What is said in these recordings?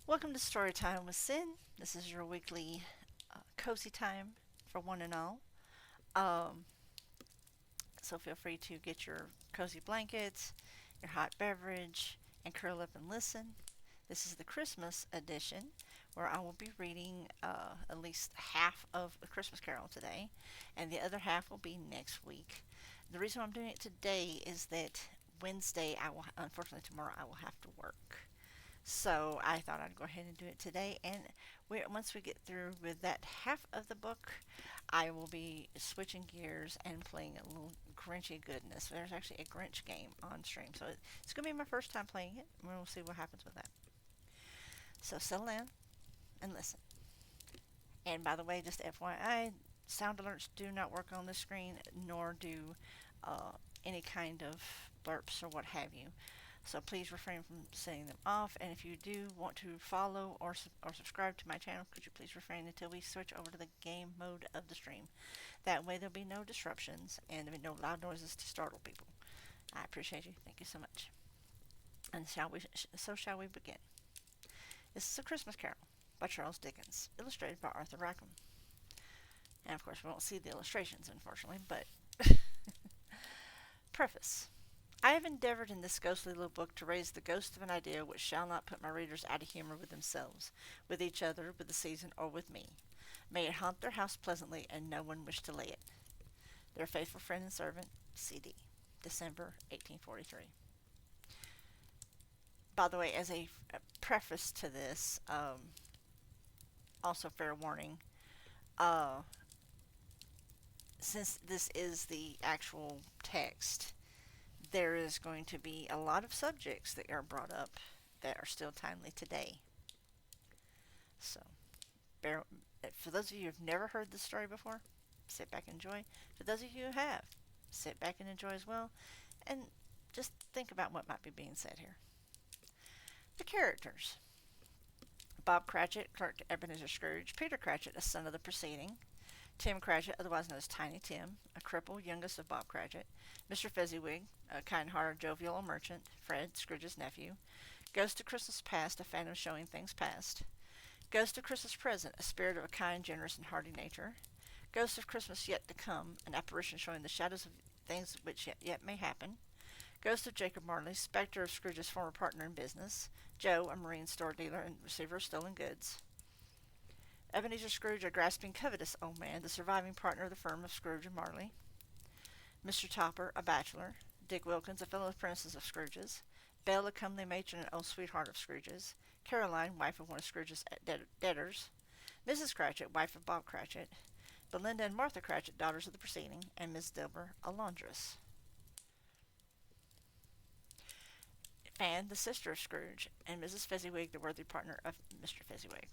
Welcome to Storytime with Sin. This is your weekly cozy time for one and all. Um, so feel free to get your cozy blankets, your hot beverage, and curl up and listen. This is the Christmas edition where I will be reading at least half of A Christmas Carol today, and the other half will be next week. The reason I'm doing it today is that Wednesday, unfortunately, tomorrow I will have to work. So I thought I'd go ahead and do it today. And once we get through with that half of the book, I will be switching gears and playing a little Grinchy goodness. There's actually a Grinch game on stream. So it's going to be my first time playing it. And we'll see what happens with that. So settle in and listen. And by the way, just FYI, sound alerts do not work on this screen, nor do uh, any kind of burps or what have you. So please refrain from setting them off. And if you do want to follow or subscribe to my channel, could you please refrain until we switch over to the game mode of the stream? That way there'll be no disruptions and there'll be no loud noises to startle people. I appreciate you. Thank you so much. And shall we begin? This is A Christmas Carol by Charles Dickens, illustrated by Arthur Rackham. And of course, we won't see the illustrations, unfortunately, but preface. I have endeavored in this ghostly little book to raise the ghost of an idea which shall not put my readers out of humor with themselves, with each other, with the season, or with me. May it haunt their house pleasantly, and no one wish to lay it. Their faithful friend and servant, C.D. December 1843. By the way, as a preface to this, also fair warning, uh, since this is the actual text, there is going to be a lot of subjects that are brought up that are still timely today. So, for those of you who have never heard this story before, sit back and enjoy. For those of you who have, sit back and enjoy as well, and just think about what might be being said here. The characters: Bob Cratchit, clerk to Ebenezer Scrooge; Peter Cratchit, a son of the preceding; Tim Cratchit, otherwise known as Tiny Tim, a cripple, youngest of Bob Cratchit; Mr. Fezziwig, a kind-hearted, jovial old merchant; Fred, Scrooge's nephew; Ghost of Christmas Past, a phantom showing things past; Ghost of Christmas Present, a spirit of a kind, generous, and hearty nature; Ghost of Christmas Yet to Come, an apparition showing the shadows of things which yet may happen; Ghost of Jacob Marley, spectre of Scrooge's former partner in business; Joe, a marine store dealer and receiver of stolen goods; Ebenezer Scrooge, a grasping, covetous old man, the surviving partner of the firm of Scrooge and Marley; Mr. Topper, a bachelor; Dick Wilkins, a fellow apprentice of Scrooge's; Belle, a comely matron and old sweetheart of Scrooge's; Caroline, wife of one of Scrooge's debtors; Mrs. Cratchit, wife of Bob Cratchit; Belinda and Martha Cratchit, daughters of the preceding; and Miss Dilber, a laundress. Fan, the sister of Scrooge; and Mrs. Fezziwig, the worthy partner of Mr. Fezziwig.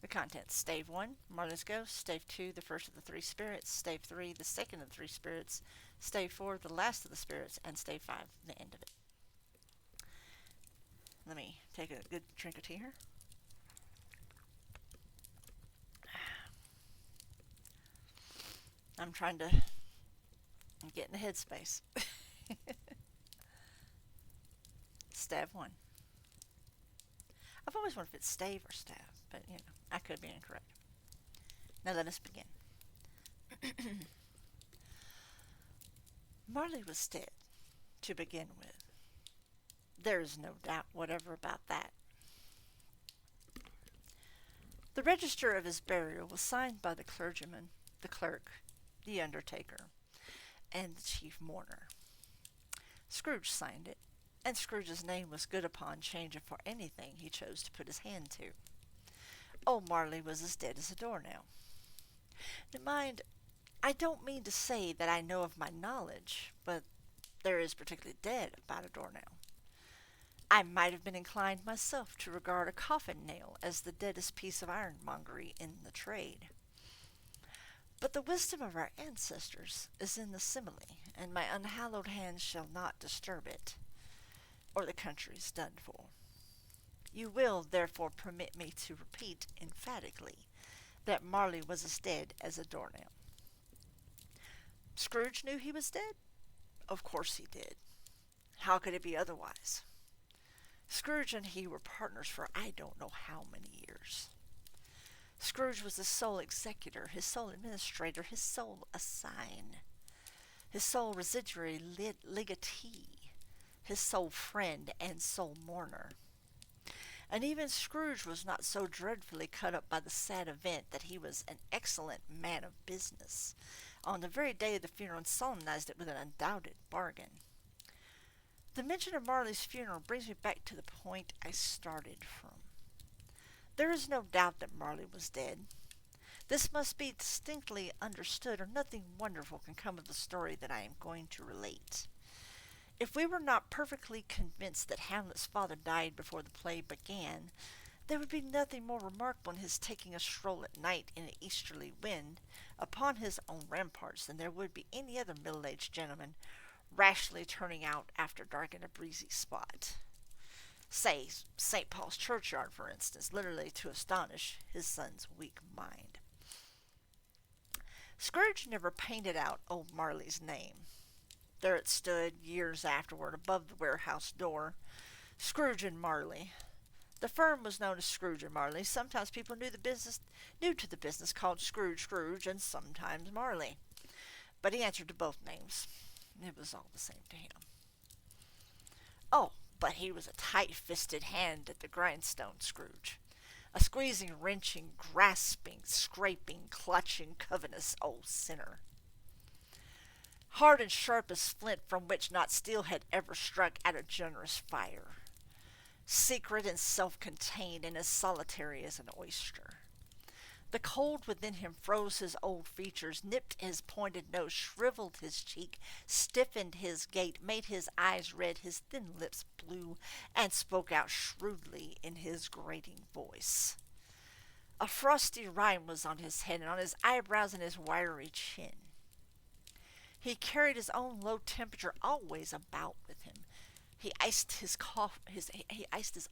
The contents: Stave 1, Marley's Ghost; Stave 2, the first of the three spirits; Stave 3, the second of the three spirits; Stave 4, the last of the spirits; and Stave 5, the end of it. Let me take a good drink of tea here. I'm trying to get in the headspace. Stave 1. I've always wondered if it's stave or staff, but I could be incorrect. Now let us begin. Marley was dead, to begin with. There is no doubt whatever about that. The register of his burial was signed by the clergyman, the clerk, the undertaker, and the chief mourner. Scrooge signed it, and Scrooge's name was good upon change for anything he chose to put his hand to. Old Marley was as dead as a doornail. Now mind, I don't mean to say that I know of my knowledge, but there is particularly dead about a doornail. I might have been inclined myself to regard a coffin nail as the deadest piece of ironmongery in the trade. But the wisdom of our ancestors is in the simile, and my unhallowed hands shall not disturb it, or the country's done for. You will, therefore, permit me to repeat emphatically that Marley was as dead as a doornail. Scrooge knew he was dead? Of course he did. How could it be otherwise? Scrooge and he were partners for I don't know how many years. Scrooge was his sole executor, his sole administrator, his sole assign, his sole residuary legatee, his sole friend and sole mourner. And even Scrooge was not so dreadfully cut up by the sad event that he was an excellent man of business. On the very day of the funeral, and solemnized it with an undoubted bargain. The mention of Marley's funeral brings me back to the point I started from. There is no doubt that Marley was dead. This must be distinctly understood, or nothing wonderful can come of the story that I am going to relate. If we were not perfectly convinced that Hamlet's father died before the play began, there would be nothing more remarkable in his taking a stroll at night in an easterly wind upon his own ramparts than there would be any other middle-aged gentleman rashly turning out after dark in a breezy spot. Say, St. Paul's churchyard, for instance, literally to astonish his son's weak mind. Scrooge never painted out old Marley's name. There it stood, years afterward, above the warehouse door. Scrooge and Marley. The firm was known as Scrooge and Marley. Sometimes people new to the business called Scrooge, and sometimes Marley. But he answered to both names. It was all the same to him. Oh, but he was a tight-fisted hand at the grindstone, Scrooge. A squeezing, wrenching, grasping, scraping, clutching, covetous old sinner. Hard and sharp as flint, from which not steel had ever struck at a generous fire. Secret and self-contained, and as solitary as an oyster. The cold within him froze his old features, nipped his pointed nose, shriveled his cheek, stiffened his gait, made his eyes red, his thin lips blue, and spoke out shrewdly in his grating voice. A frosty rime was on his head, and on his eyebrows and his wiry chin. He carried his own low temperature always about with him. He iced his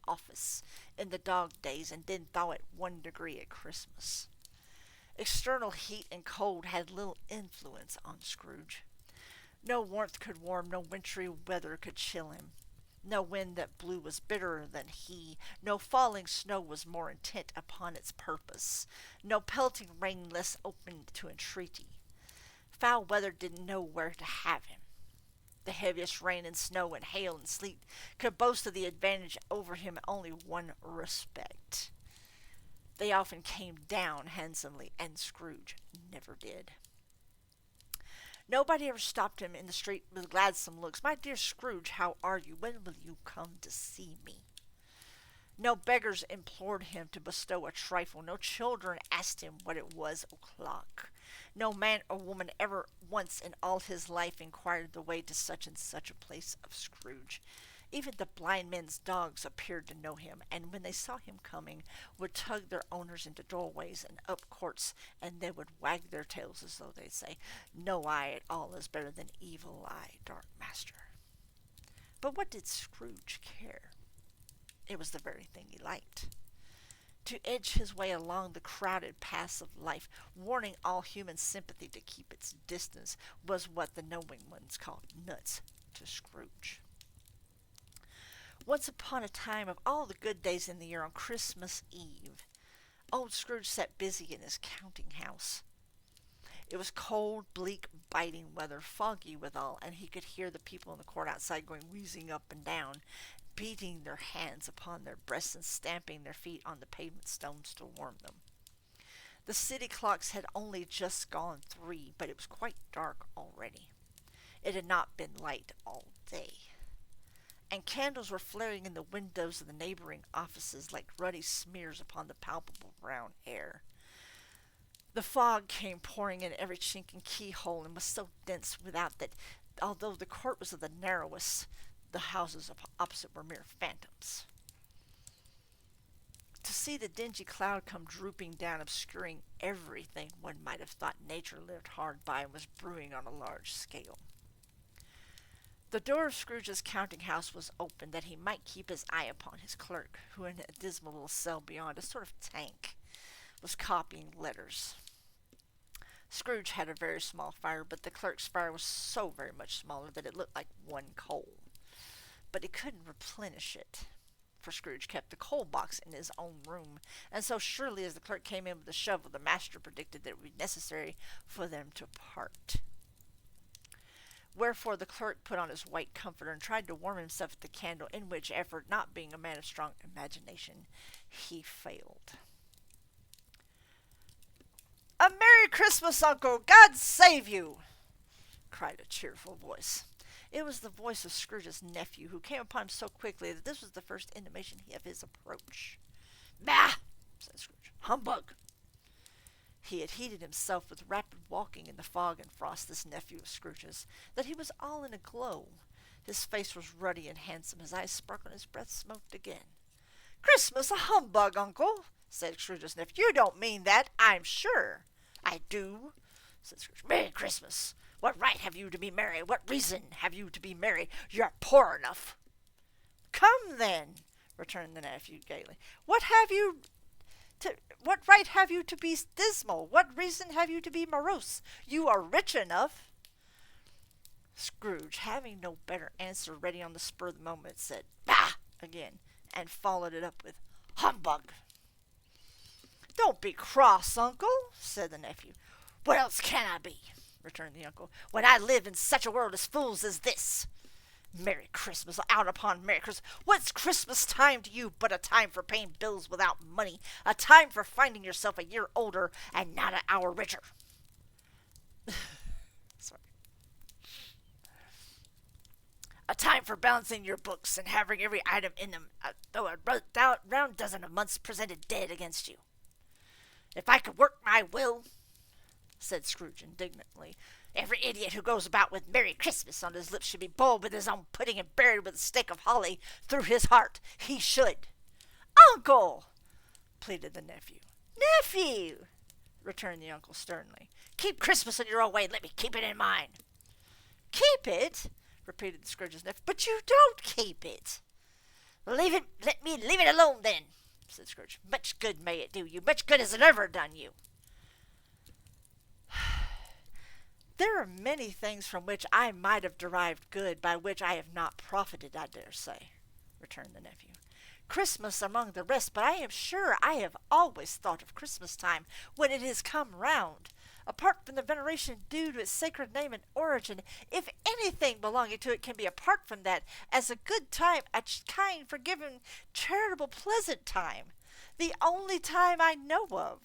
office in the dog days and didn't thaw it 1 degree at Christmas. External heat and cold had little influence on Scrooge. No warmth could warm, no wintry weather could chill him. No wind that blew was bitterer than he. No falling snow was more intent upon its purpose. No pelting rain less open to entreaty. Foul weather didn't know where to have him. The heaviest rain and snow and hail and sleet could boast of the advantage over him in only one respect. They often came down handsomely, and Scrooge never did. Nobody ever stopped him in the street with gladsome looks. "My dear Scrooge, how are you? When will you come to see me?" No beggars implored him to bestow a trifle. No children asked him what it was o'clock. No man or woman ever once in all his life inquired the way to such and such a place of Scrooge. Even the blind men's dogs appeared to know him, and when they saw him coming, would tug their owners into doorways and up courts, and they would wag their tails as though they'd say, "No eye at all is better than evil eye, dark master." But what did Scrooge care? It was the very thing he liked. To edge his way along the crowded paths of life, warning all human sympathy to keep its distance, was what the knowing ones called nuts to Scrooge. Once upon a time, of all the good days in the year, on Christmas Eve, old Scrooge sat busy in his counting house. It was cold, bleak, biting weather, foggy withal, and he could hear the people in the court outside going wheezing up and down, beating their hands upon their breasts and stamping their feet on the pavement stones to warm them. The city clocks had only just gone 3, but it was quite dark already. It had not been light all day, and candles were flaring in the windows of the neighboring offices like ruddy smears upon the palpable brown air. The fog came pouring in every chink and keyhole, and was so dense without that, although the court was of the narrowest, the houses opposite were mere phantoms. To see the dingy cloud come drooping down, obscuring everything, one might have thought nature lived hard by and was brewing on a large scale. The door of Scrooge's counting house was open, that he might keep his eye upon his clerk, who in a dismal little cell beyond, a sort of tank, was copying letters. Scrooge had a very small fire, but the clerk's fire was so very much smaller that it looked like one coal. But he couldn't replenish it. for Scrooge kept the coal box in his own room, and so surely as the clerk came in with the shovel, the master predicted that it would be necessary for them to part. Wherefore the clerk put on his white comforter and tried to warm himself at the candle, in which effort, not being a man of strong imagination, he failed. "A Merry Christmas, Uncle! God save you!" cried a cheerful voice. It was the voice of Scrooge's nephew, who came upon him so quickly that this was the first intimation of his approach. "Bah!" said Scrooge. "Humbug!" He had heated himself with rapid walking in the fog and frost, this nephew of Scrooge's, that he was all in a glow. His face was ruddy and handsome, his eyes sparkled, and his breath smoked again. "Christmas a humbug, Uncle!" said Scrooge's nephew. "You don't mean that, I'm sure." "I do," said Scrooge. "Merry Christmas! What right have you to be merry? What reason have you to be merry? You're poor enough." "Come, then," returned the nephew gaily. What right have you to be dismal? What reason have you to be morose? You are rich enough." Scrooge, having no better answer ready on the spur of the moment, said "Bah!" again, and followed it up with "Humbug!" "Don't be cross, Uncle," said the nephew. "What else can I be?" returned the uncle, "when I live in such a world as fools as this? Merry Christmas, out upon Merry Christmas. What's Christmas time to you but a time for paying bills without money, a time for finding yourself a year older and not an hour richer?" Sorry. "A time for balancing your books and having every item in them, though a round dozen of months presented dead against you. If I could work my will," said Scrooge indignantly, "every idiot who goes about with Merry Christmas on his lips should be boiled with his own pudding and buried with a stake of holly through his heart. He should." "Uncle!" pleaded the nephew. "Nephew!" returned the uncle sternly. "Keep Christmas in your own way and let me keep it in mine." "Keep it?" repeated Scrooge's nephew. "But you don't keep it." Let me leave it alone then," said Scrooge. "Much good may it do you. Much good has it ever done you." "There are many things from which I might have derived good, by which I have not profited, I dare say," returned the nephew. "Christmas among the rest, but I am sure I have always thought of Christmas time when it has come round. Apart from the veneration due to its sacred name and origin, if anything belonging to it can be apart from that, as a good time, a kind, forgiving, charitable, pleasant time, the only time I know of.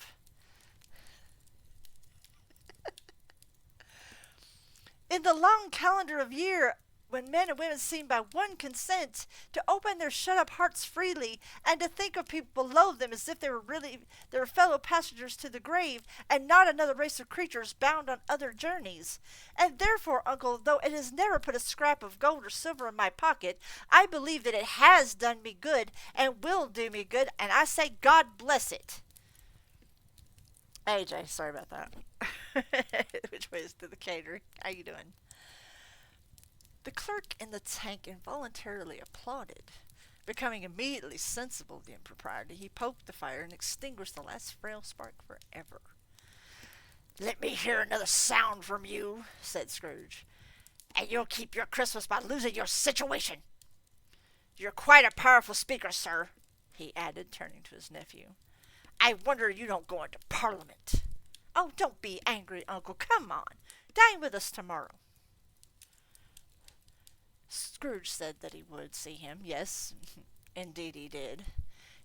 In the long calendar of year, when men and women seem by one consent to open their shut-up hearts freely, and to think of people below them as if they were really their fellow passengers to the grave, and not another race of creatures bound on other journeys. And therefore, Uncle, though it has never put a scrap of gold or silver in my pocket, I believe that it has done me good, and will do me good, and I say God bless it." AJ, sorry about that. Which way is to the catering? How you doing? The clerk in the tank involuntarily applauded. Becoming immediately sensible of the impropriety, he poked the fire and extinguished the last frail spark forever. "Let me hear another sound from you," said Scrooge, "and you'll keep your Christmas by losing your situation. You're quite a powerful speaker, sir," he added, turning to his nephew. "I wonder you don't go into Parliament." "Oh, don't be angry, Uncle. Come on. Dine with us tomorrow." Scrooge said that he would see him. Yes, indeed he did.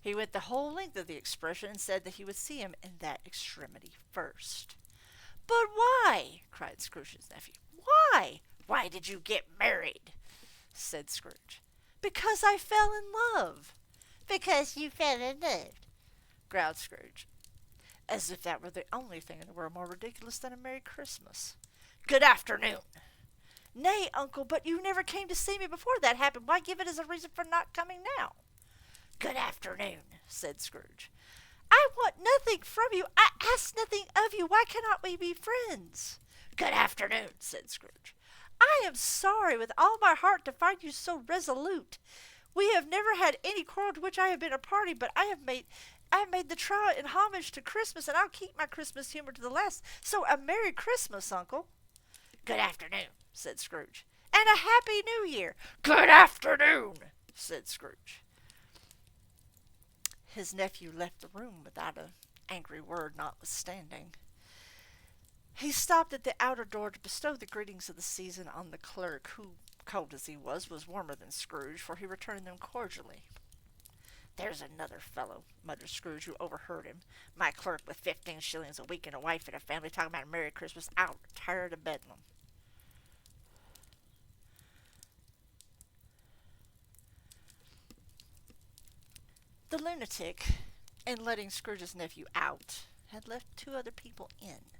He went the whole length of the expression and said that he would see him in that extremity first. "But why?" cried Scrooge's nephew. "Why? Why did you get married?" said Scrooge. "Because I fell in love." "Because you fell in love," growled Scrooge, as if that were the only thing in the world more ridiculous than a Merry Christmas. "Good afternoon." "Nay, Uncle, but you never came to see me before that happened. Why give it as a reason for not coming now?" "Good afternoon," said Scrooge. "I want nothing from you. I ask nothing of you. Why cannot we be friends?" "Good afternoon," said Scrooge. "I am sorry with all my heart to find you so resolute. We have never had any quarrel to which I have been a party, but I have made the trial in homage to Christmas, and I'll keep my Christmas humor to the last. So a Merry Christmas, Uncle." "Good afternoon," said Scrooge. "And a Happy New Year." "Good afternoon," said Scrooge. His nephew left the room without an angry word notwithstanding. He stopped at the outer door to bestow the greetings of the season on the clerk, who, cold as he was warmer than Scrooge, for he returned them cordially. "There's another fellow," muttered Scrooge, who overheard him. "My clerk with 15 shillings a week and a wife and a family talking about a Merry Christmas. Out, tired of Bedlam." The lunatic, in letting Scrooge's nephew out, had left two other people in.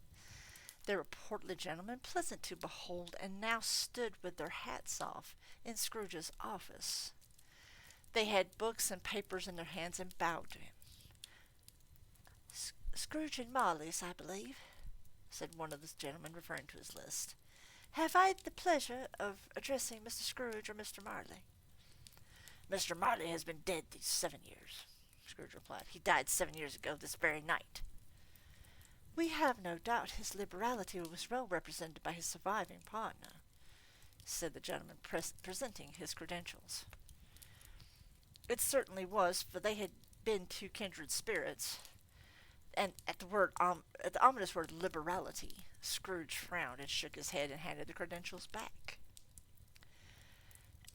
They were portly gentlemen, pleasant to behold, and now stood with their hats off in Scrooge's office. They had books and papers in their hands and bowed to him. "Scrooge and Marley's, I believe," said one of the gentlemen, referring to his list. "Have I the pleasure of addressing Mr. Scrooge or Mr. Marley?" "Mr. Marley has been dead these 7 years," Scrooge replied. "He died 7 years ago this very night." "We have no doubt his liberality was well represented by his surviving partner," said the gentleman, presenting his credentials. It certainly was, for they had been two kindred spirits. And at the ominous word liberality, Scrooge frowned and shook his head and handed the credentials back.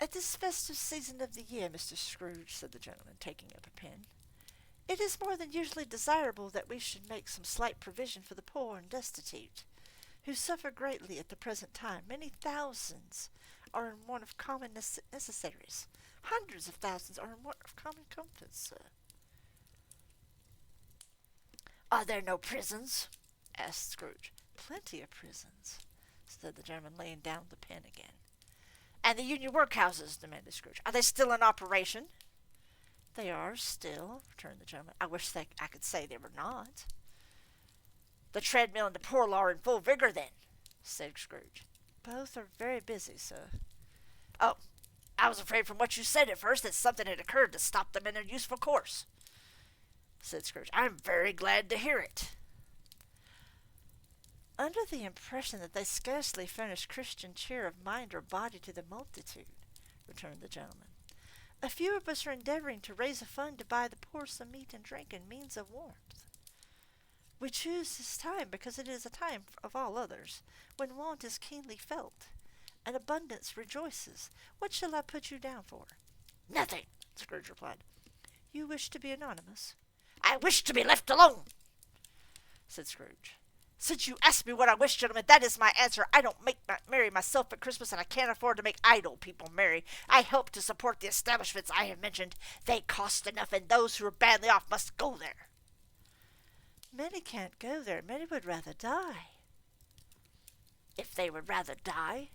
"At this festive season of the year, Mr. Scrooge," said the gentleman, taking up a pen, "it is more than usually desirable that we should make some slight provision for the poor and destitute, who suffer greatly at the present time. Many thousands are in want of common necessaries. Hundreds of thousands are in want of common comforts, sir." "Are there no prisons?" asked Scrooge. "Plenty of prisons," said the gentleman, laying down the pen again. "And the Union workhouses?" demanded Scrooge. "Are they still in operation?" "They are still," returned the gentleman. "I wish I could say they were not." "The treadmill and the poor law are in full vigor, then?" said Scrooge. "Both are very busy, sir." "Oh, I was afraid from what you said at first that something had occurred to stop them in their useful course," said Scrooge. "I'm very glad to hear it." "Under the impression that they scarcely furnish Christian cheer of mind or body to the multitude," returned the gentleman. "A few of us are endeavoring to raise a fund to buy the poor some meat and drink and means of warmth. We choose this time because it is a time of all others, when want is keenly felt, and abundance rejoices. What shall I put you down for?" "Nothing," Scrooge replied. "You wish to be anonymous?" "I wish to be left alone," said Scrooge. "Since you ask me what I wish, gentlemen, that is my answer. I don't make merry myself at Christmas, and I can't afford to make idle people merry. I help to support the establishments I have mentioned. They cost enough, and those who are badly off must go there." "Many can't go there. Many would rather die." "If they would rather die,"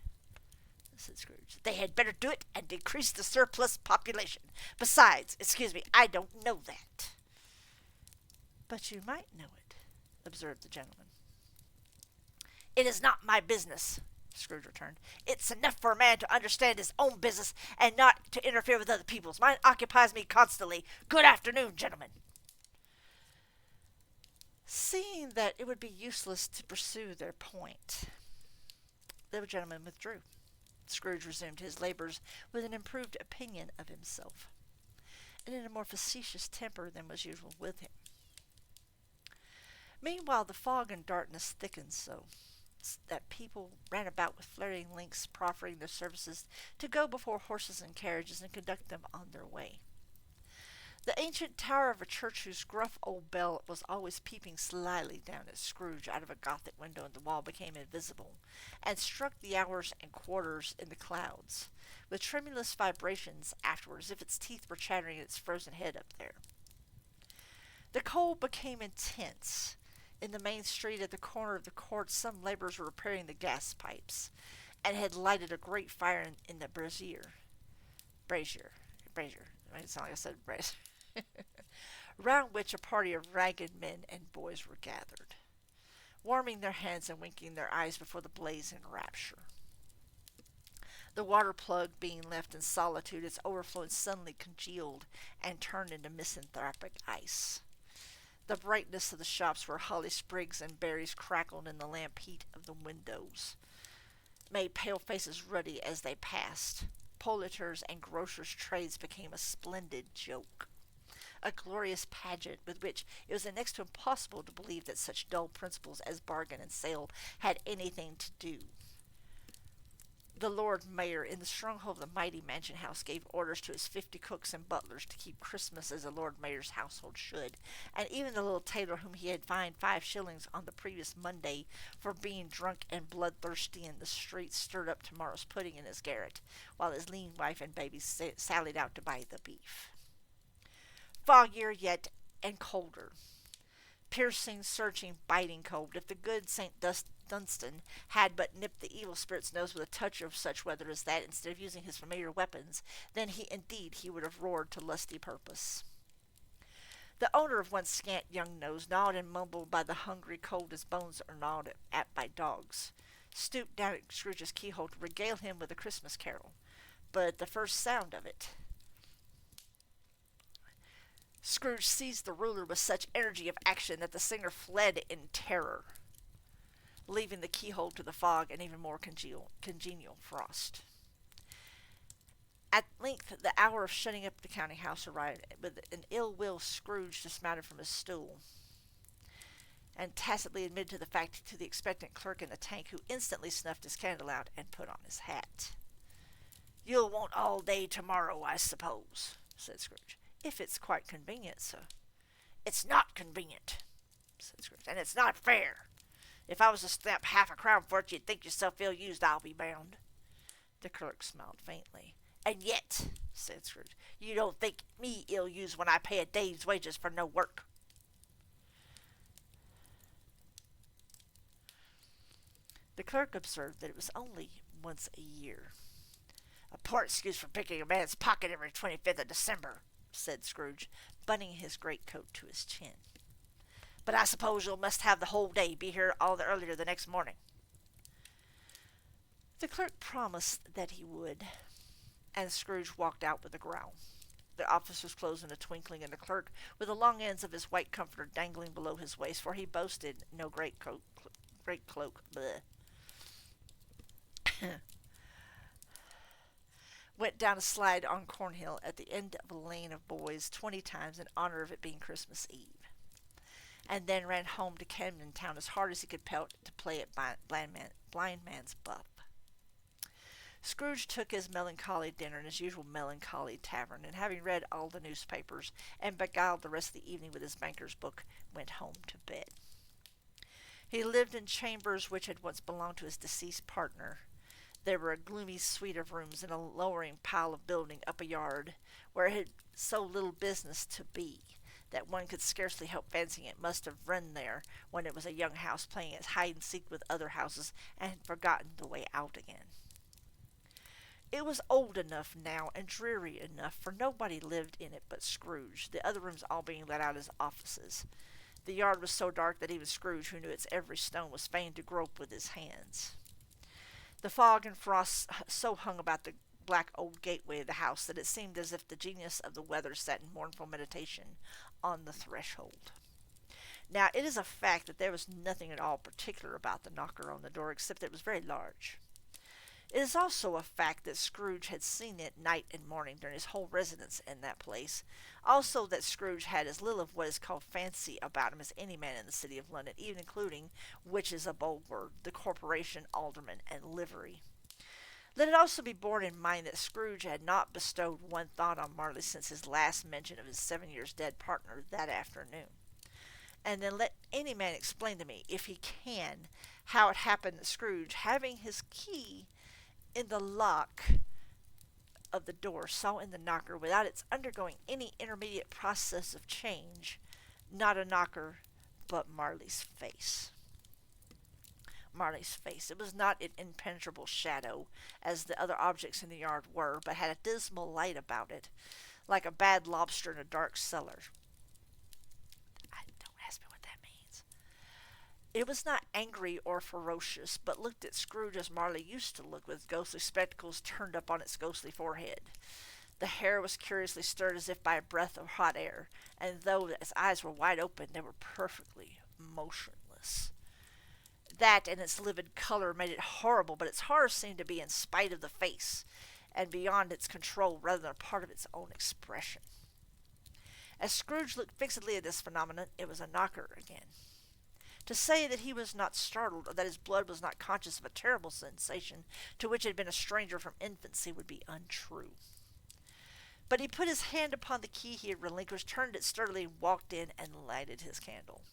said Scrooge, "they had better do it and decrease the surplus population. Besides, excuse me, I don't know that." "But you might know it," observed the gentleman. "It is not my business," Scrooge returned. "It's enough for a man to understand his own business and not to interfere with other people's. Mine occupies me constantly. Good afternoon, gentlemen." Seeing that it would be useless to pursue their point, the gentleman withdrew. Scrooge resumed his labors with an improved opinion of himself, and in a more facetious temper than was usual with him. Meanwhile the fog and darkness thickened so that people ran about with flaring links, proffering their services to go before horses and carriages and conduct them on their way. The ancient tower of a church, whose gruff old bell was always peeping slyly down at Scrooge out of a Gothic window in the wall, became invisible, and struck the hours and quarters in the clouds, with tremulous vibrations afterwards, as if its teeth were chattering in its frozen head up there. The cold became intense. In the main street at the corner of the court, some laborers were repairing the gas pipes, and had lighted a great fire in the brazier. It sounded like I said brazier. Round which a party of ragged men and boys were gathered, warming their hands and winking their eyes before the blaze in rapture. The water plug being left in solitude, its overflowing suddenly congealed and turned into misanthropic ice. The brightness of the shops, where holly sprigs and berries crackled in the lamp heat of the windows, made pale faces ruddy as they passed. Politers' and grocers' trades became a splendid joke. a glorious pageant with which it was next to impossible to believe that such dull principles as bargain and sale had anything to do. The Lord Mayor, in the stronghold of the mighty mansion house, gave orders to his 50 cooks and butlers to keep Christmas as a Lord Mayor's household should, and even the little tailor whom he had fined 5 shillings on the previous Monday for being drunk and bloodthirsty in the streets stirred up tomorrow's pudding in his garret, while his lean wife and babies sallied out to buy the beef. Foggier yet and colder. Piercing, searching, biting cold. If the good St. Dunstan had but nipped the evil spirit's nose with a touch of such weather as that, instead of using his familiar weapons, then he would have roared to lusty purpose. The owner of one scant young nose, gnawed and mumbled by the hungry cold as bones are gnawed at by dogs, stooped down at Scrooge's keyhole to regale him with a Christmas carol. But at the first sound of it, Scrooge seized the ruler with such energy of action that the singer fled in terror, leaving the keyhole to the fog and even more congenial frost. At length the hour of shutting up the counting house arrived. With an ill-will, Scrooge dismounted from his stool, and tacitly admitted the fact to the expectant clerk in the tank, who instantly snuffed his candle out and put on his hat. "You'll want all day tomorrow, I suppose," said Scrooge. "If it's quite convenient, sir." "It's not convenient," said Scrooge, "and it's not fair. If I was to stamp half a crown for it, you'd think yourself ill-used, I'll be bound." The clerk smiled faintly. "And yet," said Scrooge, "you don't think me ill-used when I pay a day's wages for no work." The clerk observed that it was only once a year. "A poor excuse for picking a man's pocket every 25th of December," said Scrooge, buttoning his greatcoat to his chin. "But I suppose you must have the whole day, be here all the earlier the next morning." The clerk promised that he would, and Scrooge walked out with a growl. The office was closed in a twinkling, and the clerk, with the long ends of his white comforter dangling below his waist, for he boasted no great cloak, went down a slide on Cornhill at the end of a lane of boys 20 times in honor of it being Christmas Eve, and then ran home to Camden Town as hard as he could pelt to play at blind man's buff. Scrooge took his melancholy dinner in his usual melancholy tavern, and having read all the newspapers and beguiled the rest of the evening with his banker's book, went home to bed. He lived in chambers which had once belonged to his deceased partner. There were a gloomy suite of rooms and a lowering pile of building up a yard, where it had so little business to be that one could scarcely help fancying it must have run there when it was a young house playing at hide-and-seek with other houses and had forgotten the way out again. It was old enough now and dreary enough, for nobody lived in it but Scrooge, the other rooms all being let out as offices. The yard was so dark that even Scrooge, who knew its every stone, was fain to grope with his hands. The fog and frost so hung about the black old gateway of the house that it seemed as if the genius of the weather sat in mournful meditation on the threshold. Now, it is a fact that there was nothing at all particular about the knocker on the door, except that it was very large. It is also a fact that Scrooge had seen it night and morning during his whole residence in that place. Also that Scrooge had as little of what is called fancy about him as any man in the city of London, even including, which is a bold word, the corporation, alderman, and livery. Let it also be borne in mind that Scrooge had not bestowed one thought on Marley since his last mention of his 7 years dead partner that afternoon. And then let any man explain to me, if he can, how it happened that Scrooge, having his key in the lock of the door, saw in the knocker, without its undergoing any intermediate process of change, not a knocker, but Marley's face. Marley's face. It was not an impenetrable shadow, as the other objects in the yard were, but had a dismal light about it, like a bad lobster in a dark cellar. Don't ask me what that means. It was not angry or ferocious, but looked at Scrooge as Marley used to look, with ghostly spectacles turned up on its ghostly forehead. The hair was curiously stirred as if by a breath of hot air, and though its eyes were wide open, they were perfectly motionless. That and its livid color made it horrible, but its horror seemed to be in spite of the face, and beyond its control rather than a part of its own expression. As Scrooge looked fixedly at this phenomenon, it was a knocker again. To say that he was not startled, or that his blood was not conscious of a terrible sensation to which he had been a stranger from infancy, would be untrue. But he put his hand upon the key he had relinquished, turned it sturdily, walked in, and lighted his candle.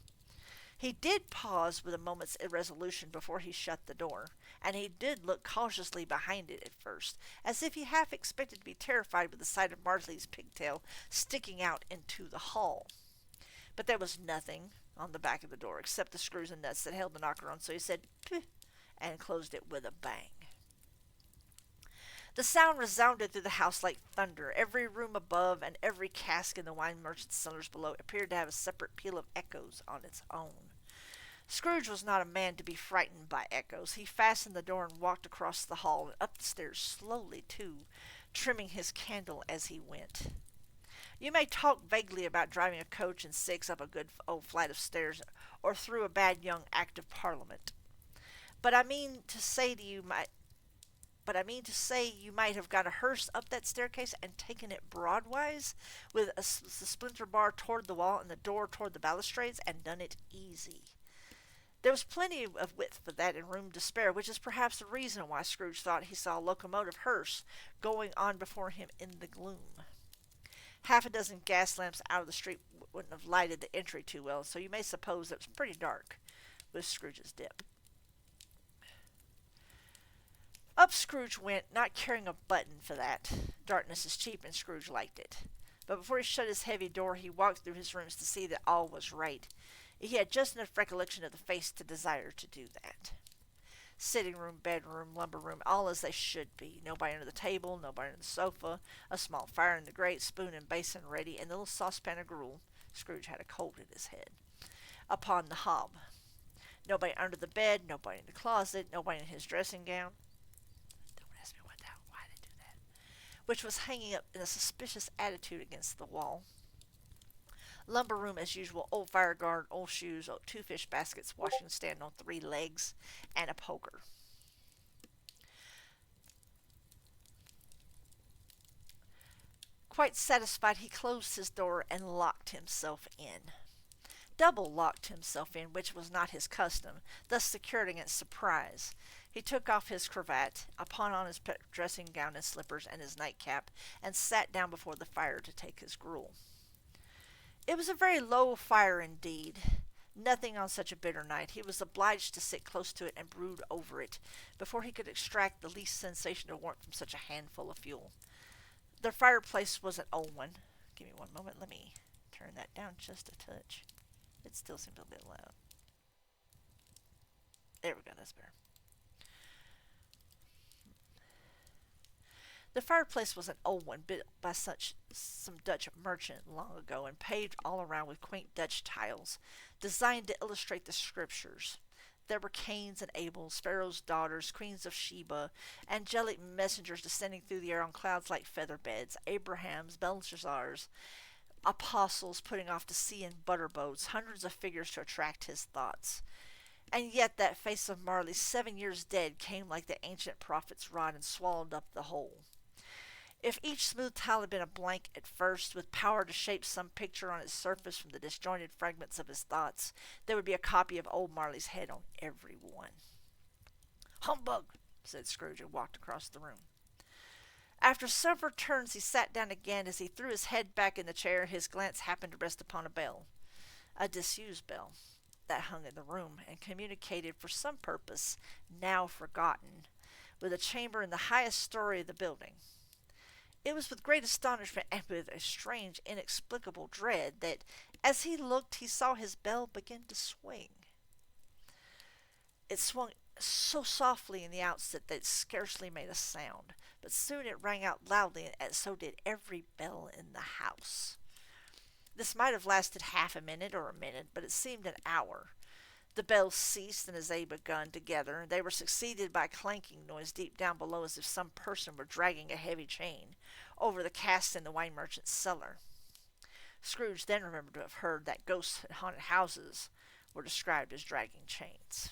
He did pause with a moment's irresolution before he shut the door, and he did look cautiously behind it at first, as if he half expected to be terrified with the sight of Marley's pigtail sticking out into the hall. But there was nothing on the back of the door except the screws and nuts that held the knocker on, so he said, "Pooh," and closed it with a bang. The sound resounded through the house like thunder. Every room above and every cask in the wine merchant's cellars below appeared to have a separate peal of echoes on its own. Scrooge was not a man to be frightened by echoes. He fastened the door and walked across the hall and up the stairs slowly, too, trimming his candle as he went. You may talk vaguely about driving a coach and six up a good old flight of stairs or through a bad young Act of Parliament. But I mean to say you might have got a hearse up that staircase and taken it broadwise, with the splinter bar toward the wall and the door toward the balustrades, and done it easy. There was plenty of width for that and room to spare, which is perhaps the reason why Scrooge thought he saw a locomotive hearse going on before him in the gloom. Half a dozen gas lamps out of the street wouldn't have lighted the entry too well, so you may suppose it was pretty dark with Scrooge's dip. Up Scrooge went, not caring a button for that. Darkness is cheap, and Scrooge liked it. But before he shut his heavy door, he walked through his rooms to see that all was right. He had just enough recollection of the face to desire to do that. Sitting room, bedroom, lumber room, all as they should be. Nobody under the table, nobody under the sofa, a small fire in the grate, spoon and basin ready, and the little saucepan of gruel. Scrooge had a cold in his head. Upon the hob. Nobody under the bed, nobody in the closet, nobody in his dressing gown. Don't ask me why they do that. Which was hanging up in a suspicious attitude against the wall. Lumber room as usual, old fire guard, old shoes, two fish baskets, washing stand on 3 legs, and a poker. Quite satisfied, he closed his door and locked himself in. Double locked himself in, which was not his custom, thus secured against surprise. He took off his cravat, put on his dressing gown and slippers and his nightcap, and sat down before the fire to take his gruel. It was a very low fire indeed. Nothing on such a bitter night. He was obliged to sit close to it and brood over it before he could extract the least sensation of warmth from such a handful of fuel. The fireplace was an old one. Give me one moment. Let me turn that down just a touch. It still seems a bit loud. There we go. That's better. The fireplace was an old one, built by some Dutch merchant long ago, and paved all around with quaint Dutch tiles, designed to illustrate the scriptures. There were Cains and Abels, Pharaoh's daughters, queens of Sheba, angelic messengers descending through the air on clouds like feather beds, Abrahams, Belshazzars, apostles putting off to sea in butter boats, hundreds of figures to attract his thoughts. And yet that face of Marley, 7 years dead, came like the ancient prophet's rod and swallowed up the whole. If each smooth tile had been a blank at first, with power to shape some picture on its surface from the disjointed fragments of his thoughts, there would be a copy of old Marley's head on every one. "Humbug!" said Scrooge, and walked across the room. After several turns he sat down again. As he threw his head back in the chair, his glance happened to rest upon a bell, a disused bell, that hung in the room, and communicated for some purpose, now forgotten, with a chamber in the highest story of the building. It was with great astonishment and with a strange, inexplicable dread that, as he looked, he saw his bell begin to swing. It swung so softly in the outset that it scarcely made a sound, but soon it rang out loudly, and so did every bell in the house. This might have lasted half a minute or a minute, but it seemed an hour. The bells ceased, and as they begun together, they were succeeded by a clanking noise deep down below, as if some person were dragging a heavy chain over the casks in the wine merchant's cellar. Scrooge then remembered to have heard that ghosts in haunted houses were described as dragging chains.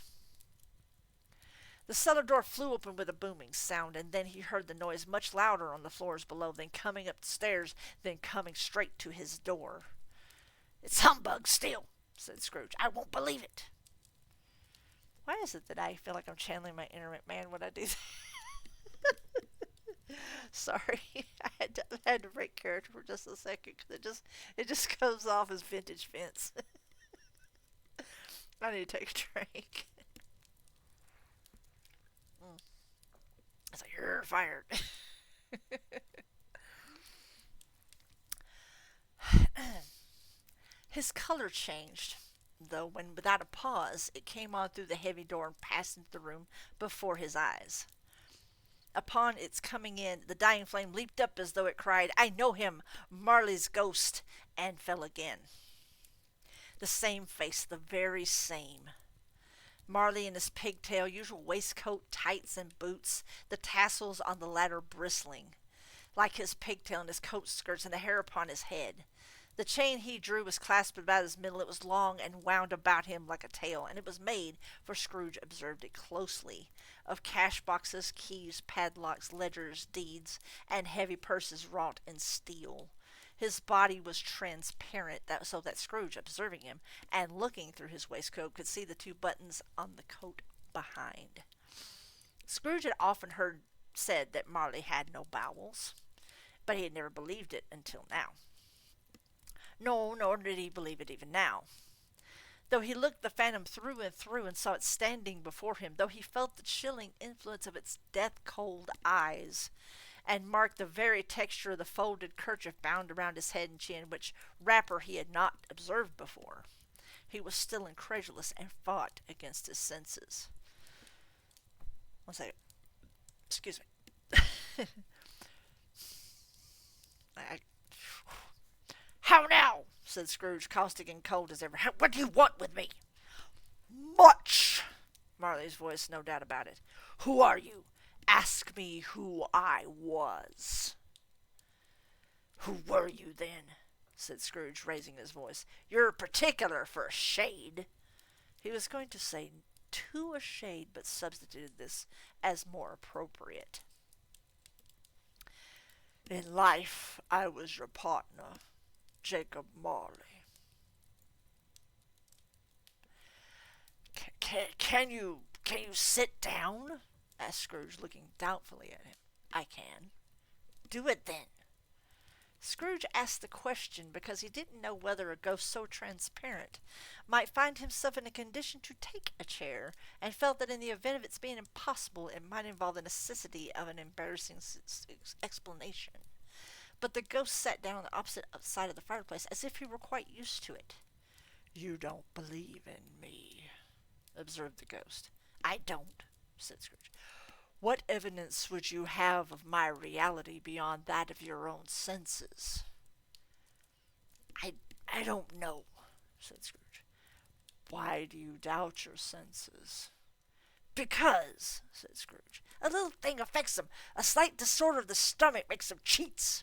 The cellar door flew open with a booming sound, and then he heard the noise much louder on the floors below, then coming up the stairs, then coming straight to his door. It's humbug still, said Scrooge. I won't believe it. Why is it that I feel like I'm channeling my inner man when I do that? Sorry, I had to break character for just a second because it just comes off as vintage Vince. I need to take a drink. It's like you're fired. His color changed, though, when without a pause it came on through the heavy door and passed into the room before his eyes. Upon its coming in, the dying flame leaped up as though it cried, I know him, Marley's ghost, and fell again. The same face, the very same. Marley in his pigtail, usual waistcoat, tights, and boots, the tassels on the latter bristling, like his pigtail and his coat skirts and the hair upon his head. The chain he drew was clasped about his middle. It was long and wound about him like a tail, and it was made, for Scrooge observed it closely, of cash boxes, keys, padlocks, ledgers, deeds, and heavy purses wrought in steel. His body was transparent, so that Scrooge, observing him and looking through his waistcoat, could see the two buttons on the coat behind. Scrooge had often heard said that Marley had no bowels, but he had never believed it until now. No, nor did he believe it even now. Though he looked the phantom through and through and saw it standing before him, though he felt the chilling influence of its death-cold eyes, and marked the very texture of the folded kerchief bound around his head and chin, which wrapper he had not observed before, he was still incredulous and fought against his senses. One second. Excuse me. How now? Said Scrooge, caustic and cold as ever. What do you want with me? Much! Marley's voice, no doubt about it. Who are you? Ask me who I was. Who were you, then? Said Scrooge, raising his voice. You're particular for a shade. He was going to say to a shade, but substituted this as more appropriate. In life, I was your partner, Jacob Marley. Can you sit down? Asked Scrooge, looking doubtfully at him. I can. Do it then. Scrooge asked the question because he didn't know whether a ghost so transparent might find himself in a condition to take a chair, and felt that in the event of its being impossible, it might involve the necessity of an embarrassing explanation. But the ghost sat down on the opposite side of the fireplace, as if he were quite used to it. You don't believe in me, observed the ghost. I don't, said Scrooge. What evidence would you have of my reality beyond that of your own senses? I don't know, said Scrooge. Why do you doubt your senses? Because, said Scrooge, a little thing affects them. A slight disorder of the stomach makes them cheats.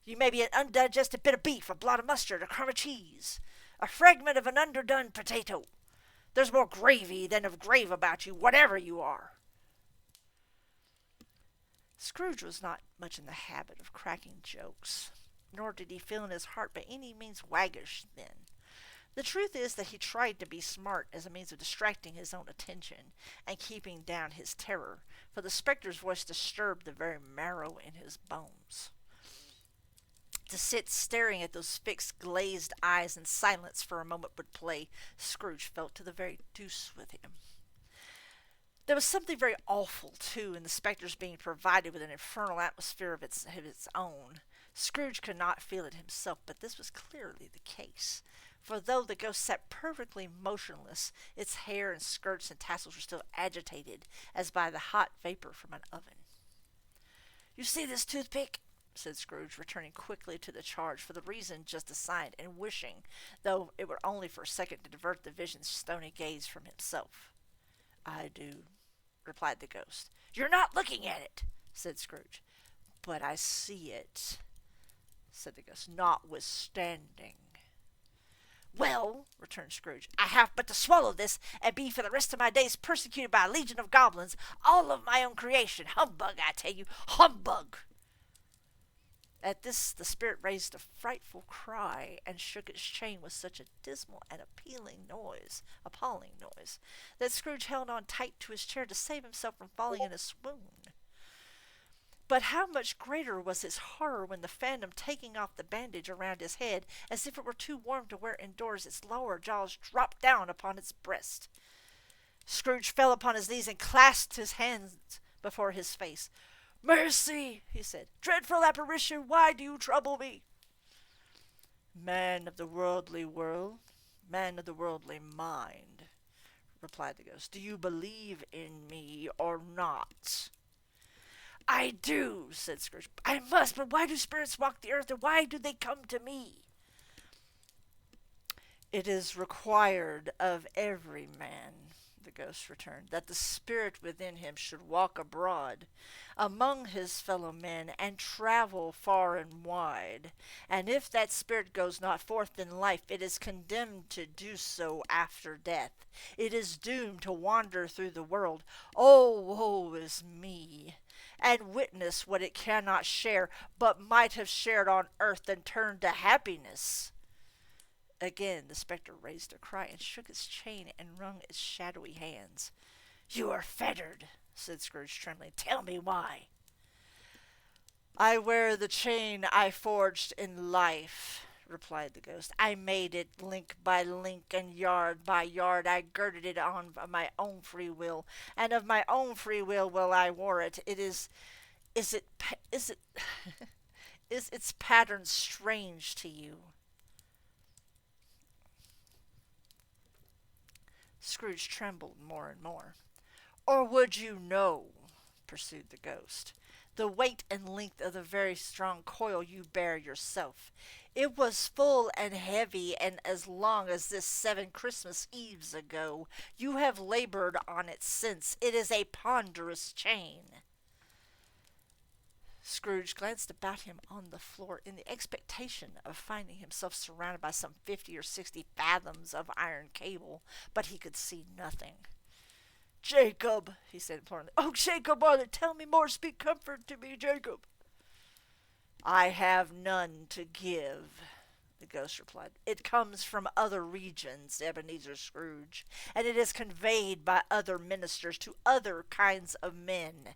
You may be an undigested bit of beef, a blot of mustard, a crumb of cheese, a fragment of an underdone potato. There's more gravy than of grave about you, whatever you are. Scrooge was not much in the habit of cracking jokes, nor did he feel in his heart by any means waggish then. The truth is that he tried to be smart as a means of distracting his own attention and keeping down his terror, for the spectre's voice disturbed the very marrow in his bones. To sit staring at those fixed, glazed eyes in silence for a moment would play Scrooge felt to the very deuce with him. There was something very awful, too, in the spectre's being provided with an infernal atmosphere of its own. Scrooge could not feel it himself, but this was clearly the case. For though the ghost sat perfectly motionless, its hair and skirts and tassels were still agitated, as by the hot vapor from an oven. You see this toothpick? Said Scrooge, returning quickly to the charge for the reason just assigned, and wishing, though it were only for a second, to divert the vision's stony gaze from himself. I do, replied the ghost. You're not looking at it, said Scrooge. But I see it, said the ghost, notwithstanding. Well, returned Scrooge, I have but to swallow this, and be for the rest of my days persecuted by a legion of goblins, all of my own creation. Humbug, I tell you, humbug! At this the spirit raised a frightful cry and shook its chain with such a dismal and appalling noise, that Scrooge held on tight to his chair to save himself from falling in a swoon. But how much greater was his horror when the phantom, taking off the bandage around his head, as if it were too warm to wear indoors, its lower jaws dropped down upon its breast. Scrooge fell upon his knees and clasped his hands before his face. "Mercy!" he said. "Dreadful apparition, why do you trouble me?" "Man of the worldly world, man of the worldly mind," replied the ghost, "do you believe in me or not?" "I do," said Scrooge. "I must, but why do spirits walk the earth, and why do they come to me?" "It is required of every man," the ghost returned, "that the spirit within him should walk abroad among his fellow men and travel far and wide. And if that spirit goes not forth in life, it is condemned to do so after death. It is doomed to wander through the world. Oh, woe is me! And witness what it cannot share, but might have shared on earth and turned to happiness." Again the spectre raised a cry and shook its chain and wrung its shadowy hands. "You are fettered," said Scrooge, trembling. "Tell me why." "I wear the chain I forged in life," replied the ghost. "I made it link by link and yard by yard. I girded it on of my own free will, and of my own free will I wore it. Is its pattern strange to you?" Scrooge trembled more and more. "Or would you know," pursued the ghost, "the weight and length of the very strong coil you bear yourself? It was full and heavy, and as long as this 7 Christmas Eves ago. You have labored on it since. It is a ponderous chain." Scrooge glanced about him on the floor in the expectation of finding himself surrounded by some 50 or 60 fathoms of iron cable, but he could see nothing. "Jacob," he said imploringly. "Oh, Jacob, Arthur, tell me more. Speak comfort to me, Jacob." "I have none to give," the ghost replied. "It comes from other regions, Ebenezer Scrooge, and it is conveyed by other ministers to other kinds of men.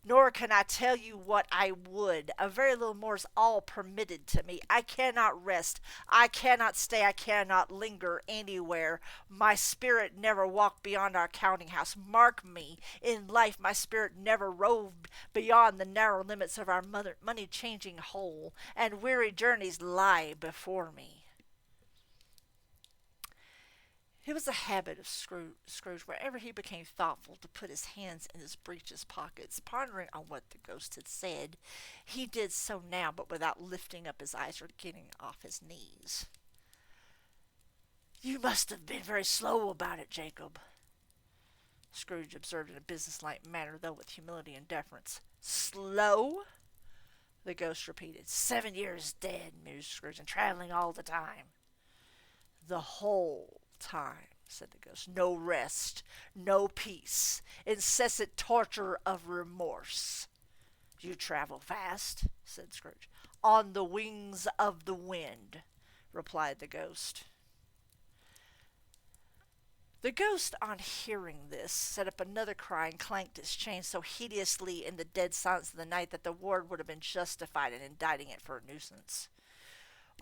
Nor can I tell you what I would. A very little more is all permitted to me. I cannot rest. I cannot stay. I cannot linger anywhere. My spirit never walked beyond our counting house. Mark me. In life, my spirit never roved beyond the narrow limits of our money-changing hole, and weary journeys lie before me." It was a habit of Scrooge, wherever he became thoughtful, to put his hands in his breeches pockets, pondering on what the ghost had said. He did so now, but without lifting up his eyes or getting off his knees. "You must have been very slow about it, Jacob," Scrooge observed in a businesslike manner, though with humility and deference. "Slow?" the ghost repeated. "7 years dead," mused Scrooge, "and traveling all the time." "The whole time," said the ghost. "No rest, no peace, incessant torture of remorse." "You travel fast," said Scrooge. "On the wings of the wind," replied the ghost. The ghost, on hearing this, set up another cry and clanked its chain so hideously in the dead silence of the night that the ward would have been justified in indicting it for a nuisance.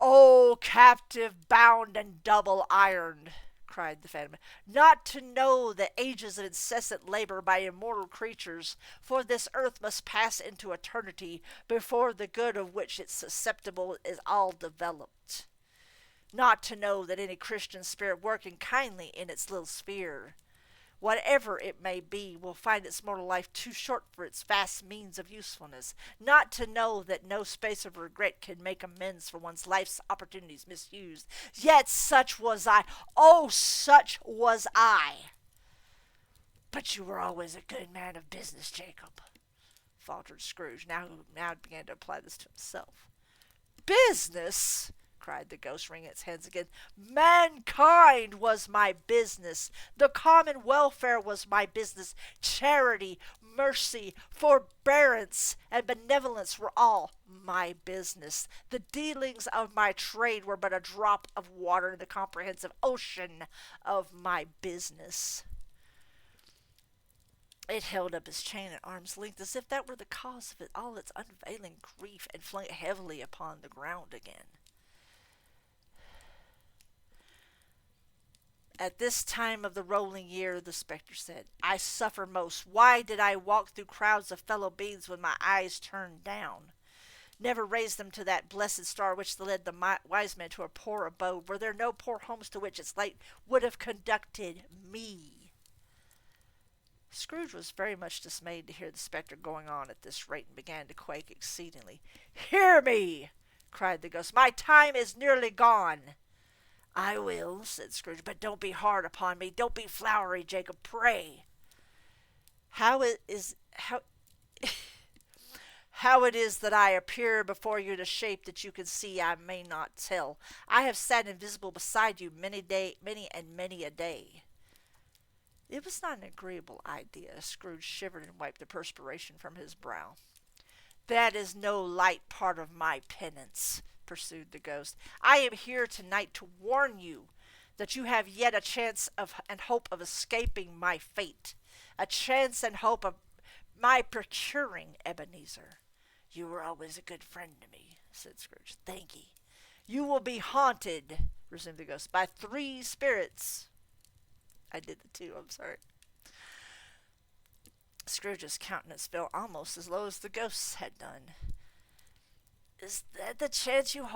"O captive, bound and double ironed," cried the phantom, "not to know the ages of incessant labor by immortal creatures, for this earth must pass into eternity before the good of which it's susceptible is all developed. Not to know that any Christian spirit working kindly in its little sphere, whatever it may be, will find its mortal life too short for its vast means of usefulness. Not to know that no space of regret can make amends for one's life's opportunities misused. Yet such was I. Oh, such was I." "But you were always a good man of business, Jacob," faltered Scrooge, now began to apply this to himself. "Business!" cried the ghost, wringing its hands again. "Mankind was my business. The common welfare was my business. Charity, mercy, forbearance, and benevolence were all my business. The dealings of my trade were but a drop of water in the comprehensive ocean of my business. It held up its chain at arm's length as if that were the cause of it all its unveiling grief, and flung it heavily upon the ground again. At this time of the rolling year, the spectre said, I suffer most. Why did I walk through crowds of fellow beings with my eyes turned down? Never raise them to that blessed star which led the wise men to a poor abode. Were there no poor homes to which its light would have conducted me? Scrooge was very much dismayed to hear the spectre going on at this rate, and began to quake exceedingly. Hear me! Cried the ghost. My time is nearly gone. I will, said Scrooge, but don't be hard upon me. Don't be flowery, Jacob, pray. How it is that I appear before you in a shape that you can see, I may not tell. I have sat invisible beside you many a day. It was not an agreeable idea. Scrooge shivered and wiped the perspiration from his brow. That is no light part of my penance, pursued the ghost. I am here tonight to warn you that you have yet a chance and hope of escaping my fate, a chance and hope of my procuring Ebenezer. You were always a good friend to me, said Scrooge. Thank ye. You will be haunted, resumed the ghost, by 3 spirits. I did the 2, I'm sorry. Scrooge's countenance fell almost as low as the ghost's had done. Is that the chance you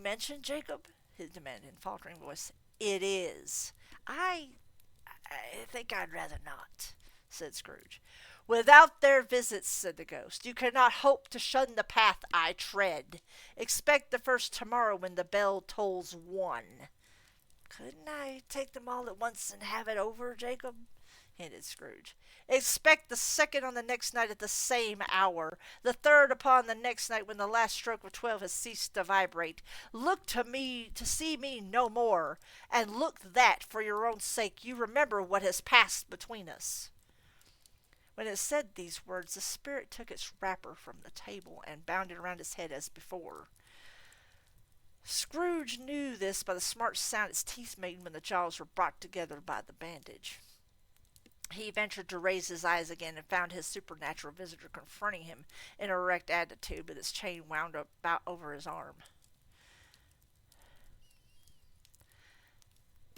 mentioned, Jacob? He demanded in faltering voice. It is. I think I'd rather not, said Scrooge. Without their visits, said the ghost, you cannot hope to shun the path I tread. Expect the first tomorrow when the bell tolls 1. Couldn't I take them all at once and have it over, Jacob? Hinted Scrooge. Expect the second on the next night at the same hour, the third upon the next night when the last stroke of 12 has ceased to vibrate. Look to me to see me no more, and look that, for your own sake, you remember what has passed between us. When it said these words, the spirit took its wrapper from the table and bound it around its head as before. Scrooge knew this by the smart sound its teeth made when the jaws were brought together by the bandage. He ventured to raise his eyes again and found his supernatural visitor confronting him in an erect attitude with its chain wound about over his arm.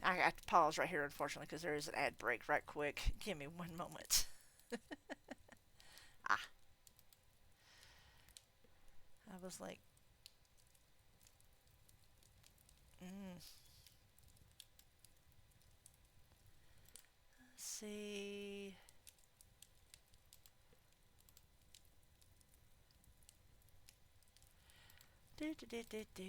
I have to pause right here, unfortunately, because there is an ad break right quick. Give me 1 moment. I was like, Let's see. Do, do, do, do, do.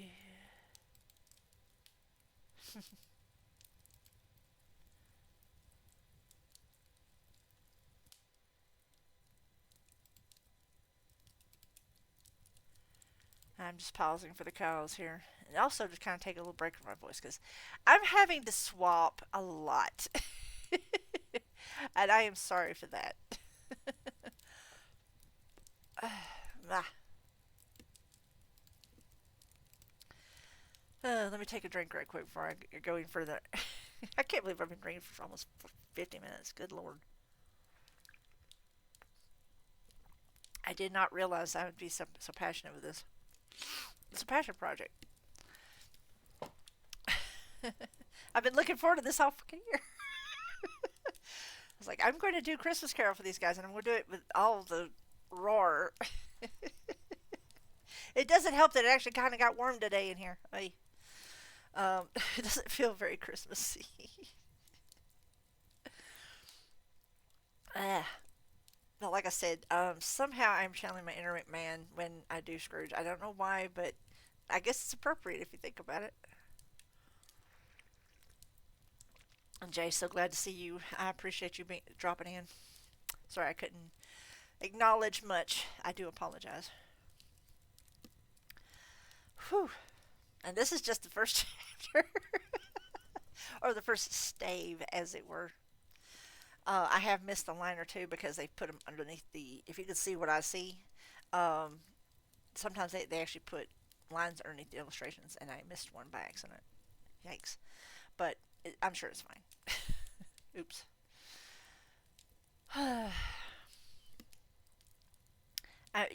I'm just pausing for the cows here. And also just kind of take a little break from my voice because I'm having to swap a lot. And I am sorry for that. Let me take a drink right quick before I go any further. I can't believe I've been drinking for almost 50 minutes. Good Lord. I did not realize I would be so passionate with this. It's a passion project. I've been looking forward to this all fucking year. I was like, I'm going to do Christmas Carol for these guys, and I'm going to do it with all the roar. It doesn't help that it actually kind of got warm today in here. It doesn't feel very Christmassy. But like I said, somehow I'm channeling my inner man when I do Scrooge. I don't know why, but I guess it's appropriate if you think about it. And Jay, so glad to see you. I appreciate you dropping in. Sorry I couldn't acknowledge much. I do apologize. Whew. And this is just the first chapter. Or the first stave, as it were. I have missed a line or two because they put them underneath the. If you could see what I see, um, sometimes they actually put lines underneath the illustrations, and I missed one by accident. Yikes! But I'm sure it's fine. Oops.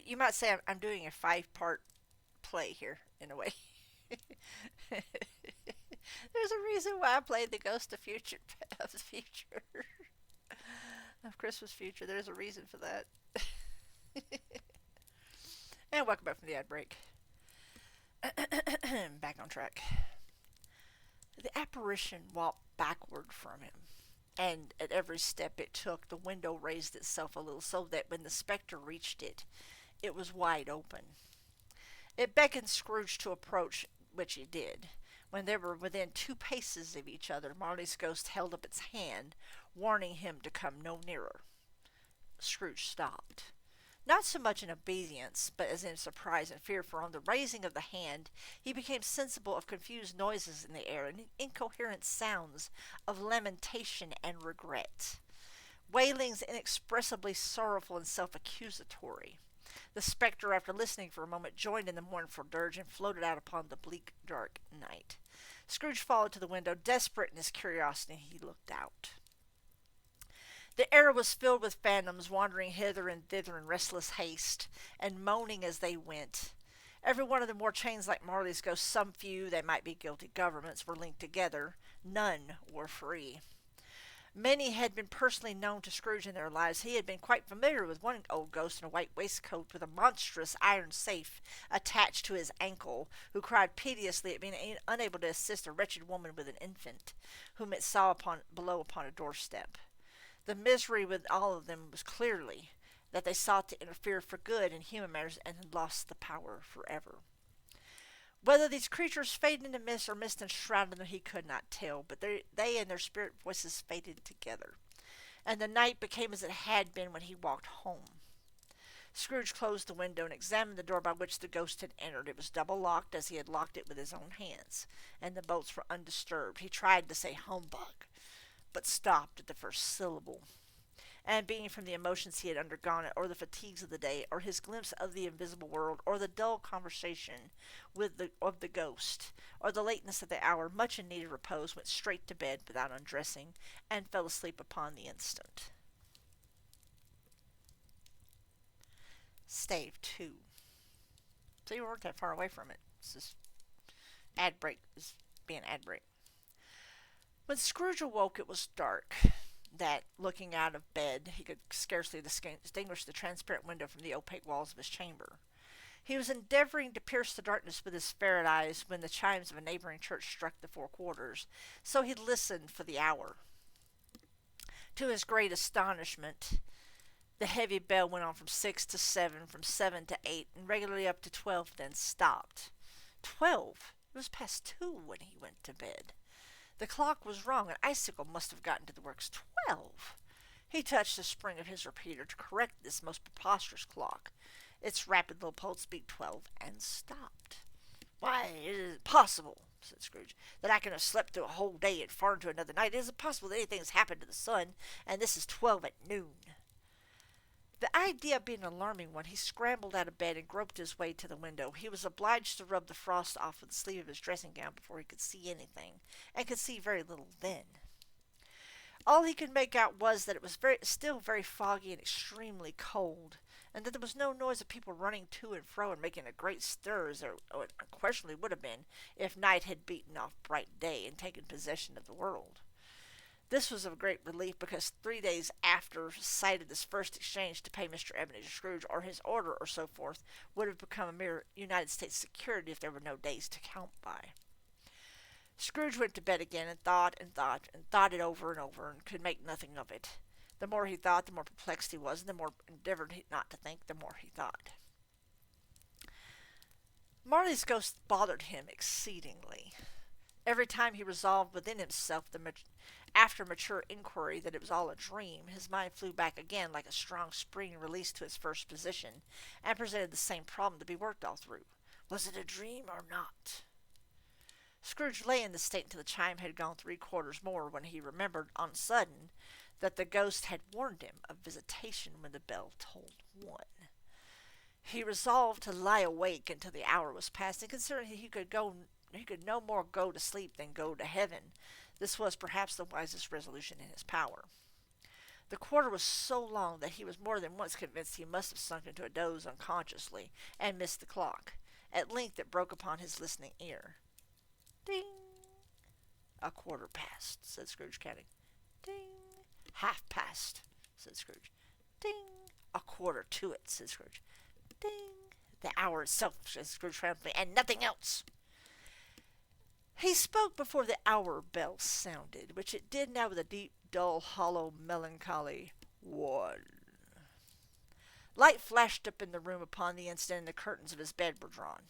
You might say I'm doing a five-part play here in a way. There's a reason why I played the Ghost of Future of the Future of Christmas Future. There's a reason for that. And welcome back from the ad break. Back on track. The apparition walked backward from him, and at every step it took, the window raised itself a little so that when the spectre reached it, it was wide open. It beckoned Scrooge to approach, which he did. When they were within 2 paces of each other, Marley's ghost held up its hand, warning him to come no nearer. Scrooge stopped. Not so much in obedience, but as in surprise and fear, for on the raising of the hand he became sensible of confused noises in the air and incoherent sounds of lamentation and regret. Wailings inexpressibly sorrowful and self-accusatory. The spectre, after listening for a moment, joined in the mournful dirge and floated out upon the bleak, dark night. Scrooge followed to the window. Desperate in his curiosity, he looked out. The air was filled with phantoms, wandering hither and thither in restless haste, and moaning as they went. Every one of them wore chains like Marley's ghost. Some few, they might be guilty governments, were linked together. None were free. Many had been personally known to Scrooge in their lives. He had been quite familiar with one old ghost in a white waistcoat with a monstrous iron safe attached to his ankle, who cried piteously at being unable to assist a wretched woman with an infant, whom it saw below upon a doorstep. The misery with all of them was clearly that they sought to interfere for good in human matters and had lost the power forever. Whether these creatures faded into mist or mist enshrouded them, he could not tell, but they and their spirit voices faded together, and the night became as it had been when he walked home. Scrooge closed the window and examined the door by which the ghost had entered. It was double locked, as he had locked it with his own hands, and the bolts were undisturbed. He tried to say humbug, but stopped at the first syllable. And being from the emotions he had undergone, or the fatigues of the day, or his glimpse of the invisible world, or the dull conversation of the ghost, or the lateness of the hour, much in need of repose, went straight to bed without undressing, and fell asleep upon the instant. Stave 2. So you weren't that far away from it. It's just ad break is being ad break. When Scrooge awoke, it was dark, that, looking out of bed, he could scarcely distinguish the transparent window from the opaque walls of his chamber. He was endeavoring to pierce the darkness with his ferret eyes when the chimes of a neighboring church struck the 4 quarters, so he listened for the hour. To his great astonishment, the heavy bell went on from 6 to 7, from 7 to 8, and regularly up to 12, then stopped. 12? It was past 2 when he went to bed. The clock was wrong. An icicle must have gotten to the works. 12! He touched the spring of his repeater to correct this most preposterous clock. Its rapid little pulse beat 12 and stopped. Why, it is impossible, said Scrooge, that I can have slept through a whole day and far into another night. It is impossible that anything has happened to the sun, and this is 12 at noon. The idea being an alarming one, he scrambled out of bed and groped his way to the window. He was obliged to rub the frost off with the sleeve of his dressing gown before he could see anything, and could see very little then. All he could make out was that it was still very foggy and extremely cold, and that there was no noise of people running to and fro and making a great stir, as there unquestionably would have been if night had beaten off bright day and taken possession of the world. This was of great relief, because 3 days after sight of this first exchange to pay Mr. Ebenezer Scrooge, or his order, or so forth, would have become a mere United States security if there were no days to count by. Scrooge went to bed again, and thought it over and over, and could make nothing of it. The more he thought, the more perplexed he was, and the more endeavored not to think, the more he thought. Marley's ghost bothered him exceedingly. Every time he resolved within himself, after mature inquiry, that it was all a dream, his mind flew back again like a strong spring released to its first position, and presented the same problem to be worked all through. Was it a dream or not? Scrooge lay in this state until the chime had gone 3 quarters more, when he remembered, on a sudden, that the ghost had warned him of visitation when the bell tolled 1. He resolved to lie awake until the hour was past, and considering he could no more go to sleep than go to heaven, this was perhaps the wisest resolution in his power. The quarter was so long that he was more than once convinced he must have sunk into a doze unconsciously, and missed the clock. At length it broke upon his listening ear. Ding! "A quarter past," said Scrooge, counting. Ding! "Half past," said Scrooge. Ding! "A quarter to it," said Scrooge. Ding! "The hour itself," said Scrooge triumphantly, "and nothing else." He spoke before the hour bell sounded, which it did now with a deep, dull, hollow, melancholy 1. Light flashed up in the room upon the instant, and the curtains of his bed were drawn.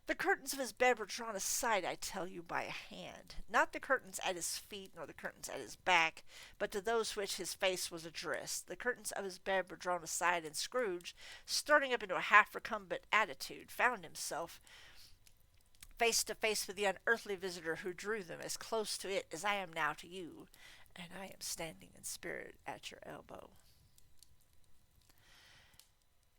The curtains of his bed were drawn aside, I tell you, by a hand. Not the curtains at his feet, nor the curtains at his back, but to those which his face was addressed. The curtains of his bed were drawn aside, and Scrooge, starting up into a half-recumbent attitude, found himself face to face with the unearthly visitor who drew them as close to it as I am now to you, and I am standing in spirit at your elbow.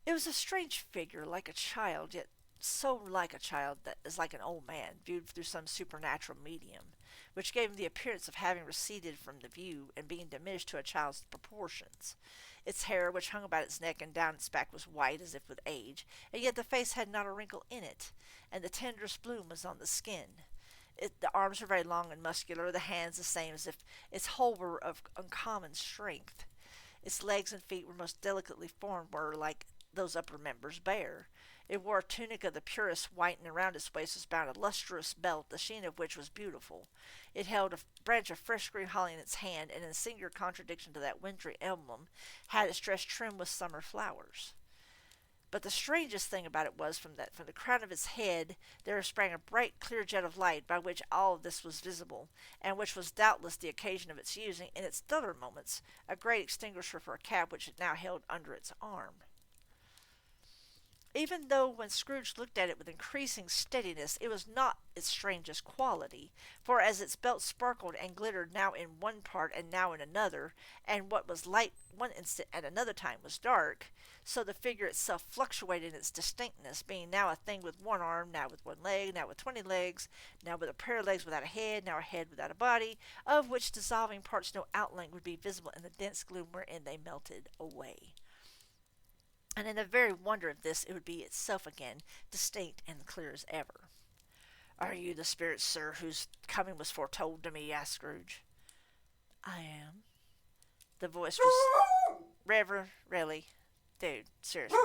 It was a strange figure, like a child, yet so like a child that is like an old man, viewed through some supernatural medium, which gave him the appearance of having receded from the view and being diminished to a child's proportions. Its hair, which hung about its neck and down its back, was white as if with age, and yet the face had not a wrinkle in it, and the tenderest bloom was on the skin. The arms were very long and muscular, the hands the same, as if its whole were of uncommon strength. Its legs and feet were most delicately formed, were, like those upper members, bare. It wore a tunic of the purest white, and around its waist was bound a lustrous belt, the sheen of which was beautiful. It held a branch of fresh green holly in its hand, and in singular contradiction to that wintry emblem, had its dress trimmed with summer flowers. But the strangest thing about it was, from the crown of its head there sprang a bright, clear jet of light, by which all of this was visible, and which was doubtless the occasion of its using, in its duller moments, a great extinguisher for a cap which it now held under its arm. Even though when Scrooge looked at it with increasing steadiness, it was not its strangest quality, for as its belt sparkled and glittered now in one part and now in another, and what was light one instant at another time was dark, so the figure itself fluctuated in its distinctness, being now a thing with one arm, now with one leg, now with 20 legs, now with a pair of legs without a head, now a head without a body, of which dissolving parts no outline would be visible in the dense gloom wherein they melted away. And in the very wonder of this, it would be itself again, distinct and clear as ever. "Are you the spirit, sir, whose coming was foretold to me?" asked Scrooge. "I am." The voice was... Really? Dude, seriously.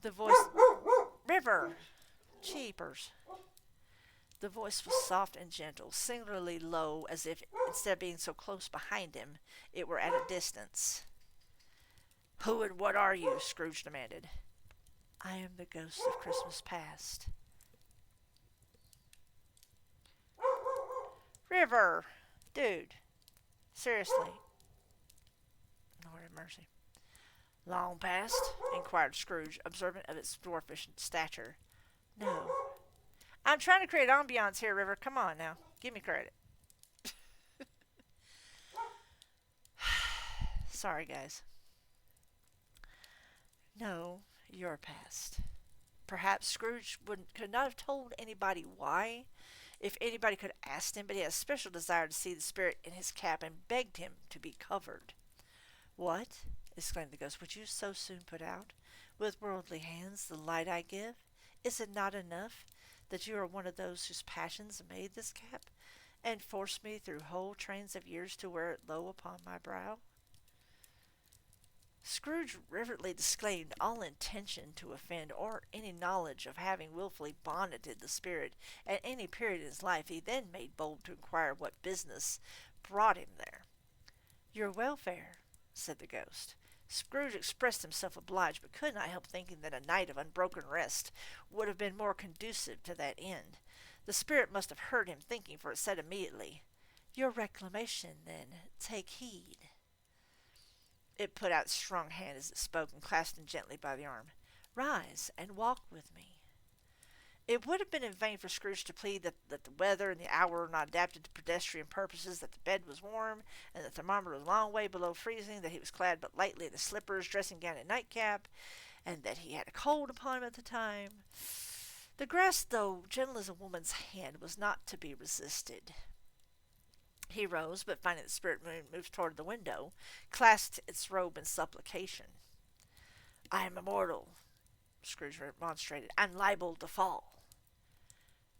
The voice... River! Cheapers. The voice was soft and gentle, singularly low, as if, instead of being so close behind him, it were at a distance. "Who and what are you?" Scrooge demanded. "I am the ghost of Christmas past." River! Dude. Seriously. Lord have mercy. "Long past?" inquired Scrooge, observant of its dwarfish stature. "No." "I'm trying to create ambiance here, River. Come on now. Give me credit." Sorry, guys. "No, your past." Perhaps Scrooge could not have told anybody why, if anybody could have asked him, but he had a special desire to see the spirit in his cap, and begged him to be covered. "What?" exclaimed the ghost. "Would you so soon put out, with worldly hands, the light I give? Is it not enough that you are one of those whose passions made this cap, and forced me through whole trains of years to wear it low upon my brow?" Scrooge reverently disclaimed all intention to offend, or any knowledge of having wilfully bonneted the spirit at any period in his life. He then made bold to inquire what business brought him there. "Your welfare," said the ghost. Scrooge expressed himself obliged, but could not help thinking that a night of unbroken rest would have been more conducive to that end. The spirit must have heard him thinking, for it said immediately, "Your reclamation, then. Take heed." It put out its strong hand as it spoke, and clasped him gently by the arm. "Rise and walk with me." It would have been in vain for Scrooge to plead that the weather and the hour were not adapted to pedestrian purposes, that the bed was warm, and the thermometer was a long way below freezing, that he was clad but lightly in his slippers, dressing gown, and nightcap, and that he had a cold upon him at the time. The grasp, though gentle as a woman's hand, was not to be resisted. He rose, but finding the spirit moon moved toward the window, clasped its robe in supplication. "I am immortal," Scrooge remonstrated. "I'm liable to fall."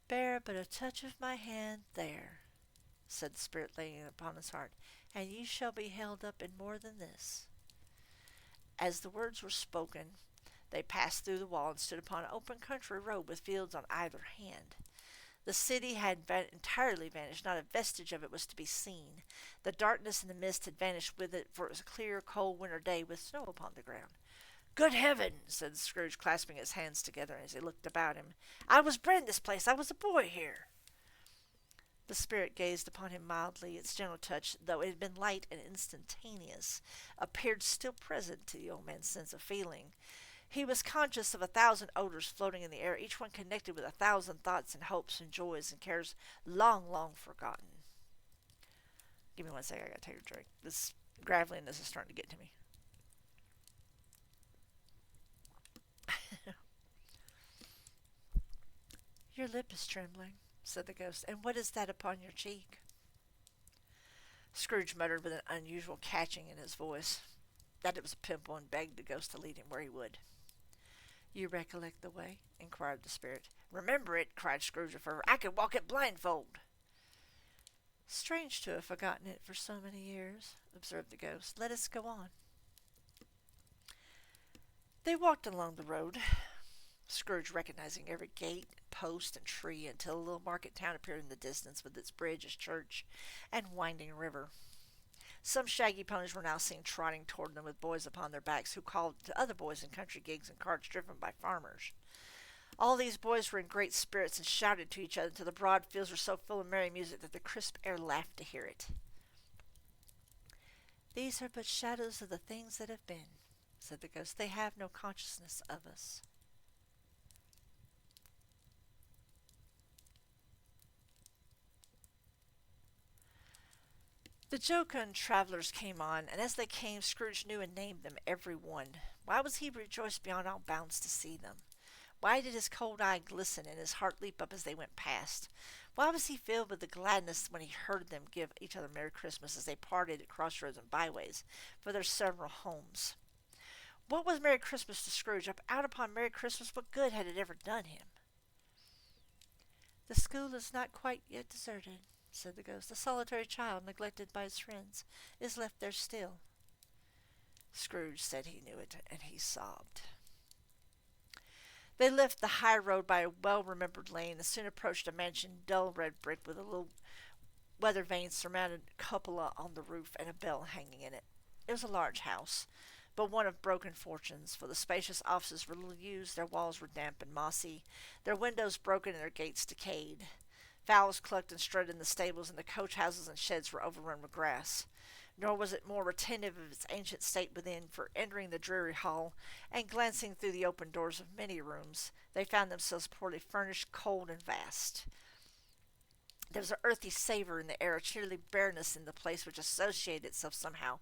"Bear but a touch of my hand there," said the spirit, laying it upon his heart, "and you shall be held up in more than this." As the words were spoken, they passed through the wall and stood upon an open country road with fields on either hand. The city had entirely vanished. Not a vestige of it was to be seen. The darkness and the mist had vanished with it, for it was a clear, cold winter day with snow upon the ground. "Good heaven!" said Scrooge, clasping his hands together as he looked about him. "I was bred in this place. I was a boy here." The spirit gazed upon him mildly. Its gentle touch, though it had been light and instantaneous, appeared still present to the old man's sense of feeling. He was conscious of 1,000 odors floating in the air, each one connected with 1,000 thoughts and hopes and joys and cares long, long forgotten. Give me one second, I gotta take a drink. This graveliness is starting to get to me. "Your lip is trembling," said the ghost, "and what is that upon your cheek?" Scrooge muttered with an unusual catching in his voice that it was a pimple, and begged the ghost to lead him where he would. "You recollect the way?" inquired the spirit. "Remember it!" cried Scrooge with fervor. "I could walk it blindfold." "Strange to have forgotten it for so many years," observed the ghost. "Let us go on." They walked along the road, Scrooge recognizing every gate, post, and tree, until a little market town appeared in the distance with its bridge, its church, and winding river. Some shaggy ponies were now seen trotting toward them with boys upon their backs, who called to other boys in country gigs and carts driven by farmers. All these boys were in great spirits and shouted to each other until the broad fields were so full of merry music that the crisp air laughed to hear it. "These are but shadows of the things that have been," said the ghost. "They have no consciousness of us." The jocund travelers came on, and as they came, Scrooge knew and named them every one. Why was he rejoiced beyond all bounds to see them? Why did his cold eye glisten and his heart leap up as they went past? Why was he filled with the gladness when he heard them give each other Merry Christmas as they parted at crossroads and byways for their several homes? What was Merry Christmas to Scrooge? Out upon Merry Christmas, what good had it ever done him? "The school is not quite yet deserted," said the ghost. "A solitary child, neglected by his friends, is left there still." Scrooge said he knew it, and he sobbed. They left the high road by a well-remembered lane and soon approached a mansion, dull red brick, with a little weather vane surmounted cupola on the roof and a bell hanging in it. It was a large house, but one of broken fortunes, for the spacious offices were little used, their walls were damp and mossy, their windows broken and their gates decayed. Fowls clucked and strutted in the stables, and the coach houses and sheds were overrun with grass. Nor was it more retentive of its ancient state within, for entering the dreary hall, and glancing through the open doors of many rooms, they found themselves poorly furnished, cold, and vast. There was an earthy savor in the air, a cheery bareness in the place which associated itself somehow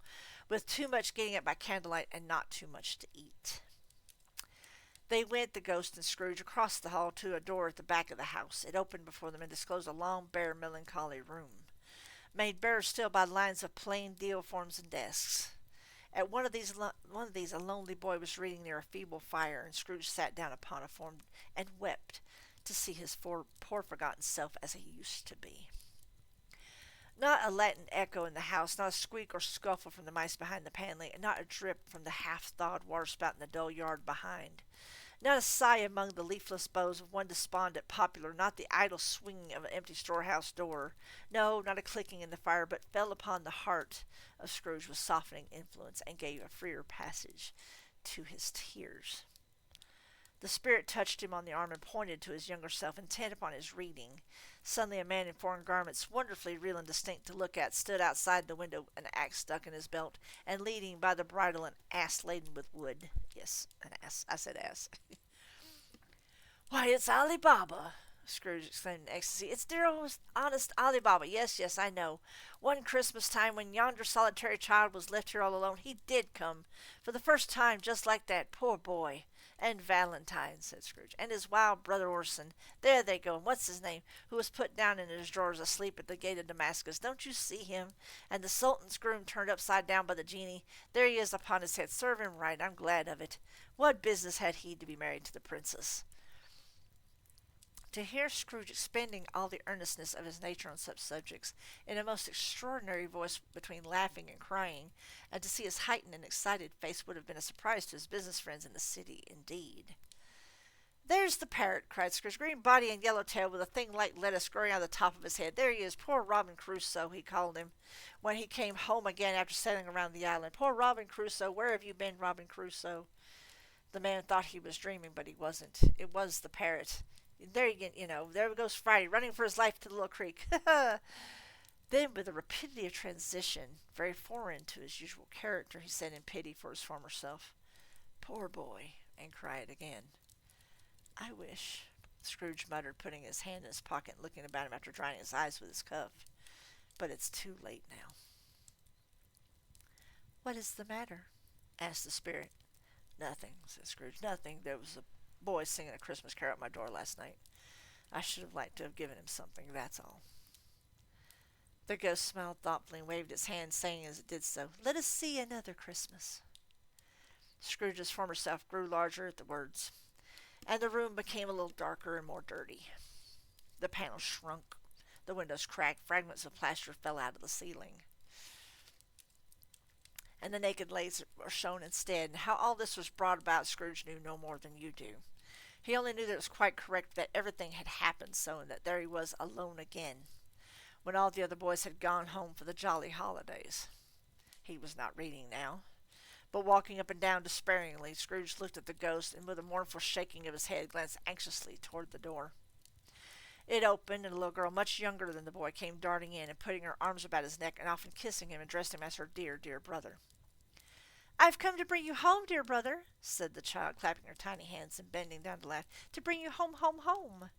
with too much getting up by candlelight and not too much to eat. They went, the ghost and Scrooge, across the hall to a door at the back of the house. It opened before them and disclosed a long, bare, melancholy room, made barer still by lines of plain deal forms and desks. At one of these, a lonely boy was reading near a feeble fire, and Scrooge sat down upon a form and wept to see his poor forgotten self as he used to be. Not a Latin echo in the house, not a squeak or scuffle from the mice behind the paneling, and not a drip from the half-thawed waterspout in the dull yard behind. Not a sigh among the leafless boughs of one despondent poplar, not the idle swinging of an empty storehouse door. No, not a clicking in the fire, but fell upon the heart of Scrooge with softening influence, and gave a freer passage to his tears. The spirit touched him on the arm and pointed to his younger self, intent upon his reading. Suddenly a man in foreign garments, wonderfully real and distinct to look at, stood outside the window, an axe stuck in his belt, and leading by the bridle an ass laden with wood. Yes, an ass. I said ass. Why, it's Ali Baba! Scrooge exclaimed in ecstasy. It's dear old honest Ali Baba. Yes, yes, I know. One Christmas time, when yonder solitary child was left here all alone, he did come. For the first time, just like that. Poor boy. And Valentine, said Scrooge, and his wild brother Orson. There they go. And what's his name? Who was put down in his drawers asleep at the gate of Damascus. Don't you see him? And the Sultan's groom turned upside down by the genie. There he is upon his head. Serve him right. I'm glad of it. What business had he to be married to the princess? To hear Scrooge expending all the earnestness of his nature on such subjects, in a most extraordinary voice between laughing and crying, and to see his heightened and excited face would have been a surprise to his business friends in the city, indeed. There's the parrot, cried Scrooge. Green body and yellow tail, with a thing like lettuce growing on the top of his head. There he is, poor Robin Crusoe, he called him, when he came home again after sailing around the island. Poor Robin Crusoe, where have you been, Robin Crusoe? The man thought he was dreaming, but he wasn't. It was the parrot. There there goes Friday, running for his life to the little creek. Then, with a rapidity of transition very foreign to his usual character, he said in pity for his former self, Poor boy, and cried again. I wish, Scrooge muttered, putting his hand in his pocket and looking about him after drying his eyes with his cuff. But it's too late now. What is the matter? Asked the spirit. Nothing, said Scrooge. Nothing. There was a boy singing a Christmas carol at my door last night. I should have liked to have given him something, that's all. The ghost smiled thoughtfully and waved its hand, saying as it did so, Let us see another Christmas. Scrooge's former self grew larger at the words, and the room became a little darker and more dirty. The panels shrunk, the windows cracked, fragments of plaster fell out of the ceiling, and the naked legs were shown instead. And how all this was brought about, Scrooge knew no more than you do. He only knew that it was quite correct that everything had happened so, and that there he was alone again, when all the other boys had gone home for the jolly holidays. He was not reading now, but walking up and down despairingly. Scrooge looked at the ghost, and with a mournful shaking of his head, glanced anxiously toward the door. It opened, and a little girl much younger than the boy came darting in, and putting her arms about his neck, and often kissing him, addressed him as her dear, dear brother. I've come to bring you home, dear brother, said the child, clapping her tiny hands and bending down to laugh. To bring you home, home, home.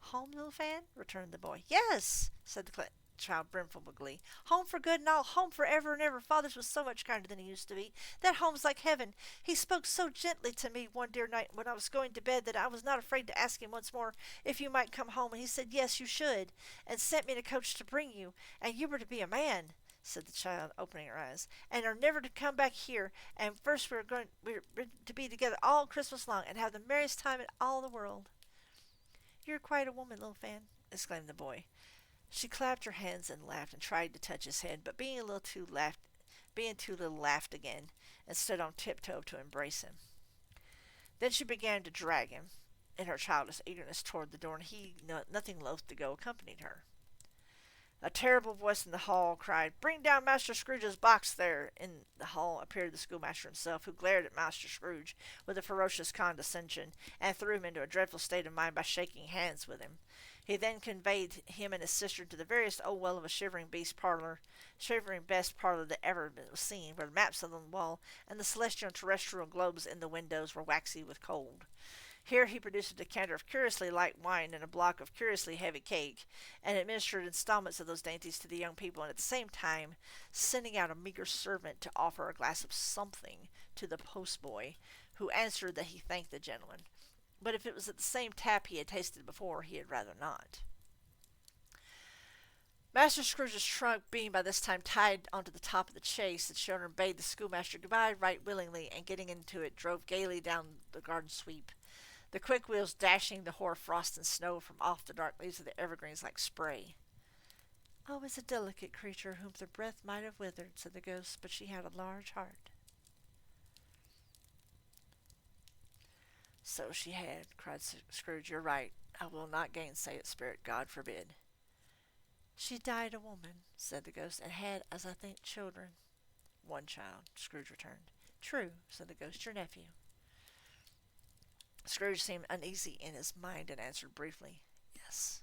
Home, little Fan? Returned the boy. Yes, said the child, brimful of glee. Home for good and all, home for ever and ever. Father's was so much kinder than he used to be. That home's like heaven. He spoke so gently to me one dear night when I was going to bed that I was not afraid to ask him once more if you might come home, and he said yes, you should, and sent me in a coach to bring you, and you were to be a man, said the child, opening her eyes, and are never to come back here, and first we're to be together all Christmas long, and have the merriest time in all the world. You're quite a woman, little Fan, exclaimed the boy. She clapped her hands and laughed, and tried to touch his head, but being too little, laughed again, and stood on tiptoe to embrace him. Then she began to drag him, in her childish eagerness, toward the door, and he, nothing loath to go, accompanied her. A terrible voice in the hall cried, Bring down Master Scrooge's box there. In the hall appeared the schoolmaster himself, who glared at Master Scrooge with a ferocious condescension, and threw him into a dreadful state of mind by shaking hands with him. He then conveyed him and his sister to the veriest old well of a shivering best parlor that ever was seen, where the maps on the wall and the celestial and terrestrial globes in the windows were waxy with cold. Here he produced a decanter of curiously light wine and a block of curiously heavy cake, and administered installments of those dainties to the young people, and at the same time sending out a meagre servant to offer a glass of something to the postboy, who answered that he thanked the gentleman, but if it was at the same tap he had tasted before, he had rather not. Master Scrooge's trunk being by this time tied onto the top of the chaise, the children bade the schoolmaster goodbye right willingly, and getting into it, drove gaily down the garden sweep, the quick wheels dashing the hoar frost and snow from off the dark leaves of the evergreens like spray. Always a delicate creature whom the breath might have withered, said the ghost, but she had a large heart. So she had, cried Scrooge. You're right. I will not gainsay it, spirit. God forbid. She died a woman, said the ghost, and had, as I think, children. One child, Scrooge returned. True, said the ghost, your nephew. Scrooge seemed uneasy in his mind and answered briefly, Yes.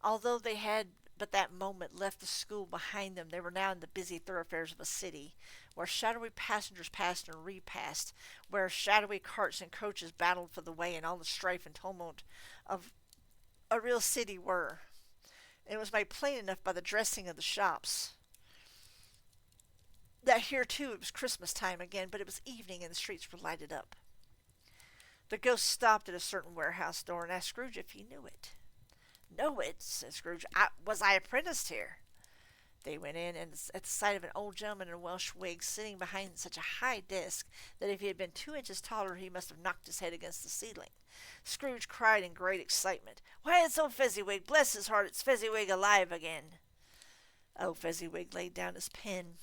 Although they had But that moment left the school behind them. They were now in the busy thoroughfares of a city, where shadowy passengers passed and repassed, where shadowy carts and coaches battled for the way, and all the strife and tumult of a real city were. And it was made plain enough by the dressing of the shops that here too it was Christmas time again, but it was evening and the streets were lighted up. The ghost stopped at a certain warehouse door and asked Scrooge if he knew it. Know it, said Scrooge. Was I apprenticed here? They went in, and at the sight of an old gentleman in a Welsh wig sitting behind such a high desk that if he had been 2 inches taller he must have knocked his head against the ceiling. Scrooge cried in great excitement, "Why, it's old Fezziwig! Bless his heart, it's Fezziwig alive again!" Old Fezziwig laid down his pen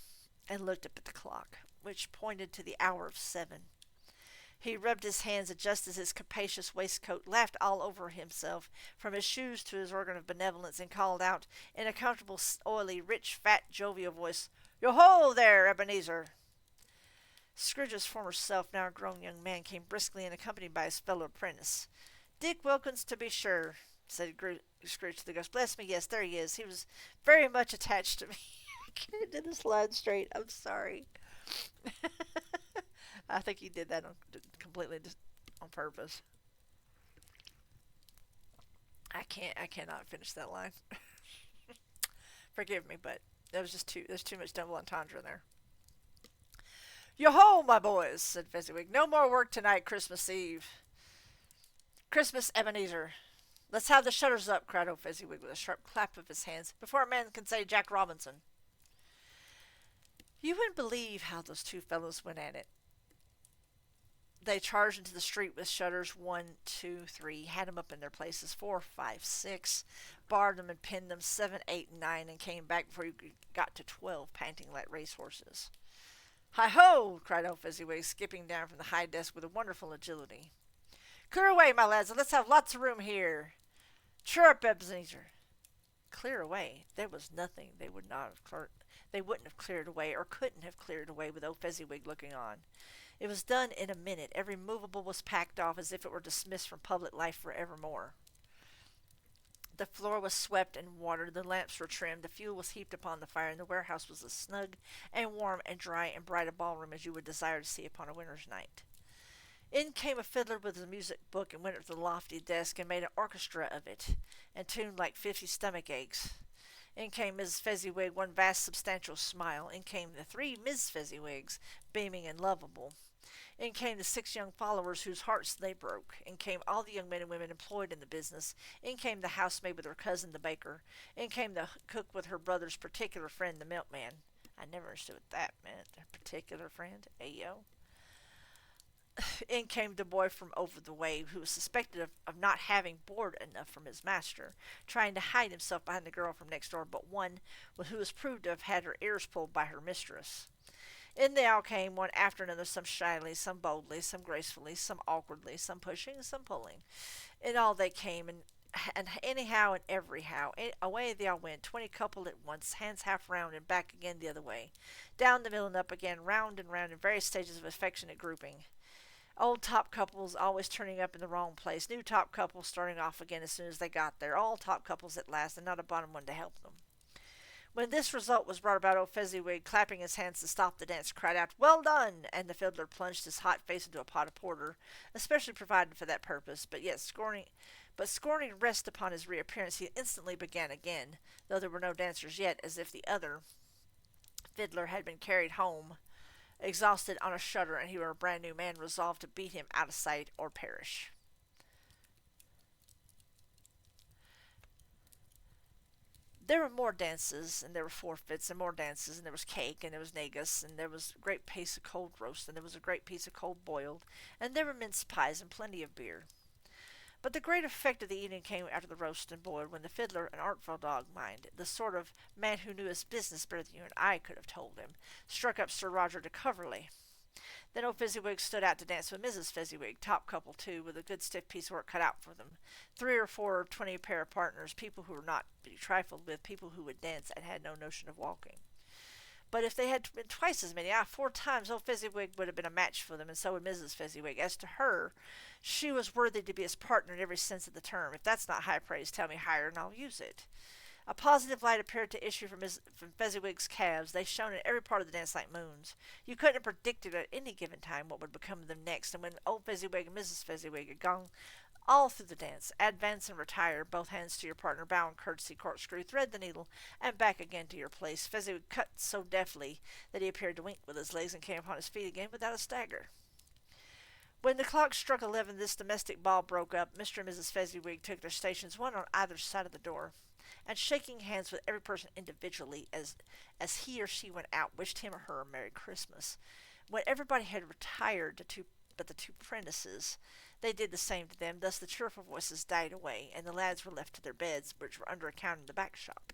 and looked up at the clock, which pointed to the hour of 7. He rubbed his hands, adjusted his capacious waistcoat, laughed all over himself, from his shoes to his organ of benevolence, and called out, in a comfortable, oily, rich, fat, jovial voice, "Yo-ho there, Ebenezer!" Scrooge's former self, now a grown young man, came briskly in, accompanied by his fellow apprentice. "Dick Wilkins, to be sure," said Scrooge to the ghost. "Bless me, yes, there he is. He was very much attached to me." I can't do this line straight. I'm sorry. I think he did that completely on purpose. I cannot finish that line. Forgive me, but there's too much double entendre in there. "Yo-ho, my boys," said Fezziwig. "No more work tonight, Christmas Eve. Christmas, Ebenezer." "Let's have the shutters up," cried old Fezziwig with a sharp clap of his hands, "before a man can say Jack Robinson." You wouldn't believe how those two fellows went at it. They charged into the street with shutters 1, 2, 3, had them up in their places 4, 5, 6, barred them and pinned them 7, 8, and 9, and came back before you got to 12, panting like racehorses. "Hi-ho!" cried old Fezziwig, skipping down from the high desk with a wonderful agility. "Clear away, my lads, and let's have lots of room here. Chirrup, Ebenezer." Clear away? There was nothing they wouldn't have cleared away, or couldn't have cleared away, with old Fezziwig looking on. It was done in a minute. Every movable was packed off as if it were dismissed from public life forevermore. The floor was swept and watered, the lamps were trimmed, the fuel was heaped upon the fire, and the warehouse was as snug and warm and dry and bright a ballroom as you would desire to see upon a winter's night. In came a fiddler with a music book and went up to the lofty desk and made an orchestra of it, and tuned like 50 stomach aches. In came Mrs. Fezziwig, one vast substantial smile. In came the 3 Miss Fezziwigs, beaming and lovable. In came the 6 young followers whose hearts they broke. In came all the young men and women employed in the business. In came the housemaid with her cousin the baker. In came the cook with her brother's particular friend the milkman. I never understood what that meant. A particular friend? Ayo. In came the boy from over the way, who was suspected of not having board enough from his master, trying to hide himself behind the girl from next door, but one who was proved to have had her ears pulled by her mistress. In they all came, one after another, some shyly, some boldly, some gracefully, some awkwardly, some pushing, some pulling. In all they came, and anyhow and everyhow, away they all went, 20 coupled at once, hands half round and back again the other way, down the middle and up again, round and round in various stages of affectionate grouping. Old top couples always turning up in the wrong place, new top couples starting off again as soon as they got there, all top couples at last, and not a bottom one to help them. When this result was brought about, old Fezziwig, clapping his hands to stop the dance, cried out, "Well done!" and the fiddler plunged his hot face into a pot of porter, especially provided for that purpose, but scorning rest upon his reappearance, he instantly began again, though there were no dancers yet, as if the other fiddler had been carried home exhausted on a shutter, and he were a brand new man, resolved to beat him out of sight or perish. There were more dances, and there were forfeits, and more dances, and there was cake, and there was negus, and there was a great piece of cold roast, and there was a great piece of cold boiled, and there were mince pies, and plenty of beer. But the great effect of the evening came after the roast and boiled, when the fiddler, an artful dog, the sort of man who knew his business better than you and I could have told him, struck up Sir Roger de Coverley. Then old Fezziwig stood out to dance with Mrs. Fezziwig, top couple too, with a good stiff piece of work cut out for them. 3 or 4 or 20 pair of partners, people who were not to be trifled with, people who would dance and had no notion of walking. But if they had been twice as many, 4 times, old Fezziwig would have been a match for them, and so would Mrs. Fezziwig. As to her, she was worthy to be his partner in every sense of the term. If that's not high praise, tell me higher, and I'll use it. A positive light appeared to issue from Fezziwig's calves. They shone in every part of the dance like moons. You couldn't have predicted at any given time what would become of them next, and when old Fezziwig and Mrs. Fezziwig had gone all through the dance, advance and retire, both hands to your partner, bow and curtsy, corkscrew, thread the needle, and back again to your place. Fezziwig cut so deftly that he appeared to wink with his legs and came upon his feet again without a stagger. When the clock struck 11, this domestic ball broke up. Mr. and Mrs. Fezziwig took their stations, one on either side of the door, and shaking hands with every person individually as he or she went out, wished him or her a Merry Christmas. When everybody had retired but the two apprentices, they did the same to them. Thus the cheerful voices died away, and the lads were left to their beds, which were under a counter in the back shop.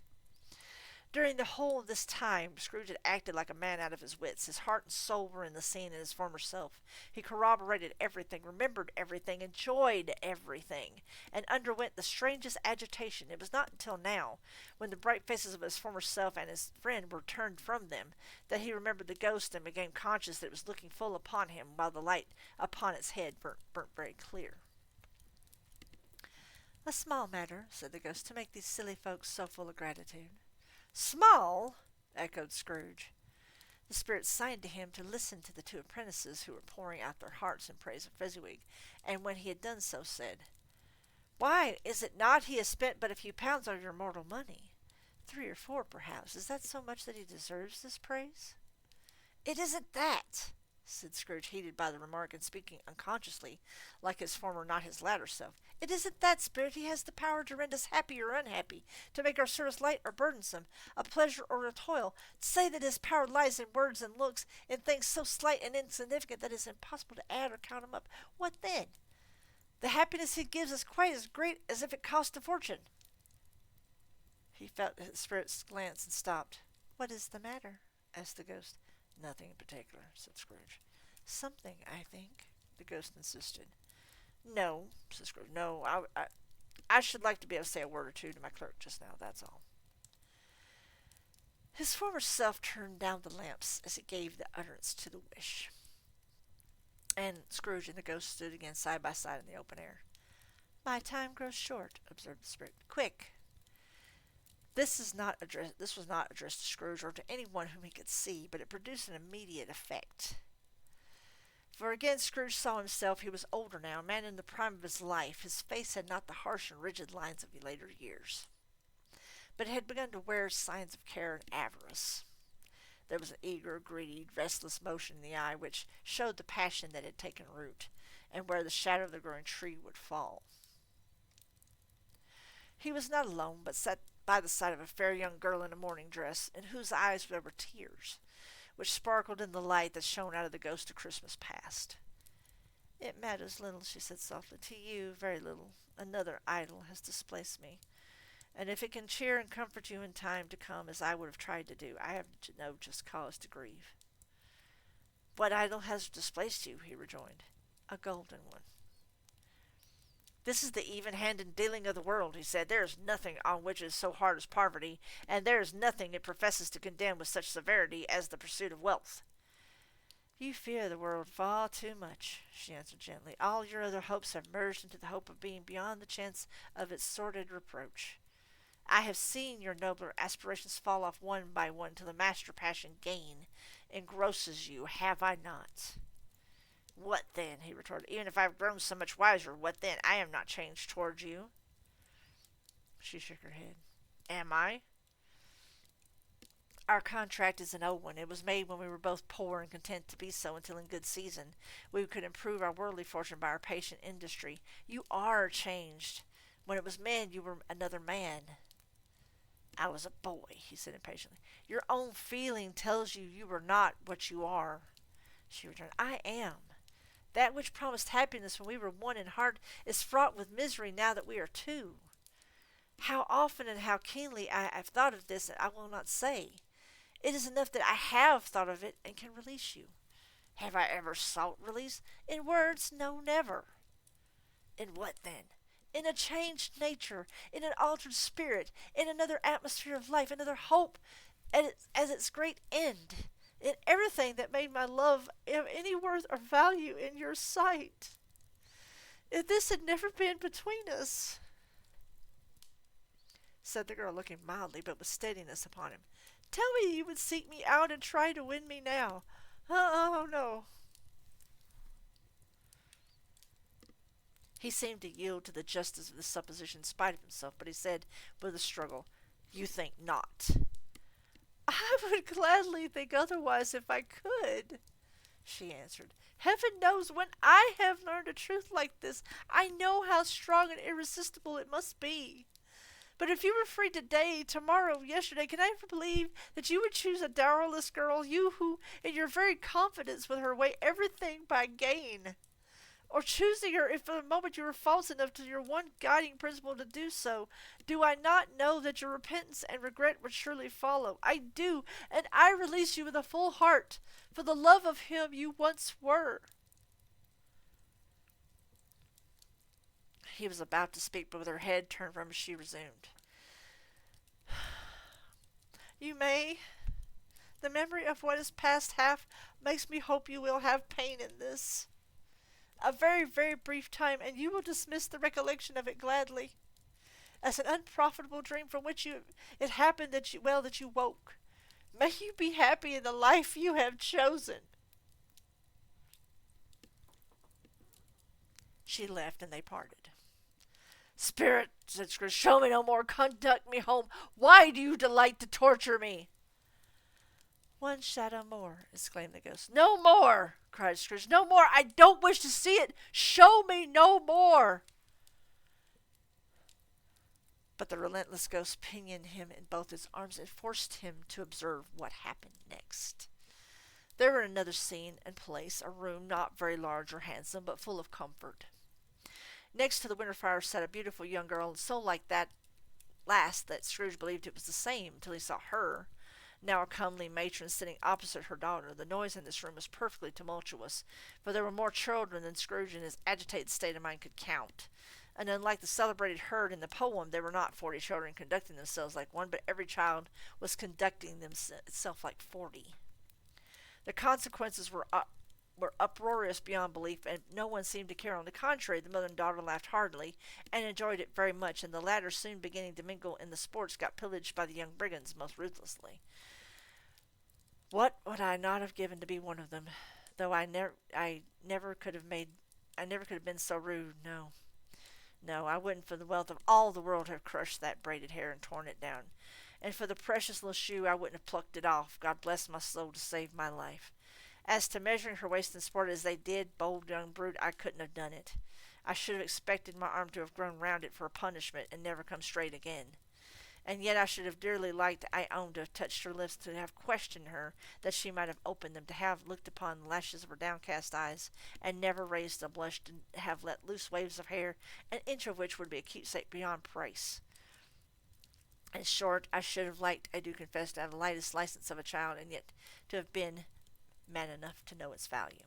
During the whole of this time, Scrooge had acted like a man out of his wits. His heart and soul were in the scene and his former self. He corroborated everything, remembered everything, enjoyed everything, and underwent the strangest agitation. It was not until now, when the bright faces of his former self and his friend were turned from them, that he remembered the ghost and became conscious that it was looking full upon him, while the light upon its head burnt very clear. "A small matter," said the ghost, "to make these silly folks so full of gratitude." "Small?" echoed Scrooge. The spirit signed to him to listen to the two apprentices who were pouring out their hearts in praise of Fezziwig, and when he had done so, said, "Why, is it not he has spent but a few pounds of your mortal money? 3 or 4, perhaps. Is that so much that he deserves this praise?" "It isn't that," said Scrooge, heated by the remark, and speaking unconsciously, like his former, not his latter self. "It isn't that, Spirit. He has the power to render us happy or unhappy, to make our service light or burdensome, a pleasure or a toil. To say that his power lies in words and looks, in things so slight and insignificant that it is impossible to add or count them up. What then? The happiness he gives is quite as great as if it cost a fortune." He felt his spirit's glance and stopped. "What is the matter?" asked the ghost. "Nothing in particular," said Scrooge. "Something, I think," the ghost insisted. "No," said Scrooge. "No, I should like to be able to say a word or two to my clerk just now, that's all." His former self turned down the lamps as he gave the utterance to the wish, and Scrooge and the ghost stood again side by side in the open air. "My time grows short," observed the spirit. "Quick!" This was not addressed to Scrooge or to anyone whom he could see, but it produced an immediate effect. For again Scrooge saw himself. He was older now, a man in the prime of his life. His face had not the harsh and rigid lines of later years, but it had begun to wear signs of care and avarice. There was an eager, greedy, restless motion in the eye which showed the passion that had taken root, and where the shadow of the growing tree would fall. He was not alone, but sat by the side of a fair young girl in a mourning dress, in whose eyes there were tears, which sparkled in the light that shone out of the ghost of Christmas past. "It matters little," she said softly. "To you, very little. Another idol has displaced me, and if it can cheer and comfort you in time to come, as I would have tried to do, I have no just cause to grieve." "What idol has displaced you?" he rejoined. "A golden one." "This is the even-handed dealing of the world," he said. "There is nothing on which it is so hard as poverty, and there is nothing it professes to condemn with such severity as the pursuit of wealth." "You fear the world far too much," she answered gently. "All your other hopes have merged into the hope of being beyond the chance of its sordid reproach. I have seen your nobler aspirations fall off one by one till the master passion, gain, engrosses you, have I not?" "What then?" he retorted. "Even if I have grown so much wiser, what then? I am not changed towards you." She shook her head. "Am I?" "Our contract is an old one. It was made when we were both poor and content to be so until in good season we could improve our worldly fortune by our patient industry. You are changed. When it was men, you were another man." "I was a boy," he said impatiently. "Your own feeling tells you you were not what you are," she returned. "I am. That which promised happiness when we were one in heart is fraught with misery now that we are two. How often and how keenly I have thought of this I will not say. It is enough that I have thought of it and can release you. Have I ever sought release? In words? No, never." "In what then?" "In a changed nature, in an altered spirit, in another atmosphere of life, another hope as its great end. In everything that made my love of any worth or value in your sight. If this had never been between us." said the girl, looking mildly but with steadiness upon him. Tell me you would seek me out and try to win me now. Oh, no. He seemed to yield to the justice of the supposition in spite of himself, but he said with a struggle, You think not. I would gladly think otherwise if I could, she answered. Heaven knows when I have learned a truth like this, I know how strong and irresistible it must be. But if you were free today, tomorrow, yesterday, can I ever believe that you would choose a dowerless girl, you who, in your very confidence with her, weigh everything by gain? Or choosing her if for a moment you were false enough to your one guiding principle to do so? Do I not know that your repentance and regret would surely follow? I do, and I release you with a full heart, for the love of him you once were. He was about to speak, but with her head turned from him, she resumed. You may. The memory of what is past half makes me hope you will have pain in this. A very, very brief time, and you will dismiss the recollection of it gladly, as an unprofitable dream from which it happened that you woke. May you be happy in the life you have chosen. She left, and they parted. Spirit, said Scrooge, show me no more. Conduct me home. Why do you delight to torture me? One shadow more, exclaimed the ghost. No more, cried Scrooge. No more. I don't wish to see it. Show me no more. But the relentless ghost pinioned him in both his arms and forced him to observe what happened next. They were in another scene and place, a room not very large or handsome, but full of comfort. Next to the winter fire sat a beautiful young girl, and so like that last that Scrooge believed it was the same till he saw her, now a comely matron, sitting opposite her daughter. The noise in this room was perfectly tumultuous, for there were more children than Scrooge in his agitated state of mind could count. And unlike the celebrated herd in the poem, there were not 40 children conducting themselves like one, but every child was conducting itself like 40. The consequences were uproarious beyond belief, and no one seemed to care. On the contrary, the mother and daughter laughed heartily, and enjoyed it very much, and the latter, soon beginning to mingle in the sports, got pillaged by the young brigands most ruthlessly. What would I not have given to be one of them, though I never could have been so rude. No, I wouldn't for the wealth of all the world have crushed that braided hair and torn it down. And for the precious little shoe, I wouldn't have plucked it off. God bless my soul to save my life. As to measuring her waist and sport as they did, bold young brute, I couldn't have done it. I should have expected my arm to have grown round it for a punishment and never come straight again. And yet I should have dearly liked, I own, to have touched her lips, to have questioned her, that she might have opened them, to have looked upon the lashes of her downcast eyes, and never raised a blush, to have let loose waves of hair, an inch of which would be a keepsake beyond price. In short, I should have liked, I do confess, to have the lightest license of a child, and yet to have been man enough to know its value.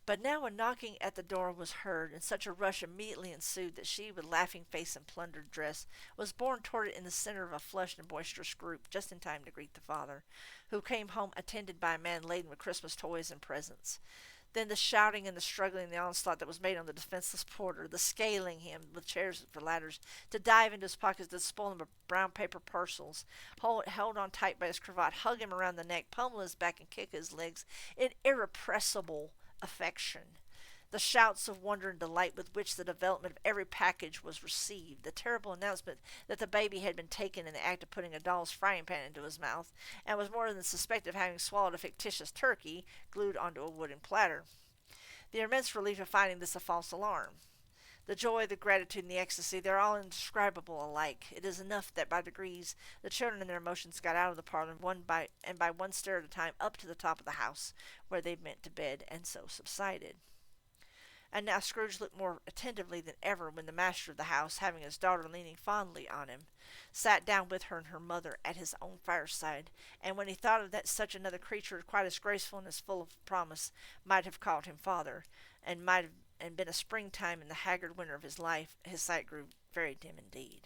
But now a knocking at the door was heard, and such a rush immediately ensued that she, with laughing face and plundered dress, was borne toward it in the center of a flushed and boisterous group, just in time to greet the father, who came home attended by a man laden with Christmas toys and presents. Then the shouting and the struggling, the onslaught that was made on the defenseless porter, the scaling him with chairs for ladders, to dive into his pockets, to spoil him of brown paper parcels, held on tight by his cravat, hug him around the neck, pummel his back, and kick his legs in irrepressible affection. The shouts of wonder and delight with which the development of every package was received, the terrible announcement that the baby had been taken in the act of putting a doll's frying pan into his mouth, and was more than suspected of having swallowed a fictitious turkey glued onto a wooden platter. The immense relief of finding this a false alarm. The joy, the gratitude, and the ecstasy, they are all indescribable alike. It is enough that by degrees the children in their emotions got out of the parlor, and by one stair at a time up to the top of the house, where they meant to bed, and so subsided. And now Scrooge looked more attentively than ever when the master of the house, having his daughter leaning fondly on him, sat down with her and her mother at his own fireside, and when he thought of that such another creature, quite as graceful and as full of promise, might have called him father, and been a springtime in the haggard winter of his life, his sight grew very dim indeed.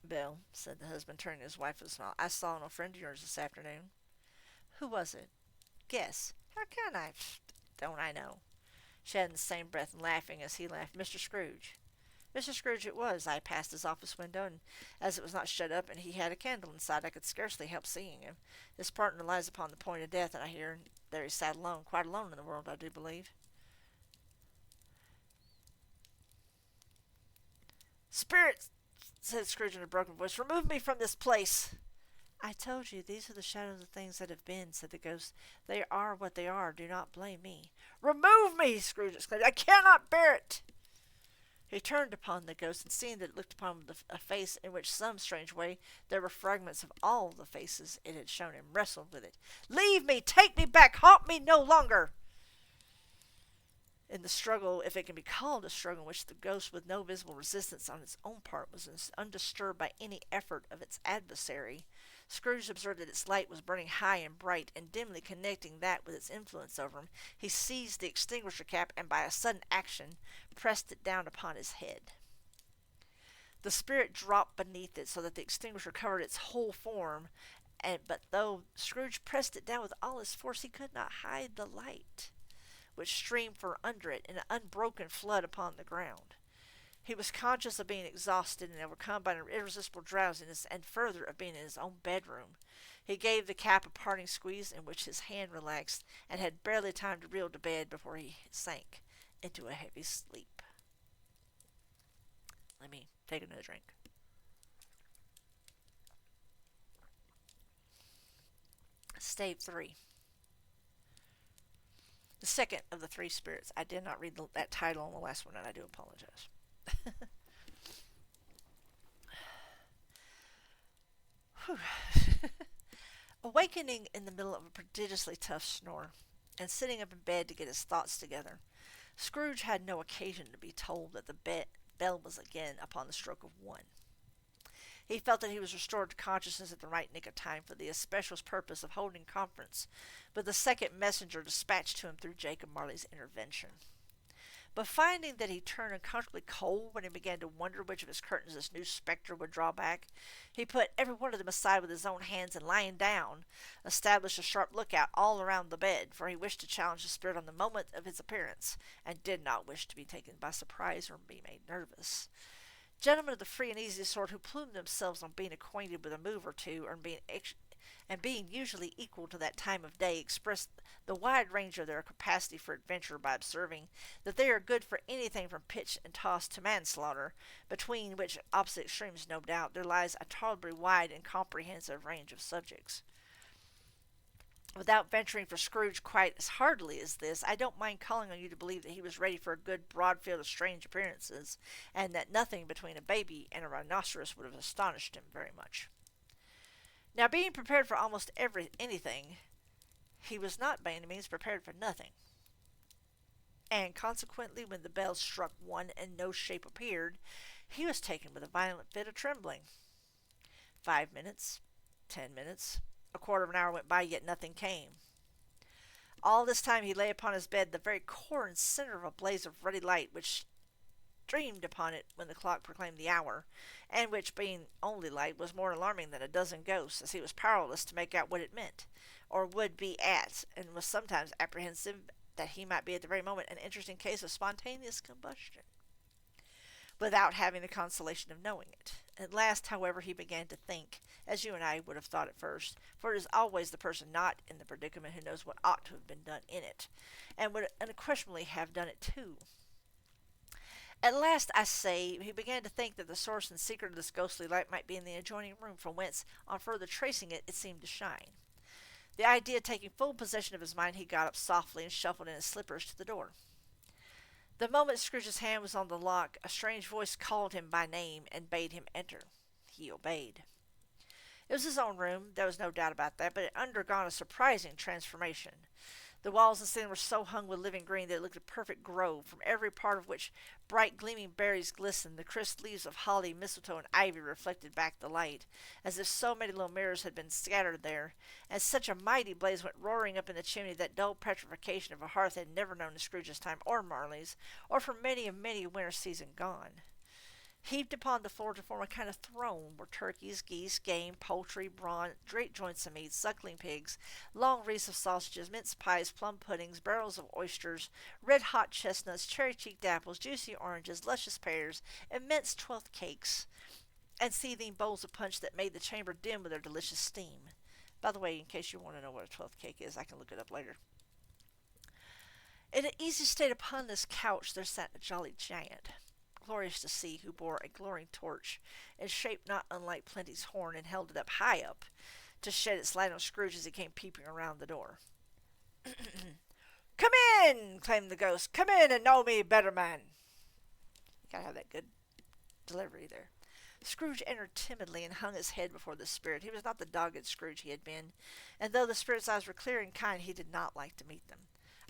Bill, said the husband, turning to his wife with a smile, I saw no friend of yours this afternoon. Who was it? Guess. How can I? Don't I know? She had in the same breath, and laughing as he laughed, Mr. Scrooge. Mr. Scrooge it was. I passed his office window, and as it was not shut up and he had a candle inside, I could scarcely help seeing him. His partner lies upon the point of death, and I hear there he sat alone, quite alone in the world, I do believe. Spirits, said Scrooge in a broken voice, remove me from this place. I told you, these are the shadows of things that have been, said the ghost. They are what they are. Do not blame me. Remove me, Scrooge exclaimed. I cannot bear it. He turned upon the ghost, and seeing that it looked upon him with a face in which some strange way there were fragments of all the faces it had shown him, wrestled with it. Leave me! Take me back! Haunt me no longer! In the struggle, if it can be called a struggle, in which the ghost, with no visible resistance on its own part, was undisturbed by any effort of its adversary, Scrooge observed that its light was burning high and bright, and dimly connecting that with its influence over him, he seized the extinguisher cap and by a sudden action pressed it down upon his head. The spirit dropped beneath it so that the extinguisher covered its whole form, but though Scrooge pressed it down with all his force, he could not hide the light, which streamed from under it in an unbroken flood upon the ground. He was conscious of being exhausted and overcome by an irresistible drowsiness, and further of being in his own bedroom. He gave the cap a parting squeeze, in which his hand relaxed, and had barely time to reel to bed before he sank into a heavy sleep. Let me take another drink. Stave 3. The second of the three spirits. I did not read that title on the last one, and I do apologize. Awakening in the middle of a prodigiously tough snore, and sitting up in bed to get his thoughts together, Scrooge had no occasion to be told that the bell was again upon the stroke of 1. He felt that he was restored to consciousness at the right nick of time for the especial purpose of holding conference with the second messenger dispatched to him through Jacob Marley's intervention. But finding that he turned uncomfortably cold when he began to wonder which of his curtains this new spectre would draw back, he put every one of them aside with his own hands, and lying down, established a sharp lookout all around the bed, for he wished to challenge the spirit on the moment of his appearance, and did not wish to be taken by surprise or be made nervous. Gentlemen of the free and easy sort, who plumed themselves on being acquainted with a move or two, and being usually equal to that time of day, express the wide range of their capacity for adventure by observing that they are good for anything from pitch and toss to manslaughter, between which opposite extremes, no doubt, there lies a tolerably wide and comprehensive range of subjects. Without venturing for Scrooge quite as heartily as this, I don't mind calling on you to believe that he was ready for a good broad field of strange appearances, and that nothing between a baby and a rhinoceros would have astonished him very much. Now, being prepared for almost anything, he was not by any means prepared for nothing. And consequently, when the bell struck 1 and no shape appeared, he was taken with a violent fit of trembling. 5 minutes, 10 minutes, a quarter of an hour went by, yet nothing came. All this time he lay upon his bed, the very core and center of a blaze of ruddy light, which streamed upon it when the clock proclaimed the hour, and which, being only light, was more alarming than a dozen ghosts, as he was powerless to make out what it meant, or would be at, and was sometimes apprehensive that he might be at the very moment an interesting case of spontaneous combustion, without having the consolation of knowing it. At last, however, he began to think, as you and I would have thought at first, for it is always the person not in the predicament who knows what ought to have been done in it, and would unquestionably have done it too. At last, I say, he began to think that the source and secret of this ghostly light might be in the adjoining room, from whence, on further tracing it, it seemed to shine. The idea taking full possession of his mind, he got up softly and shuffled in his slippers to the door. The moment Scrooge's hand was on the lock, a strange voice called him by name and bade him enter. He obeyed. It was his own room, there was no doubt about that, but it had undergone a surprising transformation. The walls and ceiling were so hung with living green that it looked a perfect grove, from every part of which bright gleaming berries glistened, the crisp leaves of holly, mistletoe, and ivy reflected back the light, as if so many little mirrors had been scattered there, and such a mighty blaze went roaring up in the chimney that dull petrification of a hearth had never known in Scrooge's time or Marley's, or for many a winter season gone. heaped upon the floor to form a kind of throne were turkeys, geese, game, poultry, brawn, great joints of meat, suckling pigs, long wreaths of sausages, mince pies, plum puddings, barrels of oysters, red-hot chestnuts, cherry-cheeked apples, juicy oranges, luscious pears, immense twelfth cakes, and seething bowls of punch that made the chamber dim with their delicious steam. By the way, in case you want to know what a twelfth cake is, I can look it up later. In an easy state upon this couch there sat a jolly giant, glorious to see, who bore a glowing torch, in shape not unlike Plenty's horn, and held it up high up, to shed its light on Scrooge as he came peeping around the door. "Come in!" claimed the ghost. "Come in and know me better, man." You gotta have that good delivery there. Scrooge entered timidly and hung his head before the spirit. He was not the dogged Scrooge he had been, and though the spirit's eyes were clear and kind, he did not like to meet them.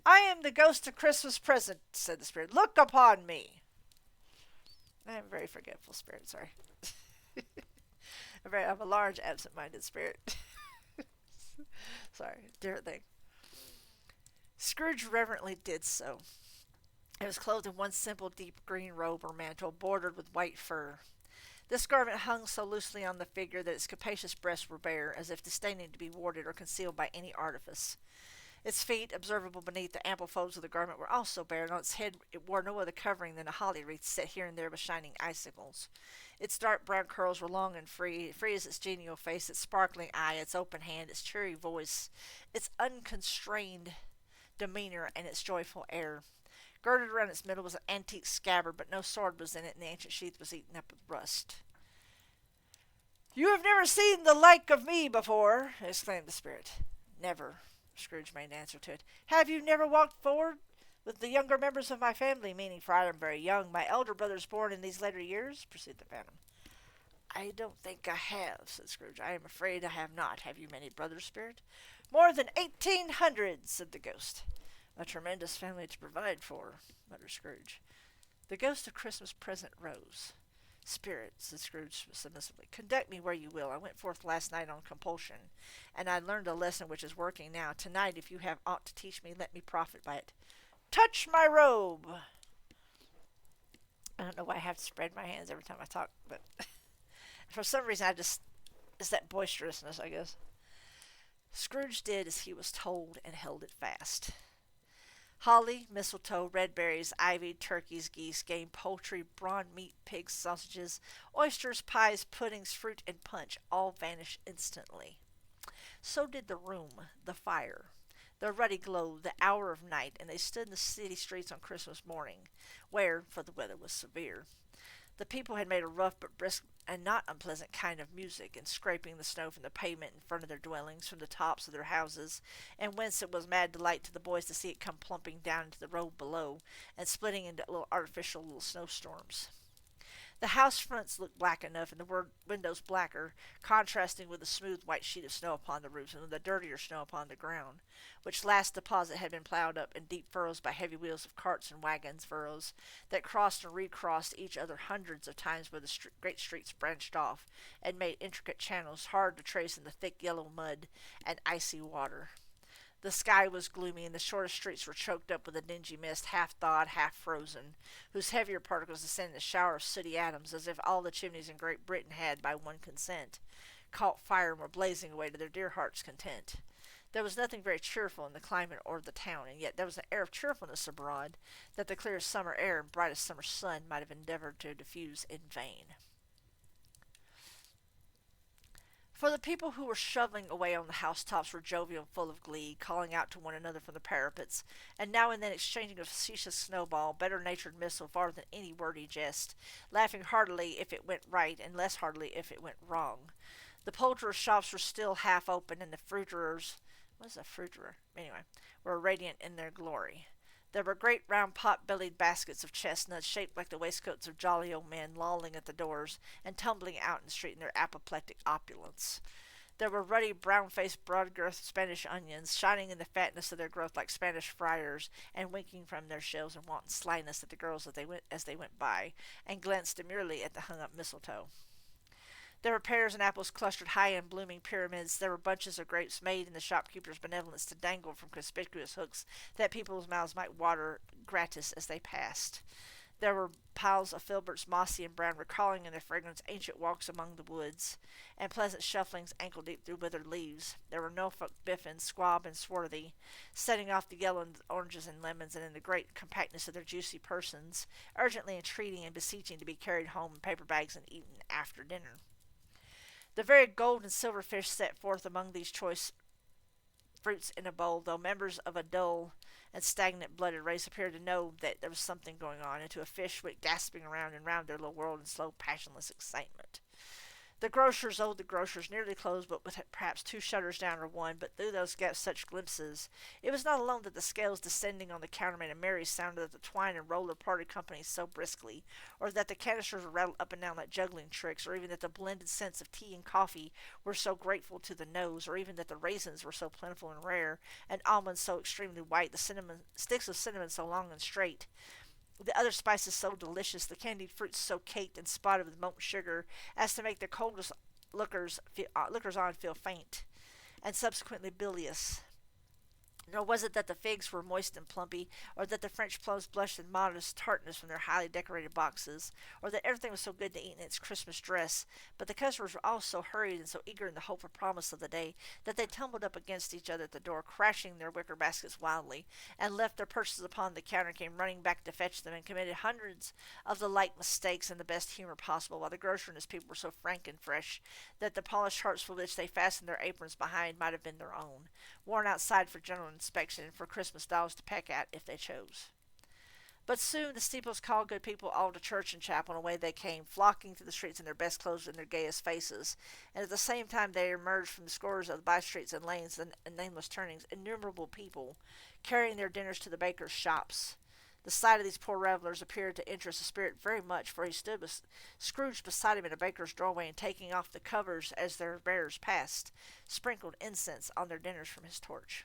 "I am the ghost of Christmas present," said the spirit. "Look upon me." I am a very forgetful spirit, sorry. I'm a large, absent-minded spirit. Sorry, different thing. Scrooge reverently did so. He was clothed in one simple, deep green robe or mantle, bordered with white fur. This garment hung so loosely on the figure that its capacious breasts were bare, as if disdaining to be warded or concealed by any artifice. Its feet, observable beneath the ample folds of the garment, were also bare, and on its head it wore no other covering than a holly wreath set here and there with shining icicles. Its dark brown curls were long and free as its genial face, its sparkling eye, its open hand, its cheery voice, its unconstrained demeanor, and its joyful air. Girded around its middle was an antique scabbard, but no sword was in it, and the ancient sheath was eaten up with rust. "You have never seen the like of me before," exclaimed the spirit. "Never," Scrooge made answer to it. "Have you never walked forward with the younger members of my family, meaning, for I am very young, my elder brothers born in these later years?" pursued the phantom. "I don't think I have," said Scrooge. "I am afraid I have not. Have you many brothers, spirit?" "More than 1,800, said the ghost. "A tremendous family to provide for," muttered Scrooge. The ghost of Christmas present rose. "Spirit," said Scrooge submissively, "conduct me where you will. I went forth last night on compulsion, and I learned a lesson which is working now. Tonight, if you have aught to teach me, let me profit by it." "Touch my robe!" I don't know why I have to spread my hands every time I talk, but for some reason it's that boisterousness, I guess. Scrooge did as he was told and held it fast. Holly, mistletoe, red berries, ivy, turkeys, geese, game, poultry, brawn meat, pigs, sausages, oysters, pies, puddings, fruit, and punch all vanished instantly. So did the room, the fire, the ruddy glow, the hour of night, and they stood in the city streets on Christmas morning, where, for the weather was severe, the people had made a rough but brisk and not unpleasant kind of music, in scraping the snow from the pavement in front of their dwellings, from the tops of their houses, and whence it was mad delight to the boys to see it come plumping down into the road below, and splitting into artificial little snowstorms. The house fronts looked black enough, and the windows blacker, contrasting with the smooth white sheet of snow upon the roofs, and with the dirtier snow upon the ground, which last deposit had been ploughed up in deep furrows by heavy wheels of carts and wagons, furrows that crossed and recrossed each other hundreds of times where the great streets branched off, and made intricate channels hard to trace in the thick yellow mud and icy water. The sky was gloomy, and the shortest streets were choked up with a dingy mist, half thawed, half frozen, whose heavier particles descended in a shower of sooty atoms, as if all the chimneys in Great Britain had, by one consent, caught fire and were blazing away to their dear hearts' content. There was nothing very cheerful in the climate or the town, and yet there was an air of cheerfulness abroad that the clearest summer air and brightest summer sun might have endeavored to diffuse in vain. For the people who were shoveling away on the housetops were jovial and full of glee, calling out to one another from the parapets, and now and then exchanging a facetious snowball, better-natured missile far than any wordy jest, laughing heartily if it went right, and less heartily if it went wrong. The poulterers' shops were still half open, and the fruiterers' what is a fruiterer? Anyway, were radiant in their glory. There were great round pot-bellied baskets of chestnuts, shaped like the waistcoats of jolly old men, lolling at the doors, and tumbling out in the street in their apoplectic opulence. There were ruddy, brown-faced, broad-girthed Spanish onions, shining in the fatness of their growth like Spanish friars, and winking from their shells in wanton slyness at the girls as they went by, and glanced demurely at the hung-up mistletoe. There were pears and apples clustered high in blooming pyramids. There were bunches of grapes made in the shopkeeper's benevolence to dangle from conspicuous hooks that people's mouths might water gratis as they passed. There were piles of filberts, mossy and brown, recalling in their fragrance ancient walks among the woods, and pleasant shufflings ankle-deep through withered leaves. There were Norfolk biffins, squab and swarthy, setting off the yellow oranges and lemons, and in the great compactness of their juicy persons, urgently entreating and beseeching to be carried home in paper bags and eaten after dinner. The very gold and silver fish set forth among these choice fruits in a bowl, though members of a dull and stagnant blooded race appeared to know that there was something going on, and to a fish went gasping around and round their little world in slow, passionless excitement. The grocers, the grocers, nearly closed, but with perhaps two shutters down or one, but through those such glimpses, it was not alone that the scales descending on the counter made a merry sound, that the twine and roller parted companies so briskly, or that the canisters were rattled up and down like juggling tricks, or even that the blended scents of tea and coffee were so grateful to the nose, or even that the raisins were so plentiful and rare, and almonds so extremely white, the sticks of cinnamon so long and straight, the other spices so delicious, the candied fruits so caked and spotted with molten sugar, as to make the coldest lookers on feel faint, and subsequently bilious. Nor was it that the figs were moist and plumpy, or that the French plums blushed in modest tartness from their highly decorated boxes, or that everything was so good to eat in its Christmas dress, but the customers were all so hurried and so eager in the hopeful promise of the day, that they tumbled up against each other at the door, crashing their wicker baskets wildly, and left their purses upon the counter, and came running back to fetch them, and committed hundreds of the like mistakes in the best humor possible, while the grocer and his people were so frank and fresh, that the polished hearts for which they fastened their aprons behind might have been their own, worn outside for general inspection and for Christmas dolls to peck at if they chose. But soon the steeples called good people all to church and chapel, and away they came, flocking through the streets in their best clothes and their gayest faces, and at the same time there emerged from the scores of the by-streets and lanes and nameless turnings innumerable people, carrying their dinners to the bakers' shops. The sight of these poor revelers appeared to interest the spirit very much, for he stood Scrooge beside him in a baker's doorway, and taking off the covers as their bearers passed, sprinkled incense on their dinners from his torch.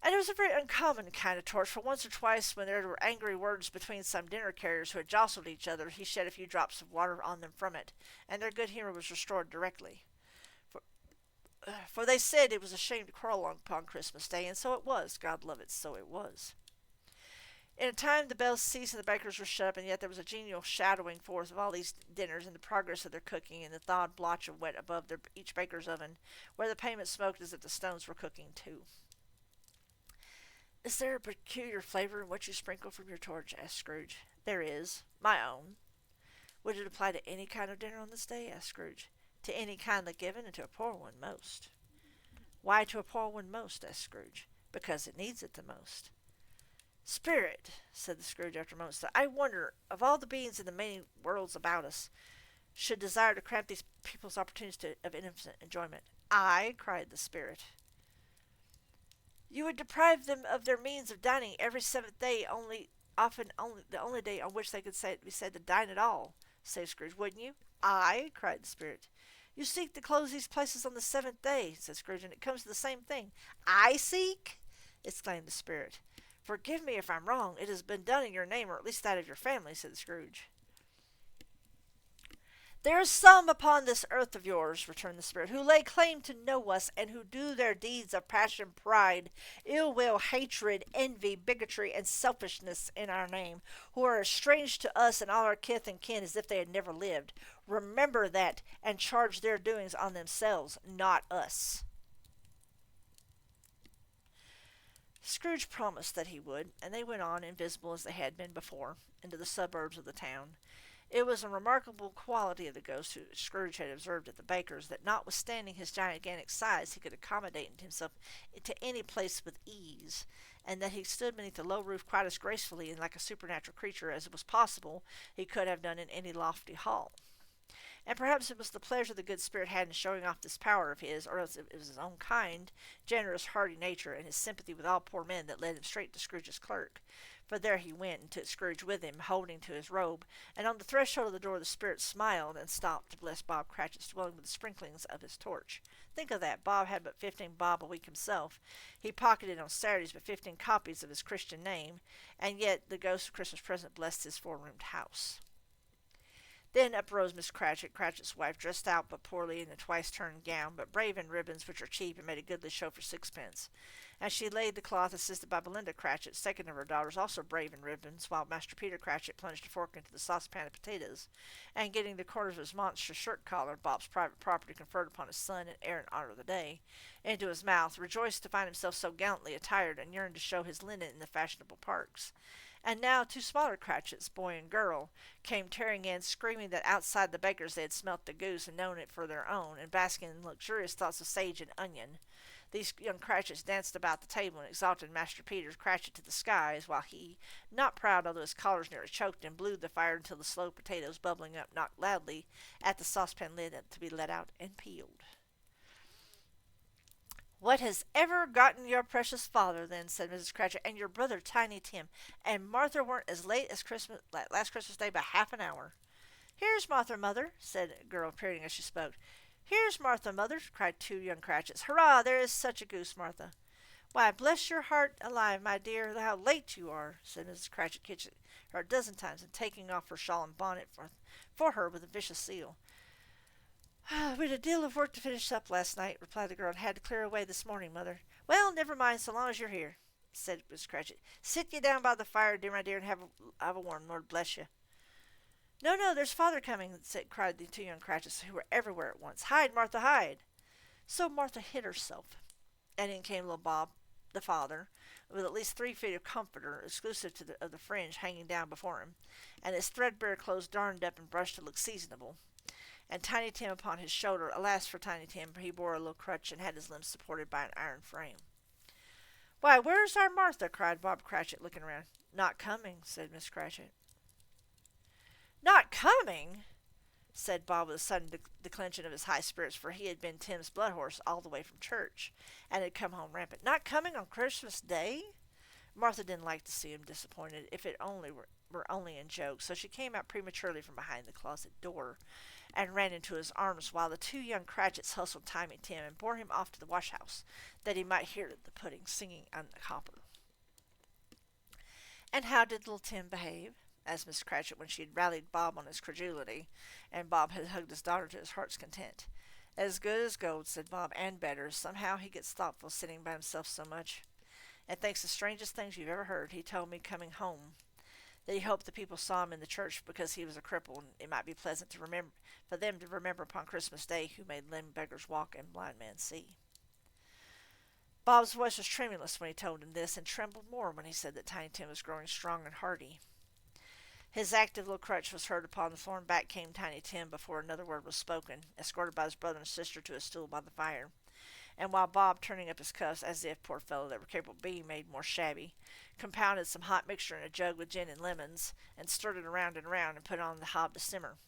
And it was a very uncommon kind of torch, for once or twice when there were angry words between some dinner carriers who had jostled each other, he shed a few drops of water on them from it, and their good humor was restored directly. For they said it was a shame to quarrel upon Christmas Day, and so it was. God love it, so it was. In a time the bells ceased and the bakers were shut up, and yet there was a genial shadowing forth of all these dinners and the progress of their cooking, and the thawed blotch of wet above each baker's oven, where the pavement smoked as if the stones were cooking too. "Is there a peculiar flavor in what you sprinkle from your torch?" asked Scrooge. "There is. My own." "Would it apply to any kind of dinner on this day?" asked Scrooge. "To any kindly given, and to a poor one most." "Why to a poor one most?" asked Scrooge. "Because it needs it the most." "Spirit," said the Scrooge after a moment's thought, "I wonder, of all the beings in the many worlds about us, should desire to cramp these people's opportunities of innocent enjoyment." "I," cried the Spirit. "You would deprive them of their means of dining every seventh day, the only day on which they could be said to dine at all," said Scrooge, "wouldn't you?" "I," cried the Spirit. "You seek to close these places on the seventh day," said Scrooge, "and it comes to the same thing." "I seek!" exclaimed the Spirit. "Forgive me if I'm wrong. It has been done in your name, or at least that of your family," said Scrooge. "There are some upon this earth of yours," returned the Spirit, "who lay claim to know us, and who do their deeds of passion, pride, ill will, hatred, envy, bigotry, and selfishness in our name, who are as strange to us and all our kith and kin as if they had never lived. Remember that, and charge their doings on themselves, not us." Scrooge promised that he would, and they went on, invisible as they had been before, into the suburbs of the town. It was a remarkable quality of the ghost who Scrooge had observed at the baker's, that notwithstanding his gigantic size, he could accommodate himself to any place with ease, and that he stood beneath the low roof quite as gracefully and like a supernatural creature as it was possible he could have done in any lofty hall. And perhaps it was the pleasure the good Spirit had in showing off this power of his, or else it was his own kind, generous, hearty nature, and his sympathy with all poor men that led him straight to Scrooge's clerk. For there he went, and took Scrooge with him, holding to his robe, and on the threshold of the door the Spirit smiled and stopped to bless Bob Cratchit's dwelling with the sprinklings of his torch. Think of that! Bob had but 15 bob a week himself. He pocketed on Saturdays but 15 copies of his Christian name, and yet the ghost of Christmas present blessed his four-roomed house. Then up rose Miss Cratchit, Cratchit's wife, dressed out but poorly in a twice-turned gown, but brave in ribbons which are cheap and made a goodly show for sixpence. And she laid the cloth, assisted by Belinda Cratchit, second of her daughters, also brave in ribbons, while Master Peter Cratchit plunged a fork into the saucepan of potatoes, and getting the corners of his monstrous shirt collar, Bob's private property conferred upon his son and heir in honor of the day, into his mouth, rejoiced to find himself so gallantly attired, and yearned to show his linen in the fashionable parks. And now two smaller Cratchits, boy and girl, came tearing in, screaming that outside the baker's they had smelt the goose and known it for their own, and basking in luxurious thoughts of sage and onion. These young Cratchits danced about the table and exalted Master Peter's Cratchit to the skies, while he, not proud although his collars nearly choked him, blew the fire until the slow potatoes, bubbling up, knocked loudly at the saucepan lid to be let out and peeled. "What has ever gotten your precious father, then," said Mrs. Cratchit, "and your brother Tiny Tim, and Martha weren't as late as last Christmas Day by half an hour?" "Here's Martha, mother," said a girl, appearing as she spoke. "Here's Martha, mother," cried two young Cratchits. "Hurrah! There is such a goose, Martha." "Why, bless your heart alive, my dear, how late you are," said Mrs. Cratchit, kissing her a dozen times, and taking off her shawl and bonnet for her with a vicious zeal. "We had a deal of work to finish up last night," replied the girl, "and had to clear away this morning, mother." "Well, never mind, so long as you're here," said Miss Cratchit. "Sit ye down by the fire, dear my dear, and have a warm, Lord bless you." "No, no, there's father coming," cried the two young Cratchits, who were everywhere at once. "Hide, Martha, hide!" So Martha hid herself, and in came little Bob, the father, with at least 3 feet of comforter, exclusive of the fringe, hanging down before him, and his threadbare clothes darned up and brushed to look seasonable, and Tiny Tim upon his shoulder. Alas for Tiny Tim, for he bore a little crutch and had his limbs supported by an iron frame. "Why, where's our Martha?" cried Bob Cratchit, looking round. "Not coming," said Miss Cratchit. "Not coming!" said Bob with a sudden declension of his high spirits, for he had been Tim's blood horse all the way from church, and had come home rampant. "Not coming on Christmas Day?" Martha didn't like to see him disappointed, if it were only in joke, so she came out prematurely from behind the closet door, and ran into his arms, while the two young Cratchits hustled Tiny Tim and bore him off to the wash-house, that he might hear the pudding singing on the copper. "And how did little Tim behave?" asked Miss Cratchit, when she had rallied Bob on his credulity, and Bob had hugged his daughter to his heart's content. "As good as gold," said Bob, "and better. Somehow he gets thoughtful sitting by himself so much, and thinks the strangest things you've ever heard. He told me coming home that he hoped the people saw him in the church because he was a cripple, and it might be pleasant for them to remember upon Christmas Day who made lame beggars walk and blind men see." Bob's voice was tremulous when he told him this, and trembled more when he said that Tiny Tim was growing strong and hearty. His active little crutch was heard upon the floor, and back came Tiny Tim before another word was spoken, escorted by his brother and sister to a stool by the fire. And while Bob, turning up his cuffs, as if, poor fellow, they were capable of being made more shabby, compounded some hot mixture in a jug with gin and lemons, and stirred it around and round, and put it on the hob to simmer,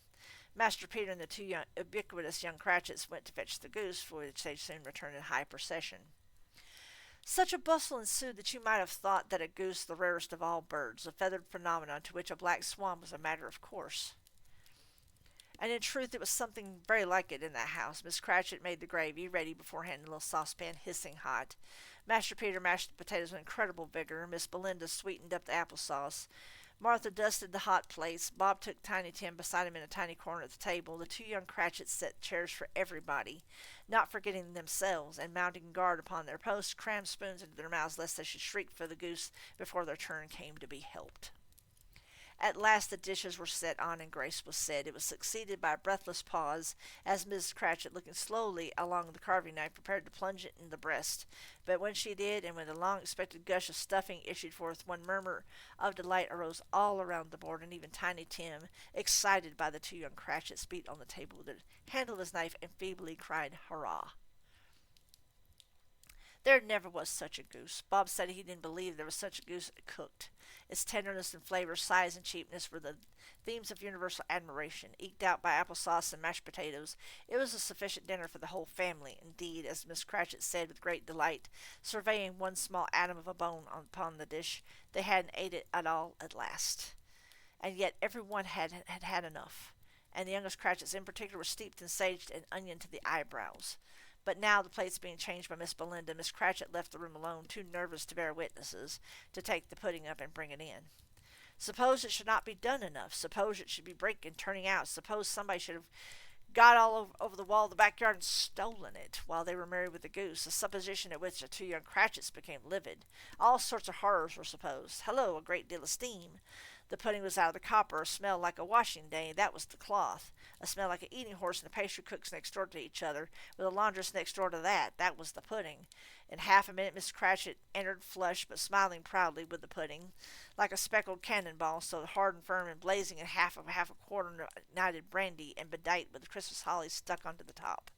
Master Peter and the two ubiquitous young Cratchits went to fetch the goose, for which they soon returned in high procession. Such a bustle ensued that you might have thought that a goose, the rarest of all birds, a feathered phenomenon to which a black swan was a matter of course. And in truth it was something very like it in that house. Miss Cratchit made the gravy ready beforehand in a little saucepan, hissing hot. Master Peter mashed the potatoes with incredible vigor. Miss Belinda sweetened up the apple sauce. Martha dusted the hot plates. Bob took Tiny Tim beside him in a tiny corner at the table. The two young Cratchits set chairs for everybody, not forgetting themselves, and mounting guard upon their posts, crammed spoons into their mouths lest they should shriek for the goose before their turn came to be helped. At last the dishes were set on and grace was said. It was succeeded by a breathless pause, as Mrs. Cratchit, looking slowly along the carving knife, prepared to plunge it in the breast. But when she did, and when the long-expected gush of stuffing issued forth, one murmur of delight arose all around the board, and even Tiny Tim, excited by the two young Cratchits, beat on the table with the handle of his knife and feebly cried, "Hurrah!" There never was such a goose. Bob said he didn't believe there was such a goose cooked. Its tenderness and flavor, size and cheapness were the themes of universal admiration. Eked out by apple sauce and mashed potatoes, it was a sufficient dinner for the whole family. Indeed, as Miss Cratchit said with great delight, surveying one small atom of a bone upon the dish, they hadn't ate it at all at last. And yet every one had enough, and the youngest Cratchits in particular were steeped in sage and onion to the eyebrows. But now, the plates being changed by Miss Belinda, Miss Cratchit left the room alone, too nervous to bear witnesses, to take the pudding up and bring it in. Suppose it should not be done enough. Suppose it should be breaking, turning out. Suppose somebody should have got all over the wall of the backyard and stolen it while they were married with the goose, a supposition at which the two young Cratchits became livid. All sorts of horrors were supposed. Hello, a great deal of steam. The pudding was out of the copper, a smell like a washing day, that was the cloth. A smell like an eating horse and the pastry cooks next door to each other, with a laundress next door to that was the pudding. In half a minute Miss Cratchit entered, flushed but smiling proudly with the pudding, like a speckled cannonball, so hard and firm and blazing in half a quarter united brandy and bedight with Christmas holly stuck onto the top.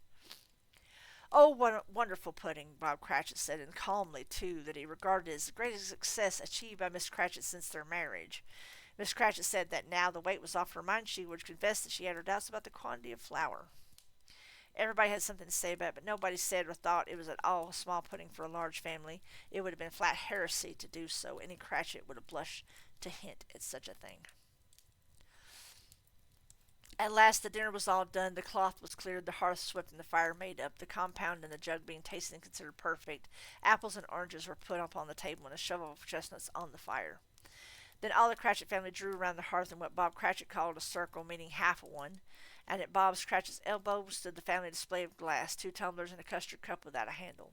Oh, what a wonderful pudding, Bob Cratchit said, and calmly, too, that he regarded it as the greatest success achieved by Miss Cratchit since their marriage. Miss Cratchit said that now the weight was off her mind, she would confess that she had her doubts about the quantity of flour. Everybody had something to say about it, but nobody said or thought it was at all a small pudding for a large family. It would have been flat heresy to do so. Any Cratchit would have blushed to hint at such a thing. At last the dinner was all done, the cloth was cleared, the hearth swept, and the fire made up, the compound and the jug being tasted and considered perfect. Apples and oranges were put upon the table, and a shovel of chestnuts on the fire. Then all the Cratchit family drew around the hearth in what Bob Cratchit called a circle, meaning half of one, and at Bob Cratchit's elbow stood the family display of glass, 2 tumblers and a custard cup without a handle.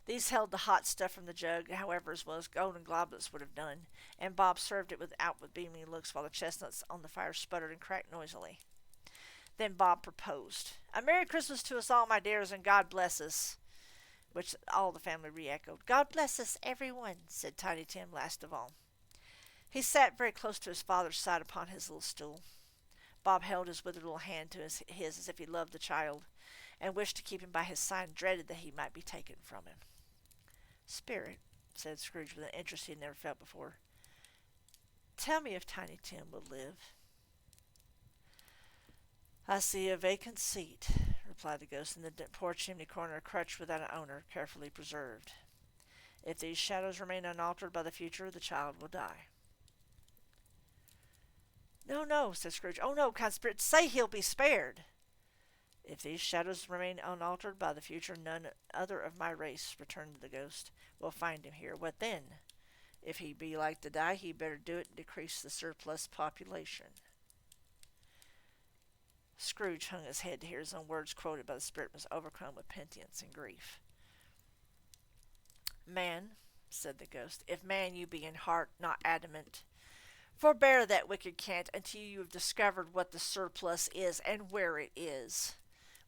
These held the hot stuff from the jug, however, as well as golden goblets would have done, and Bob served it with beaming looks while the chestnuts on the fire sputtered and cracked noisily. Then Bob proposed, "A Merry Christmas to us all, my dears, and God bless us," which all the family re-echoed. "God bless us, everyone," said Tiny Tim last of all. He sat very close to his father's side upon his little stool. Bob held his withered little hand to his as if he loved the child, and wished to keep him by his side, and dreaded that he might be taken from him. "Spirit," said Scrooge with an interest he had never felt before, "tell me if Tiny Tim will live." "I see a vacant seat," replied the ghost, "in the poor chimney corner, a crutch without an owner, carefully preserved. If these shadows remain unaltered by the future, the child will die." "No, no," said Scrooge. "Oh, no, kind spirit, say he'll be spared." "If these shadows remain unaltered by the future, none other of my race," returned the ghost, "will find him here. What then? If he be like to die, he better do it and decrease the surplus population." Scrooge hung his head to hear his own words quoted by the spirit, and was overcome with penitence and grief. "Man," said the ghost, "if man you be in heart, not adamant, forbear that wicked cant until you have discovered what the surplus is and where it is.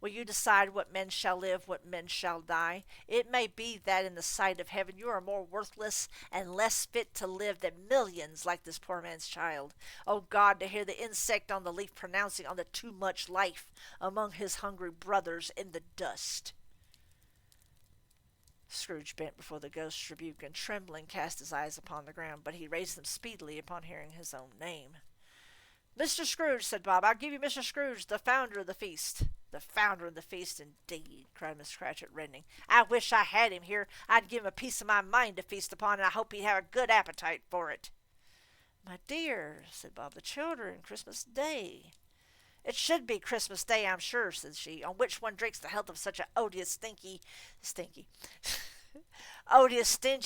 Will you decide what men shall live, what men shall die? It may be that in the sight of heaven you are more worthless and less fit to live than millions like this poor man's child. O God, to hear the insect on the leaf pronouncing on the too much life among his hungry brothers in the dust." Scrooge bent before the ghost's rebuke, and trembling cast his eyes upon the ground, but he raised them speedily upon hearing his own name. "Mr. Scrooge," said Bob, "I'll give you Mr. Scrooge, the founder of the feast." "The founder of the feast, indeed!" cried Miss Cratchit, reddening. "I wish I had him here. I'd give him a piece of my mind to feast upon, and I hope he'd have a good appetite for it." "My dear," said Bob, "the children, Christmas Day." "It should be Christmas Day, I'm sure," said she, "on which one drinks the health of such an odious, stingy,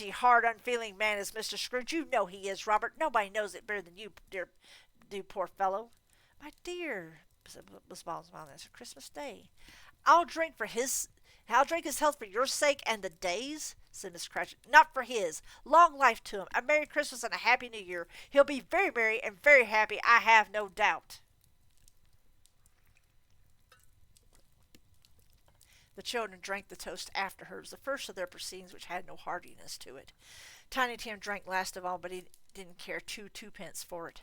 hard, unfeeling man as Mr. Scrooge. You know he is, Robert. Nobody knows it better than you, dear, poor fellow." "My dear," said Miss Bob's smiling, "it's Christmas Day." I'll drink his health for your sake and the day's," said Miss Cratchit. "Not for his. Long life to him. A Merry Christmas and a Happy New Year. He'll be very merry and very happy, I have no doubt." The children drank the toast after her. It was the first of their proceedings which had no heartiness to it. Tiny Tim drank last of all, but he didn't care twopence for it.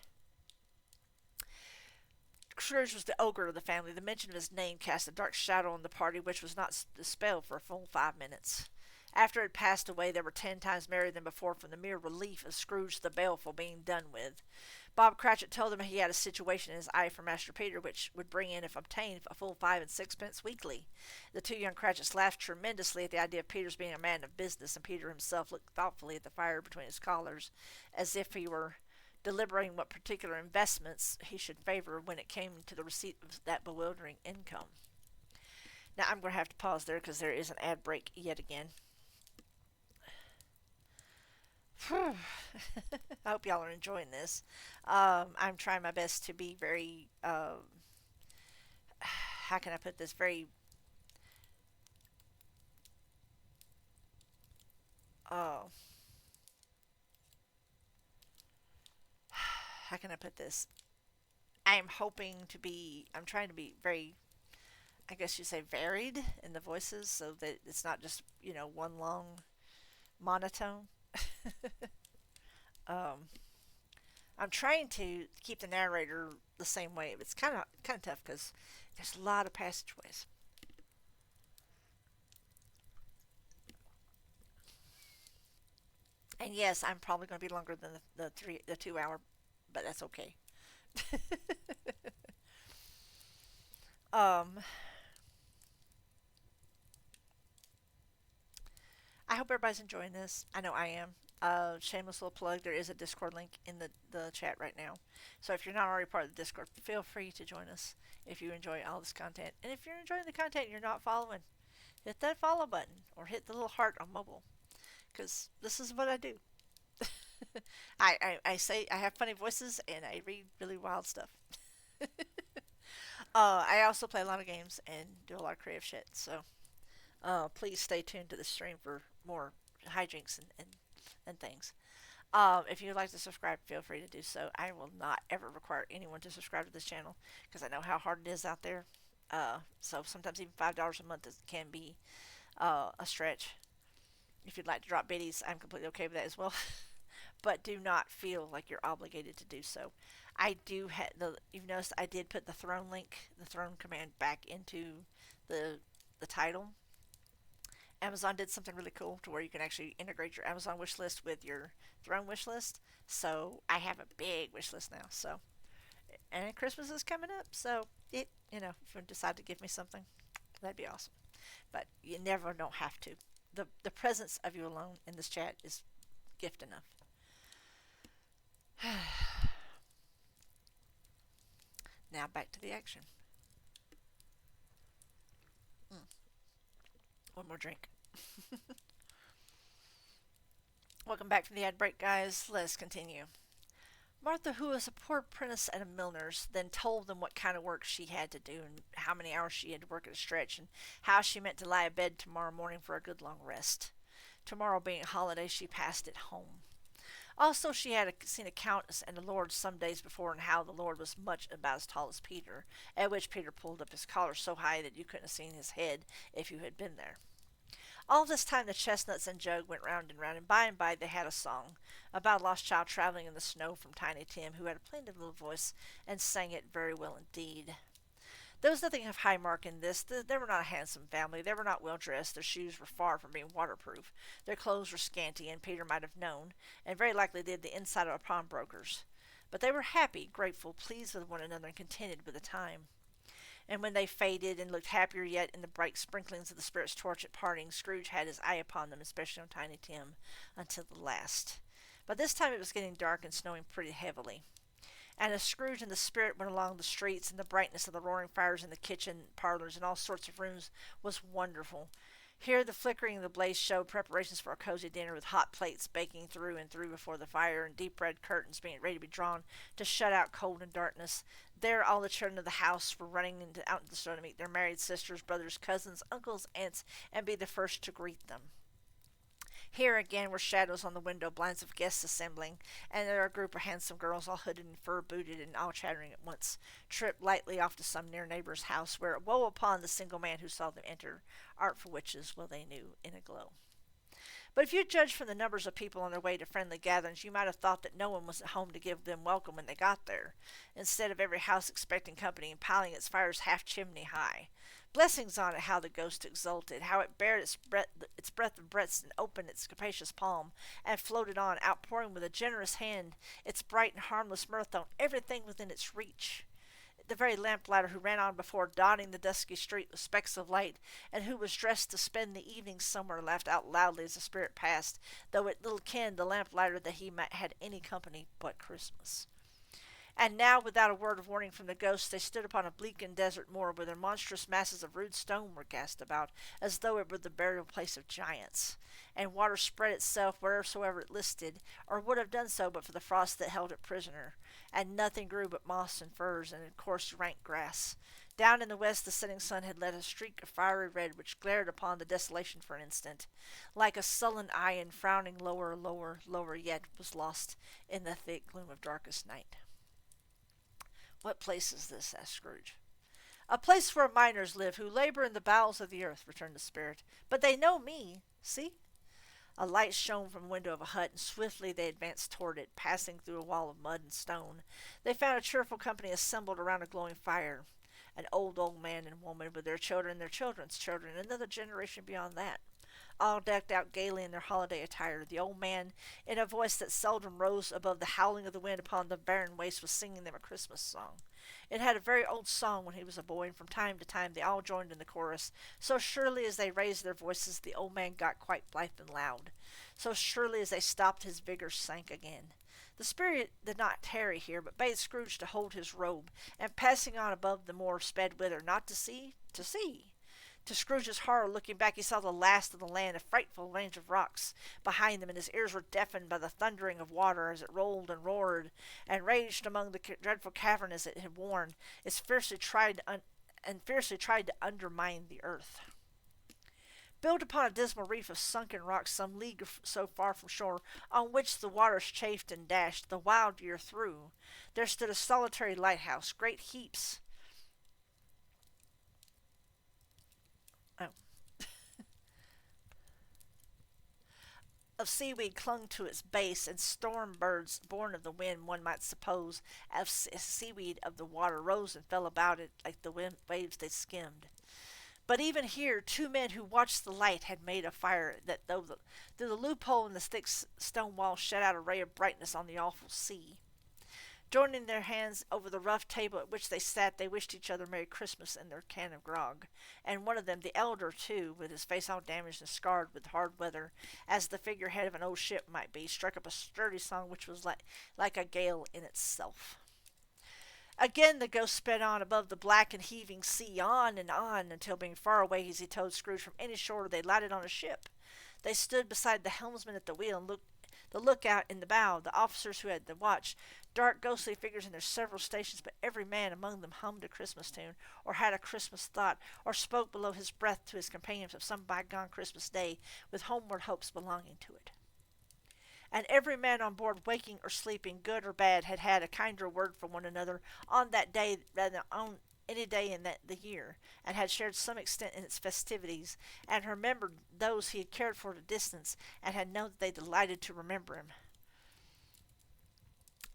Scrooge was the ogre of the family. The mention of his name cast a dark shadow on the party, which was not dispelled for a full 5 minutes. After it had passed away, they were 10 times merrier than before from the mere relief of Scrooge the Baleful being done with. Bob Cratchit told them he had a situation in his eye for Master Peter, which would bring in, if obtained, a full 5 and 6 pence weekly. The 2 young Cratchits laughed tremendously at the idea of Peter's being a man of business, and Peter himself looked thoughtfully at the fire between his collars, as if he were deliberating what particular investments he should favor when it came to the receipt of that bewildering income. Now, I'm going to have to pause there because there is an ad break yet again. I hope y'all are enjoying this. I'm trying my best to be very, how can I put this? Very, uh, how can I put this? I'm trying to be very, I guess you say, varied in the voices so that it's not just, one long monotone. um, I'm trying to keep the narrator the same way. It's kind of tough because there's a lot of passageways. And yes, I'm probably going to be longer than the 2 hour, but that's okay. um, I hope everybody's enjoying this. I know I am. Shameless little plug. There is a Discord link in the chat right now. So if you're not already part of the Discord, feel free to join us if you enjoy all this content. And if you're enjoying the content and you're not following, hit that follow button or hit the little heart on mobile because this is what I do. I say I have funny voices and I read really wild stuff. I also play a lot of games and do a lot of creative shit. So please stay tuned to the stream for more hijinks and things. If you'd like to subscribe, feel free to do so. I will not ever require anyone to subscribe to this channel because I know how hard it is out there. So sometimes even $5 a month can be a stretch. If you'd like to drop biddies, I'm completely okay with that as well. But do not feel like you're obligated to do so. I do have You've noticed I did put the throne link, the throne command back into the the title. Amazon did something really cool to where you can actually integrate your Amazon wish list with your throne wish list. So I have a big wish list now. So and Christmas is coming up, so if you decide to give me something, that'd be awesome. But you never don't have to. The presence of you alone in this chat is gift enough. Now back to the action. Mm, one more drink. Welcome back from the ad break, guys. Let's continue. Martha, who was a poor apprentice at a milliner's, then told them what kind of work she had to do and how many hours she had to work at a stretch and how she meant to lie abed tomorrow morning for a good long rest. Tomorrow being a holiday, she passed it home. Also, she had seen a countess and a lord some days before, and how the lord was much about as tall as Peter, at which Peter pulled up his collar so high that you couldn't have seen his head if you had been there. All this time the chestnuts and Jug went round and by and by they had a song about a lost child traveling in the snow from Tiny Tim, who had a plaintive little voice and sang it very well indeed. There was nothing of high mark in this. They were not a handsome family. They were not well dressed. Their shoes were far from being waterproof. Their clothes were scanty, and Peter might have known, and very likely did, the inside of a pawnbroker's. But they were happy, grateful, pleased with one another, and contented with the time. And when they faded and looked happier yet in the bright sprinklings of the spirit's torch at parting, Scrooge had his eye upon them, especially on Tiny Tim, until the last. By this time it was getting dark and snowing pretty heavily. And as Scrooge and the spirit went along the streets, and the brightness of the roaring fires in the kitchen parlors and all sorts of rooms was wonderful. Here the flickering of the blaze showed preparations for a cozy dinner, with hot plates baking through and through before the fire, and deep red curtains being ready to be drawn to shut out cold and darkness. There all the children of the house were running out into the snow to meet their married sisters, brothers, cousins, uncles, aunts, and be the first to greet them. Here again were shadows on the window blinds of guests assembling, and there a group of handsome girls, all hooded and fur-booted, and all chattering at once, tripped lightly off to some near neighbor's house, where woe upon the single man who saw them enter. Artful witches, well they knew, in a glow. But if you judged from the numbers of people on their way to friendly gatherings, you might have thought that no one was at home to give them welcome when they got there, instead of every house expecting company and piling its fires half chimney high. Blessings on it, how the ghost exulted, how it bared its breadth of breadth and opened its capacious palm, and floated on, outpouring with a generous hand its bright and harmless mirth on everything within its reach. The very lamplighter who ran on before, dotting the dusky street with specks of light, and who was dressed to spend the evening somewhere, laughed out loudly as the spirit passed, though it little kenned the lamplighter that he might had any company but Christmas. And now, without a word of warning from the ghosts, they stood upon a bleak and desert moor where their monstrous masses of rude stone were cast about, as though it were the burial place of giants. And water spread itself wheresoever it listed, or would have done so but for the frost that held it prisoner. And nothing grew but moss and furze and coarse rank grass. Down in the west the setting sun had let a streak of fiery red which glared upon the desolation for an instant, like a sullen eye, and frowning lower, lower, lower yet, was lost in the thick gloom of darkest night. "What place is this?" asked Scrooge. "A place where miners live, who labor in the bowels of the earth," returned the spirit. "But they know me. See?" A light shone from the window of a hut, and swiftly they advanced toward it, passing through a wall of mud and stone. They found a cheerful company assembled around a glowing fire. An old man and woman, with their children and their children's children, and another generation beyond that, all decked out gaily in their holiday attire. The old man, in a voice that seldom rose above the howling of the wind upon the barren waste, was singing them a Christmas song. It had a very old song when he was a boy, and from time to time they all joined in the chorus. So surely as they raised their voices, the old man got quite blithe and loud. So surely as they stopped, his vigor sank again. The spirit did not tarry here, but bade Scrooge to hold his robe, and passing on above the moor, sped whither, not to see, to see. To Scrooge's horror, looking back, he saw the last of the land, a frightful range of rocks behind them, and his ears were deafened by the thundering of water as it rolled and roared and raged among the dreadful cavern as it had worn. It fiercely tried to undermine the earth. Built upon a dismal reef of sunken rocks some league so far from shore, on which the waters chafed and dashed the wild deer through, there stood a solitary lighthouse. Great heaps of seaweed clung to its base, and storm birds, born of the wind, one might suppose, as seaweed of the water, rose and fell about it like the waves they skimmed. But even here, two men who watched the light had made a fire that, through the loophole in the thick stone wall, shed out a ray of brightness on the awful sea. Joining their hands over the rough table at which they sat, they wished each other Merry Christmas in their can of grog, and one of them, the elder too, with his face all damaged and scarred with hard weather, as the figurehead of an old ship might be, struck up a sturdy song which was like a gale in itself. Again the ghost sped on above the black and heaving sea, on, until being far away, as he told Scrooge, from any shore, they lighted on a ship. They stood beside the helmsman at the wheel, and the lookout in the bow, the officers who had the watch, dark ghostly figures in their several stations, but every man among them hummed a Christmas tune, or had a Christmas thought, or spoke below his breath to his companions of some bygone Christmas day, with homeward hopes belonging to it. And every man on board, waking or sleeping, good or bad, had had a kinder word for one another on that day rather than on any day in the year, and had shared some extent in its festivities, and remembered those he had cared for at a distance, and had known that they delighted to remember him.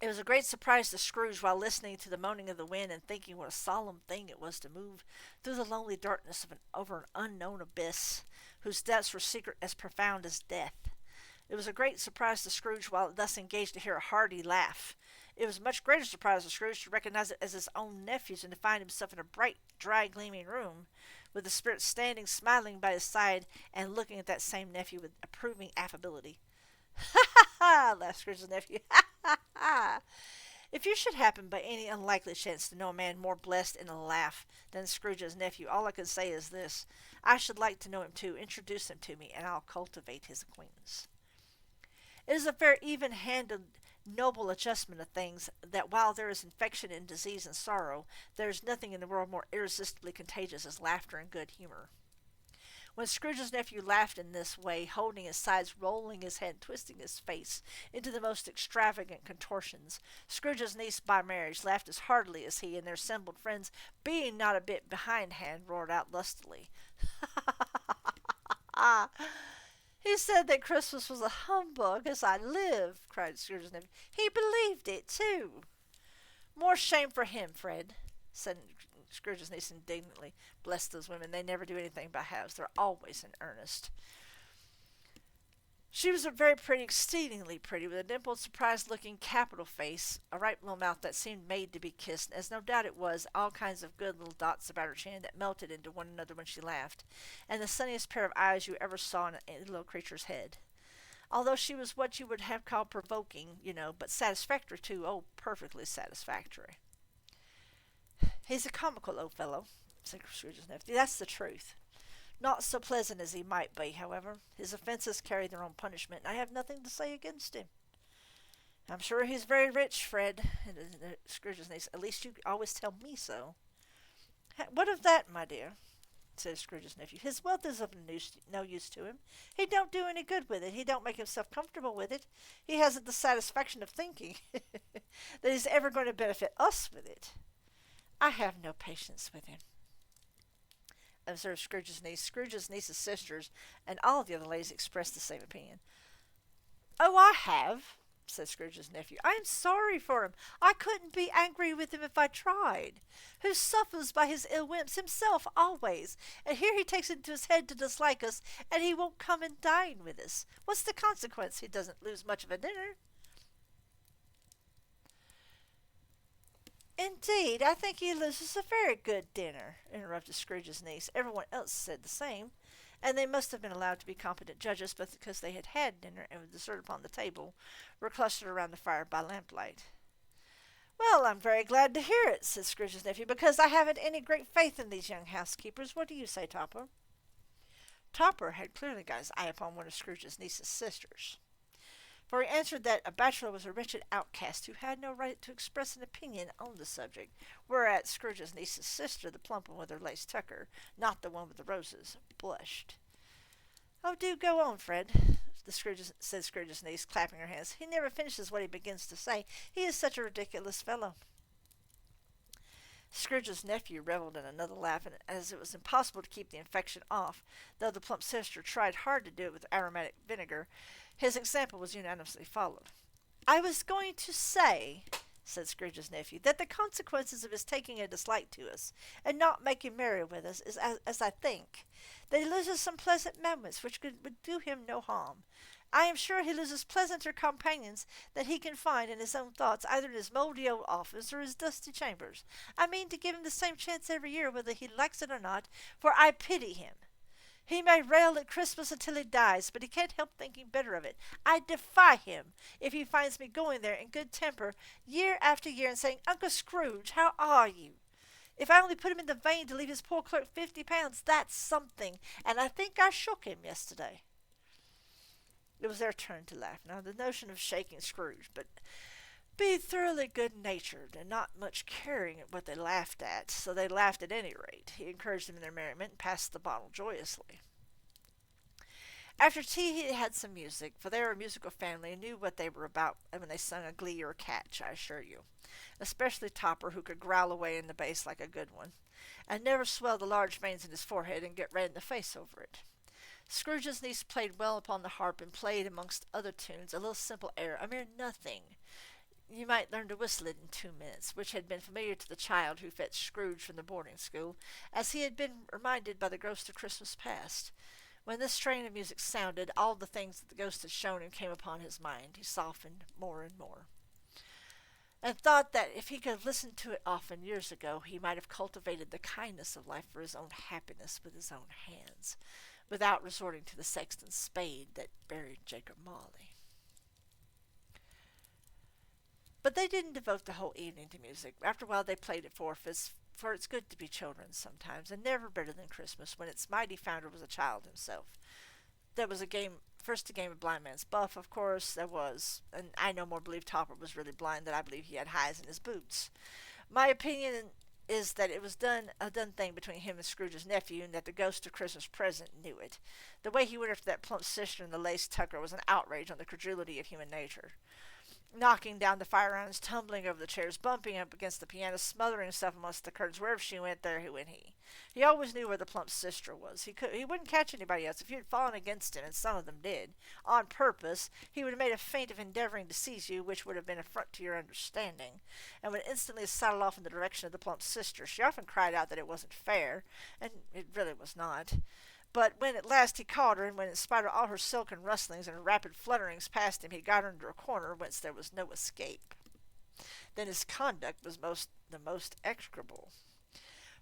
It was a great surprise to Scrooge, while listening to the moaning of the wind, and thinking what a solemn thing it was to move through the lonely darkness over an unknown abyss, whose depths were secret as profound as death. It was a great surprise to Scrooge, while thus engaged, to hear a hearty laugh. It was a much greater surprise to Scrooge to recognize it as his own nephew's, and to find himself in a bright, dry, gleaming room, with the spirit standing smiling by his side, and looking at that same nephew with approving affability. "Ha, ha, ha!" laughed Scrooge's nephew. "Ha, ha, ha! If you should happen by any unlikely chance to know a man more blessed in a laugh than Scrooge's nephew, all I can say is this: I should like to know him too. Introduce him to me, and I'll cultivate his acquaintance." It is a fair even-handed, noble adjustment of things, that while there is infection in disease and sorrow, there is nothing in the world more irresistibly contagious as laughter and good humor. When Scrooge's nephew laughed in this way, holding his sides, rolling his head, twisting his face into the most extravagant contortions, Scrooge's niece by marriage laughed as heartily as he, and their assembled friends, being not a bit behindhand, roared out lustily. "He said that Christmas was a humbug, as I live," cried Scrooge's nephew. "He believed it, too." "More shame for him, Fred," said Scrooge's niece indignantly. "Bless those women, they never do anything by halves. They're always in earnest." She was a very pretty, exceedingly pretty, with a dimpled, surprised-looking, capital face, a ripe little mouth that seemed made to be kissed, as no doubt it was, all kinds of good little dots about her chin that melted into one another when she laughed, and the sunniest pair of eyes you ever saw in a little creature's head. although she was what you would have called provoking, but satisfactory too. Oh, perfectly satisfactory. He's a comical old fellow, said Scrooge's nephew. That's the truth. Not so pleasant as he might be, however. His offences carry their own punishment, and I have nothing to say against him. I'm sure he's very rich, Fred, Scrooge's niece. At least you always tell me so. What of that, my dear? Said Scrooge's nephew. His wealth is of no use to him. He don't do any good with it. He don't make himself comfortable with it. He hasn't the satisfaction of thinking that he's ever going to benefit us with it. I have no patience with him, observed Scrooge's niece. Scrooge's niece's sisters and all the other ladies expressed the same opinion. Oh, I have, said Scrooge's nephew. I am sorry for him. I couldn't be angry with him if I tried. Who suffers by his ill whims himself always, and here he takes it into his head to dislike us, and he won't come and dine with us. What's the consequence? He doesn't lose much of a dinner. Indeed, I think he loses a very good dinner, interrupted Scrooge's niece. Everyone else said the same, and they must have been allowed to be competent judges, but because they had had dinner and with dessert upon the table, were clustered around the fire by lamplight. Well, I'm very glad to hear it, said Scrooge's nephew, because I haven't any great faith in these young housekeepers. What do you say, Topper? Topper had clearly got his eye upon one of Scrooge's niece's sisters, for he answered that a bachelor was a wretched outcast who had no right to express an opinion on the subject, whereat Scrooge's niece's sister, the plump one with her lace tucker, not the one with the roses, blushed. Oh, do go on, Fred, said Scrooge's niece, clapping her hands. He never finishes what he begins to say. He is such a ridiculous fellow. Scrooge's nephew revelled in another laugh, and as it was impossible to keep the infection off, though the plump sister tried hard to do it with aromatic vinegar, his example was unanimously followed. I was going to say, said Scrooge's nephew, that the consequences of his taking a dislike to us, and not making merry with us, is, as I think, that he loses some pleasant moments which would do him no harm. I am sure he loses pleasanter companions than he can find in his own thoughts, either in his mouldy old office or his dusty chambers. I mean to give him the same chance every year, whether he likes it or not, for I pity him. He may rail at Christmas until he dies, but he can't help thinking better of it. I defy him, if he finds me going there in good temper year after year and saying, Uncle Scrooge, how are you? If I only put him in the vein to leave his poor clerk £50, that's something, and I think I shook him yesterday. It was their turn to laugh. Now, the notion of shaking Scrooge, but be thoroughly good-natured and not much caring at what they laughed at, so they laughed at any rate. He encouraged them in their merriment and passed the bottle joyously. After tea he had some music, for they were a musical family and knew what they were about when they sung a glee or a catch, I assure you. Especially Topper, who could growl away in the bass like a good one, and never swell the large veins in his forehead and get red in the face over it. Scrooge's niece played well upon the harp and played, amongst other tunes, a little simple air, a mere nothing. You might learn to whistle it in 2 minutes, which had been familiar to the child who fetched Scrooge from the boarding school, as he had been reminded by the ghost of Christmas past. When this strain of music sounded, all the things that the ghost had shown him came upon his mind. He softened more and more, and thought that if he could have listened to it often years ago, he might have cultivated the kindness of life for his own happiness with his own hands, without resorting to the sexton's spade that buried Jacob Marley. But they didn't devote the whole evening to music. After a while they played it forfeits, for it's good to be children sometimes, and never better than Christmas, when its mighty founder was a child himself. There was first a game of blind man's buff, of course, there was, and I no more believe Topper was really blind than I believe he had highs in his boots. My opinion is that it was a done thing between him and Scrooge's nephew, and that the ghost of Christmas present knew it. The way he went after that plump sister in the lace tucker was an outrage on the credulity of human nature. Knocking down the fire irons, tumbling over the chairs, bumping up against the piano, smothering himself amongst the curtains. Wherever she went, there went he. He always knew where the plump sister was. He wouldn't catch anybody else. If you had fallen against him, and some of them did, on purpose, he would have made a feint of endeavoring to seize you, which would have been an affront to your understanding, and would instantly saddle off in the direction of the plump sister. She often cried out that it wasn't fair, and it really was not. But when at last he caught her, and when in spite of all her silken rustlings and her rapid flutterings past him, he got her into a corner whence there was no escape, then his conduct was the most execrable.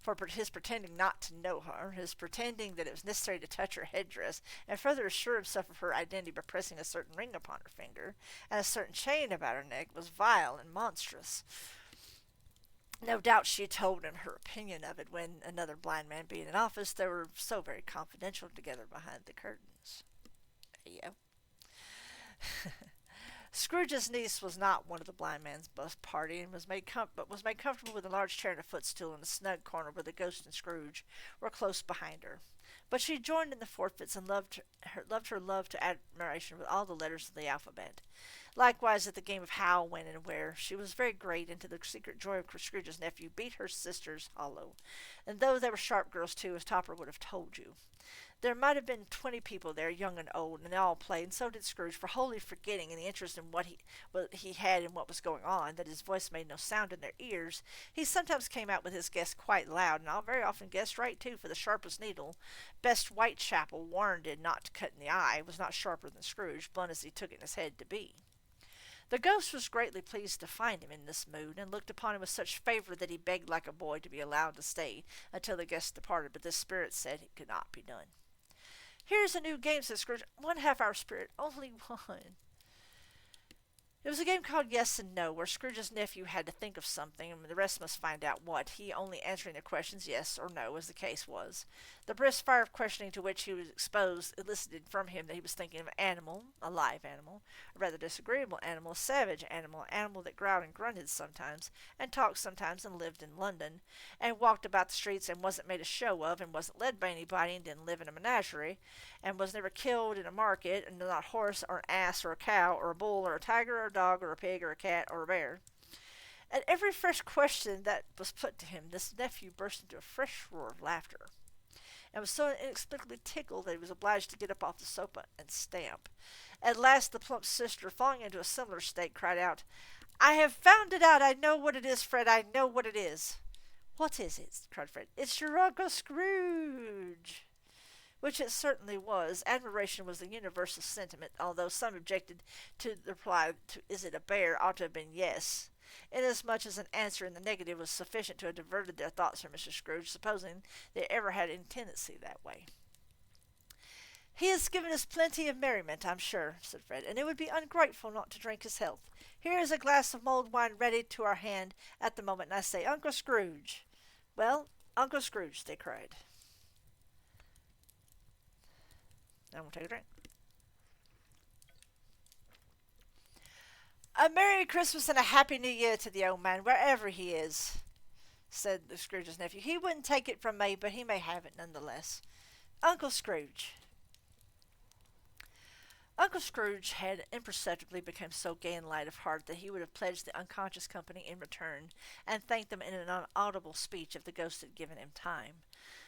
for his pretending not to know her, his pretending that it was necessary to touch her headdress, and further assure himself of her identity by pressing a certain ring upon her finger, and a certain chain about her neck, was vile and monstrous. No doubt she told him her opinion of it when, another blind man being in office, they were so very confidential together behind the curtains. Yeah. Scrooge's niece was not one of the blind man's bus party, and was made comfortable with a large chair and a footstool in a snug corner where the ghost and Scrooge were close behind her. But she joined in the forfeits and loved her love to admiration with all the letters of the alphabet. Likewise, at the game of how, when, and where, she was very great, and to the secret joy of Scrooge's nephew, beat her sisters hollow. And though they were sharp girls too, as Topper would have told you. There might have been 20 people there, young and old, and they all played, and so did Scrooge, for wholly forgetting in the interest in what he had and what was going on, that his voice made no sound in their ears. He sometimes came out with his guess quite loud, and all very often guessed right too, for the sharpest needle, best Whitechapel warranted not to cut in the eye, was not sharper than Scrooge, blunt as he took it in his head to be. The ghost was greatly pleased to find him in this mood, and looked upon him with such favour that he begged like a boy to be allowed to stay until the guests departed, but the spirit said it could not be done. "Here's a new game," said Scrooge. "1 half-hour spirit. Only one." It was a game called Yes and No, where Scrooge's nephew had to think of something, and the rest must find out what, he only answering the questions yes or no, as the case was. The brisk fire of questioning to which he was exposed elicited from him that he was thinking of an animal, a live animal, a rather disagreeable animal, a savage animal, an animal that growled and grunted sometimes, and talked sometimes, and lived in London, and walked about the streets, and wasn't made a show of, and wasn't led by anybody, and didn't live in a menagerie, and was never killed in a market, and not a horse, or an ass, or a cow, or a bull, or a tiger, or a dog, or a pig, or a cat, or a bear. At every fresh question that was put to him, this nephew burst into a fresh roar of laughter, and was so inexplicably tickled that he was obliged to get up off the sofa and stamp. At last the plump sister, falling into a similar state, cried out, "I have found it out! I know what it is, Fred! I know what it is!" "What is it?" cried Fred. "It's your Uncle Scrooge!" Which it certainly was. Admiration was the universal sentiment, although some objected to the reply to "Is it a bear?" ought to have been yes, inasmuch as an answer in the negative was sufficient to have diverted their thoughts from Mr. Scrooge, supposing they ever had any tendency that way. "He has given us plenty of merriment, I'm sure," said Fred, "and it would be ungrateful not to drink his health. Here is a glass of mulled wine ready to our hand at the moment, and I say, Uncle Scrooge!" "Well, Uncle Scrooge," they cried. Now we'll take a drink. "A Merry Christmas and a Happy New Year to the old man, wherever he is," said the Scrooge's nephew. "He wouldn't take it from me, but he may have it none the less. Uncle Scrooge." Uncle Scrooge had imperceptibly become so gay and light of heart that he would have pledged the unconscious company in return, and thanked them in an unaudible speech if the ghost had given him time.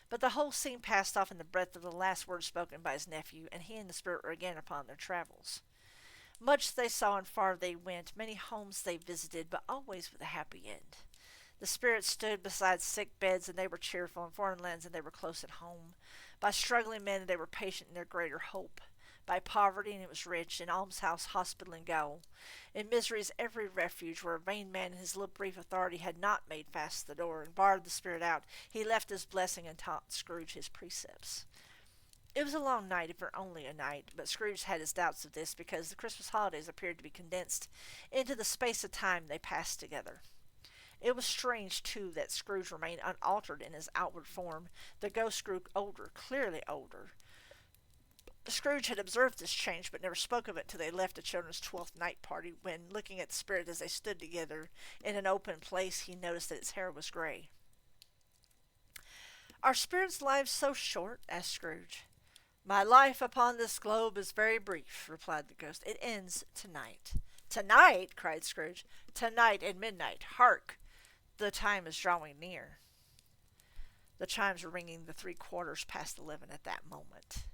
But the whole scene passed off in the breath of the last word spoken by his nephew, and he and the spirit were again upon their travels. Much they saw and far they went, many homes they visited, but always with a happy end. The spirit stood beside sick beds, and they were cheerful; in foreign lands, and they were close at home. By struggling men, they were patient in their greater hope. By poverty, and it was rich; in almshouse, hospital, and gaol. In misery's every refuge, where a vain man in his little brief authority had not made fast the door, and barred the spirit out, he left his blessing and taught Scrooge his precepts. It was a long night, if only a night, but Scrooge had his doubts of this, because the Christmas holidays appeared to be condensed into the space of time they passed together. It was strange, too, that Scrooge remained unaltered in his outward form. The ghost grew older, clearly older. Scrooge had observed this change, but never spoke of it till they left the children's 12th night party, when, looking at the spirit as they stood together in an open place, he noticed that its hair was gray. "Are spirits' lives so short?" asked Scrooge. "My life upon this globe is very brief," replied the ghost. "It ends tonight." "Tonight!" cried Scrooge. "Tonight at midnight. Hark! The time is drawing near." The chimes were ringing the 3/4 past 11 at that moment.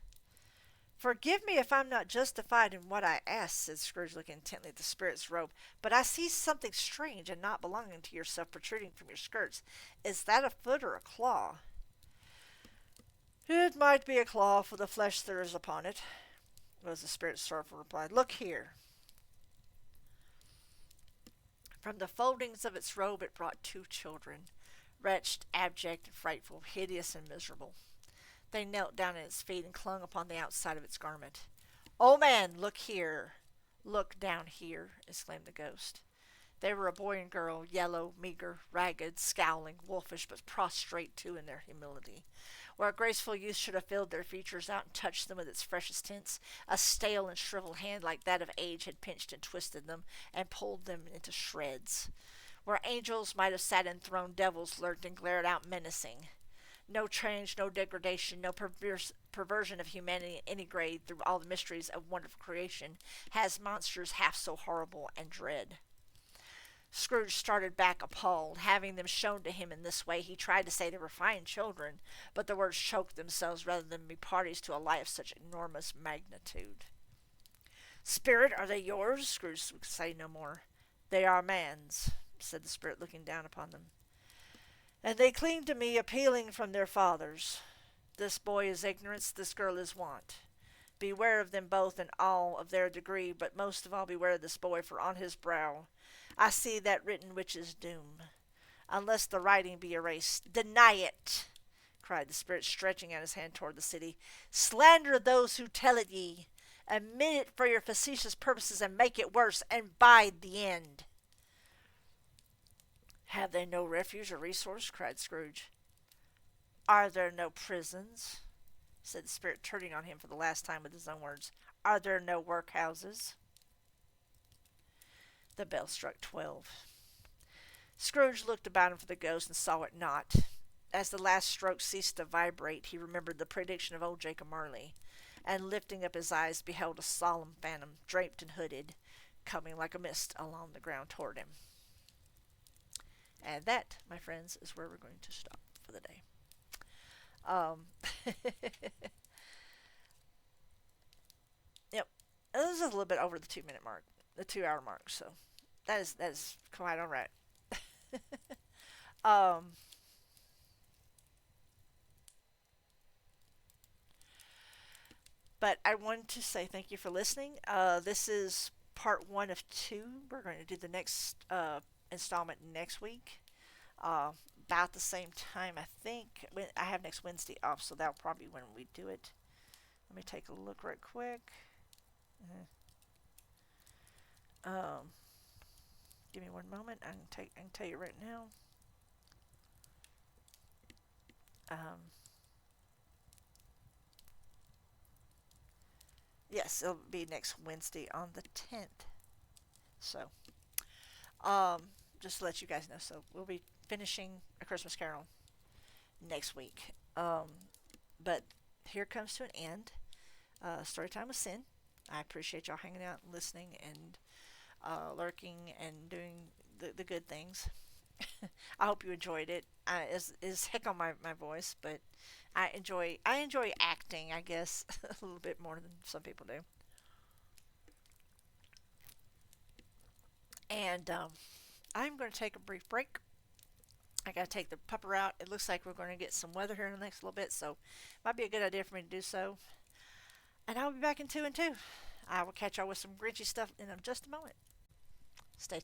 "Forgive me if I'm not justified in what I ask," said Scrooge, looking intently at the spirit's robe, "but I see something strange and not belonging to yourself protruding from your skirts. Is that a foot or a claw?" "It might be a claw for the flesh there is upon it," was the spirit's sorrowful reply. "Look here." From the foldings of its robe it brought 2 children, Wretched, abject, and frightful, hideous and miserable. They knelt down at its feet and clung upon the outside of its garment. "Old man, look here! Look down here!" exclaimed the ghost. They were a boy and girl, yellow, meager, ragged, scowling, wolfish, but prostrate too in their humility. Where a graceful youth should have filled their features out and touched them with its freshest tints, a stale and shriveled hand like that of age had pinched and twisted them and pulled them into shreds. Where angels might have sat enthroned, devils lurked and glared out menacing. No change, no degradation, no perversion of humanity in any grade through all the mysteries of wonderful creation has monsters half so horrible and dread. Scrooge started back appalled. Having them shown to him in this way, he tried to say they were fine children, but the words choked themselves rather than be parties to a lie of such enormous magnitude. "Spirit, are they yours?" Scrooge would say no more. "They are man's," said the spirit, looking down upon them. "And they cling to me, appealing from their fathers. This boy is ignorance, this girl is want. Beware of them both in all of their degree, but most of all beware of this boy, for on his brow I see that written which is doom. Unless the writing be erased, deny it!" cried the spirit, stretching out his hand toward the city. "Slander those who tell it ye. Admit it for your facetious purposes, and make it worse, and bide the end." "Have they no refuge or resource?" cried Scrooge. "Are there no prisons?" said the spirit, turning on him for the last time with his own words. "Are there no workhouses?" The bell struck 12. Scrooge looked about him for the ghost and saw it not. As the last stroke ceased to vibrate, he remembered the prediction of old Jacob Marley, and lifting up his eyes, beheld a solemn phantom, draped and hooded, coming like a mist along the ground toward him. And that, my friends, is where we're going to stop for the day. Um, yep, this is a little bit over the 2 minute mark, the 2 hour mark. So that is quite all right. um, but I wanted to say thank you for listening. This is part 1 of 2. We're going to do the next installment next week. Uh, about the same time, I think. I have next Wednesday off, so that'll probably be when we do it. Let me take a look right quick. Um, give me 1 moment. I can tell you right now. Um, yes, it'll be next Wednesday on the 10th. So, um, just to let you guys know. So we'll be finishing A Christmas Carol next week. But here comes to an end. Storytime with Sin. I appreciate y'all hanging out, listening, and lurking, and doing the good things. I hope you enjoyed it. Is heck on my voice, but I enjoy acting, I guess, a little bit more than some people do. And I'm going to take a brief break. I got to take the pupper out. It looks like we're going to get some weather here in the next little bit, so it might be a good idea for me to do so. And I'll be back in 2 and 2. I will catch y'all with some grinchy stuff in just a moment. Stay